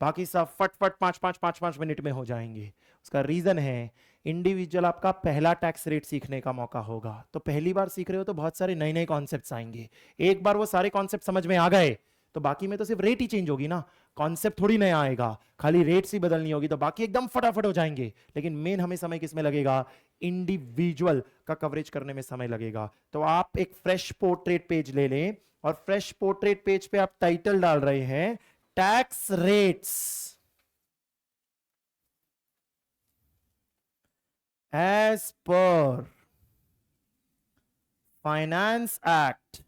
बाकी सब फटफट 5-5 मिनट में हो जाएंगे। उसका रीजन है, इंडिविजुअल आपका पहला टैक्स रेट सीखने का मौका होगा। तो पहली बार सीख रहे हो तो बहुत सारे नए नए कॉन्सेप्ट्स आएंगे। एक बार वो सारे कॉन्सेप्ट समझ में आ गए तो बाकी में तो सिर्फ रेट ही चेंज होगी ना, कॉन्सेप्ट थोड़ी नया आएगा, खाली रेट्स ही बदलनी होगी, तो बाकी एकदम फटाफट हो जाएंगे। लेकिन मेन हमें समय किस में लगेगा, इंडिविजुअल का कवरेज करने में समय लगेगा। तो आप एक फ्रेश पोर्ट्रेट पेज ले लें और फ्रेश पोर्ट्रेट पेज पे आप टाइटल डाल रहे हैं tax rates as per finance act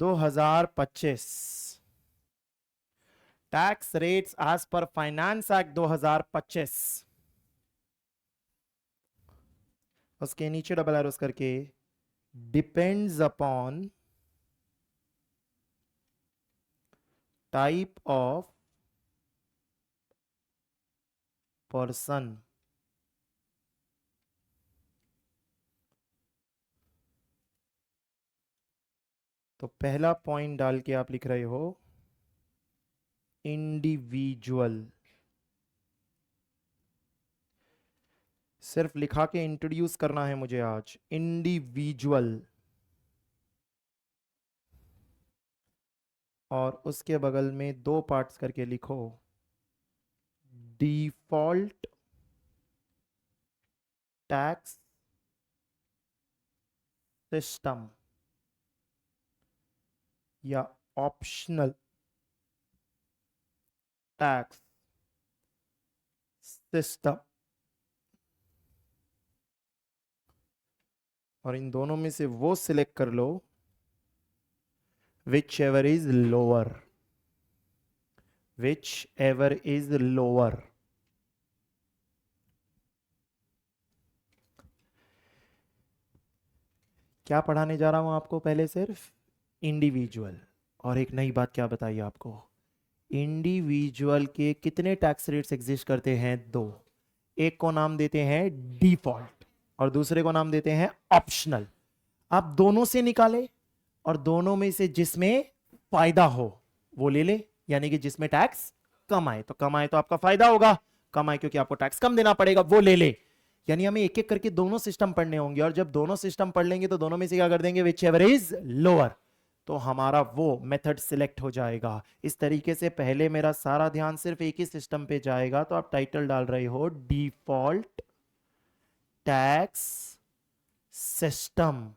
2025, tax rates as per finance act 2025। उसके नीचे डबल एरोस करके depends upon type of person. तो पहला पॉइंट डाल के आप लिख रहे हो इंडिविजुअल। सिर्फ लिखा के इंट्रोड्यूस करना है मुझे आज, इंडिविजुअल। और उसके बगल में 2 पार्ट्स करके लिखो, डिफॉल्ट टैक्स सिस्टम या ऑप्शनल टैक्स सिस्टम। और इन दोनों में से वो सिलेक्ट कर लो whichever is lower, whichever is lower. क्या पढ़ाने जा रहा हूं आपको, पहले सिर्फ इंडिविजुअल। और एक नई बात क्या बताइए आपको, इंडिविजुअल के कितने टैक्स रेट्स एग्जिस्ट करते हैं, 2। एक को नाम देते हैं डिफॉल्ट और दूसरे को नाम देते हैं ऑप्शनल। आप दोनों से निकाले और दोनों में से जिसमें फायदा हो वो ले ले, यानी कि जिसमें टैक्स कम आए, तो कम आए तो आपका फायदा होगा, कम आए क्योंकि आपको टैक्स कम देना पड़ेगा, वो ले ले। यानी हमें एक एक करके दोनों सिस्टम पढ़ने होंगे, और जब दोनों सिस्टम पढ़ लेंगे तो दोनों में से क्या कर देंगे, विच एवर इज लोअर, तो हमारा वो मेथड सिलेक्ट हो जाएगा। इस तरीके से पहले मेरा सारा ध्यान सिर्फ एक ही सिस्टम पे जाएगा। तो आप टाइटल डाल रहे हो डिफॉल्ट टैक्स सिस्टम।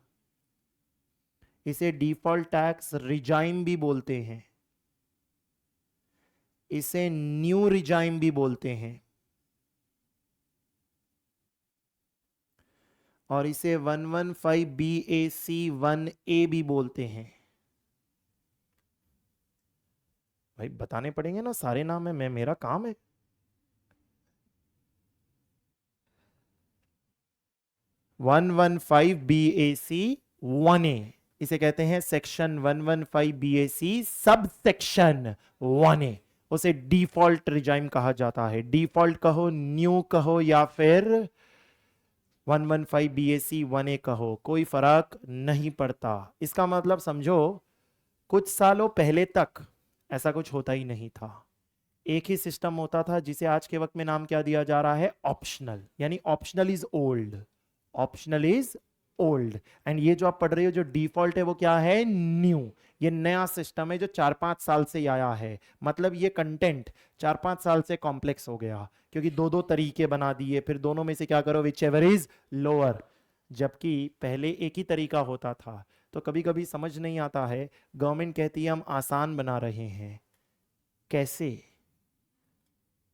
इसे डिफॉल्ट टैक्स रिजाइम भी बोलते हैं, इसे न्यू रिजाइम भी बोलते हैं, और इसे 115 BAC 1A भी बोलते हैं। भाई बताने पड़ेंगे ना, सारे नाम है, मैं मेरा काम है। वन BAC 1A, इसे कहते हैं section 115 BAC sub section 1A। उसे डिफॉल्ट रिजाइम कहा जाता है। डिफॉल्ट कहो, न्यू कहो, या फिर 115 BAC 1A कहो, कोई फर्क नहीं पड़ता। इसका मतलब समझो, कुछ सालों पहले तक ऐसा कुछ होता ही नहीं था। एक ही सिस्टम होता था जिसे आज के वक्त में नाम क्या दिया जा रहा है, ऑप्शनल। यानी optional is old, optional is old. And ये जो आप पढ़ रहे हो, जो डिफॉल्ट है, वो क्या है, न्यू। ये नया सिस्टम है जो 4-5 साल से आया है। मतलब ये कंटेंट 4-5 साल से कॉम्प्लेक्स हो गया, क्योंकि 2-2 तरीके बना दिए, फिर दोनों में से क्या करो, विच एवर इज लोअर। जबकि पहले एक ही तरीका होता था। तो कभी कभी समझ नहीं आता है, गवर्नमेंट कहती है हम आसान बना रहे हैं। कैसे?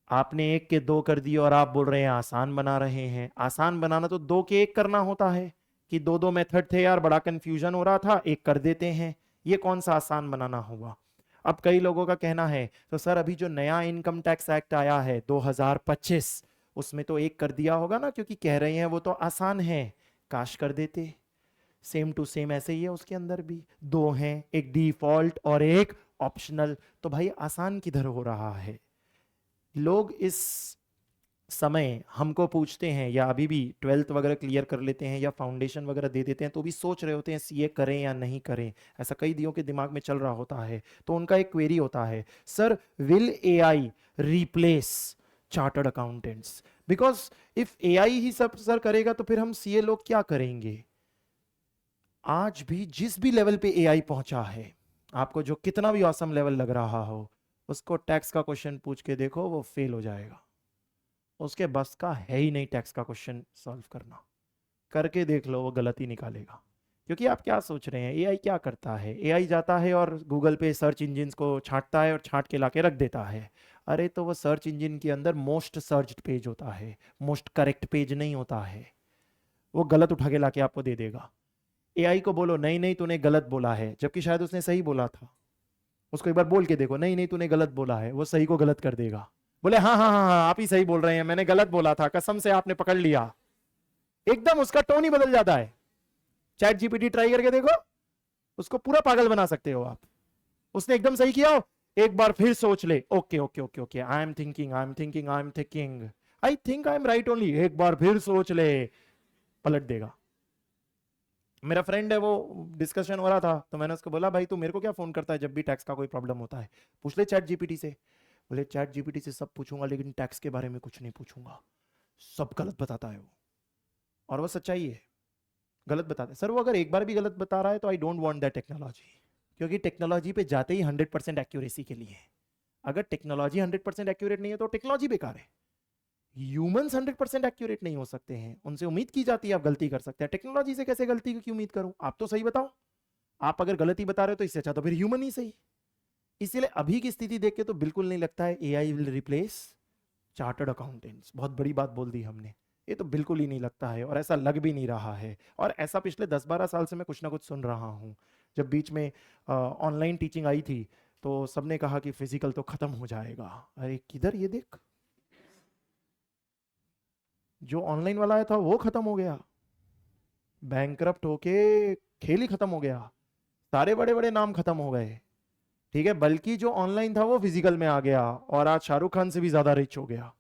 आपने 1 के 2 कर दिए और आप बोल रहे हैं आसान बना रहे हैं। आसान बनाना तो 2 के 1 करना होता है, कि 2-2 मेथड थे यार, बड़ा कंफ्यूजन हो रहा था, 1 कर देते हैं। ये कौन सा आसान बनाना हुआ? अब कई लोगों का कहना है, तो सर अभी जो नया इनकम टैक्स एक्ट आया है 2025, उसमें तो 1 कर दिया होगा ना, क्योंकि कह रहे हैं वो तो आसान है, काश कर देते। सेम टू सेम ऐसे ही है, उसके अंदर भी 2 हैं, एक डिफॉल्ट और एक ऑप्शनल। तो भाई आसान किधर हो रहा है? लोग इस समय हमको पूछते हैं या अभी भी 12th वगैरह क्लियर कर लेते हैं या फाउंडेशन वगैरह दे देते हैं तो भी सोच रहे होते हैं सीए करें या नहीं करें, ऐसा कई दिनों के दिमाग में चल रहा होता है। तो उनका एक क्वेरी होता है, sir will AI replace chartered accountants? Because if AI ही सब सर करेगा तो फिर हम सीए लोग क्या करेंगे? आज भी जिस भी लेवल पे एआई पहुंचा है, आपको जो कितना भी ऑसम लेवल लग रहा हो, उसको टैक्स का क्वेश्चन पूछ के देखो, वो फेल हो जाएगा। उसके बस का है ही नहीं टैक्स का क्वेश्चन सॉल्व करना। करके देख लो, वो गलत ही निकालेगा। क्योंकि आप क्या सोच रहे हैं, एआई क्या करता है? एआई जाता है और गूगल पे सर्च इंजिन को छांटता है और छांट के लाके रख देता है। अरे तो वो सर्च इंजिन के अंदर मोस्ट सर्च्ड पेज होता है, मोस्ट करेक्ट पेज नहीं होता है। वो गलत उठा के लाके आपको दे देगा। एआई को बोलो नहीं नहीं तूने गलत बोला है, जबकि शायद उसने सही बोला था। उसको एक बार बोल के देखो, नहीं नहीं तूने गलत बोला है, वो सही को गलत कर देगा। बोले हाँ हाँ हाँ हाँ आप ही सही बोल रहे हैं, मैंने गलत बोला था, कसम से आपने पकड़ लिया। एकदम उसका टोन ही बदल जाता है। चैट जीपीटी ट्राई करके देखो, उसको पूरा पागल बना सकते हो आप। उसने एकदम सही किया हो, एक बार फिर सोच ले, okay okay okay okay I am thinking I am thinking I am thinking I think I am right only, एक बार फिर सोच ले, पलट देगा। मेरा फ्रेंड है, वो डिस्कशन हो रहा था तो मैंने उसको बोला भाई तू मेरे को क्या फोन करता है जब भी टैक्स का कोई प्रॉब्लम होता है, पूछ ले चैट जीपीटी से। बोले चैट जीपीटी से सब पूछूंगा लेकिन टैक्स के बारे में कुछ नहीं पूछूंगा, सब गलत बताता है वो। और वो सच्चाई है, गलत बताता है। सर वो अगर एक बार भी गलत बता रहा है तो I don't want that technology, क्योंकि टेक्नोलॉजी पे जाते ही 100% एक्यूरेसी के लिए है। अगर टेक्नोलॉजी 100% एक्यूरेट नहीं है तो टेक्नोलॉजी बेकार है। ह्यूमंस 100% एक्यूरेट नहीं हो सकते हैं, उनसे उम्मीद की जाती है आप गलती कर सकते हैं। टेक्नोलॉजी से कैसे गलती की उम्मीद करूं? आप तो सही बताओ। आप अगर गलती बता रहे हो तो इससे अच्छा तो फिर ह्यूमन ही सही। इसीलिए अभी की स्थिति देख के तो बिल्कुल नहीं लगता है AI will replace chartered accountants. बहुत बड़ी बात बोल दी हमने, ये तो बिल्कुल ही नहीं लगता है और ऐसा लग भी नहीं रहा है। और ऐसा पिछले 10-12 साल से मैं कुछ ना कुछ सुन रहा हूँ। जब बीच में ऑनलाइन टीचिंग आई थी तो सबने कहा कि फिजिकल तो खत्म हो जाएगा। अरे किधर, ये देख, जो ऑनलाइन वाला आया था वो खत्म हो गया, बैंकरप्ट होके खेल ही खत्म हो गया, सारे बड़े बड़े नाम खत्म हो गए। ठीक है, बल्कि जो ऑनलाइन था वो फिजिकल में आ गया और आज शाहरुख खान से भी ज्यादा रिच हो गया।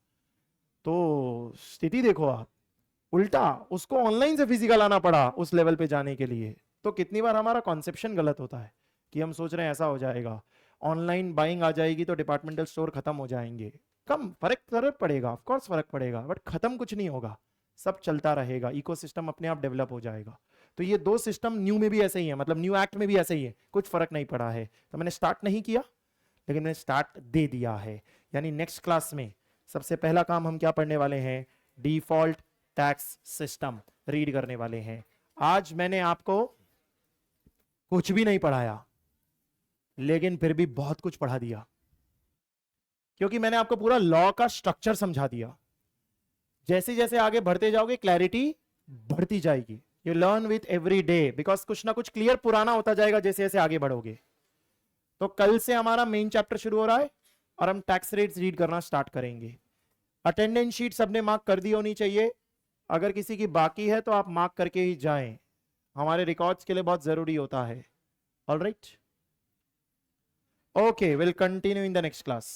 तो स्थिति देखो आप, उल्टा उसको ऑनलाइन से फिजिकल आना पड़ा उस लेवल पे जाने के लिए। तो कितनी बार हमारा कॉन्सेप्शन गलत होता है कि हम सोच रहे हैं ऐसा हो जाएगा, ऑनलाइन बाइंग आ जाएगी तो डिपार्टमेंटल स्टोर खत्म हो जाएंगे। कम फर्क पड़ेगा, ऑफ कोर्स फर्क पड़ेगा, बट खत्म कुछ नहीं होगा, सब चलता रहेगा, इकोसिस्टम अपने आप डेवलप हो जाएगा। तो ये दो सिस्टम न्यू में भी ऐसे ही है, मतलब न्यू एक्ट में भी ऐसे ही है, कुछ फर्क नहीं पड़ा है। तो मैंने स्टार्ट नहीं किया लेकिन मैंने स्टार्ट दे दिया है। यानी नेक्स्ट क्लास में सबसे पहला काम हम क्या पढ़ने वाले हैं? डिफॉल्ट टैक्स सिस्टम रीड करने वाले हैं। आज मैंने आपको कुछ भी नहीं पढ़ाया लेकिन फिर भी बहुत कुछ पढ़ा दिया, क्योंकि मैंने आपको पूरा लॉ का स्ट्रक्चर समझा दिया। जैसे जैसे आगे बढ़ते जाओगे क्लैरिटी बढ़ती जाएगी। You learn with every day, because कुछ ना कुछ क्लियर पुराना होता जाएगा जैसे जैसे आगे बढ़ोगे। तो कल से हमारा मेन चैप्टर शुरू हो रहा है और हम टैक्स रेट्स रीड करना स्टार्ट करेंगे। अटेंडेंस शीट सबने मार्क कर दी होनी चाहिए, अगर किसी की बाकी है तो आप मार्क करके ही जाएं, हमारे रिकॉर्ड्स के लिए बहुत जरूरी होता है। All right, okay, will continue in the next class.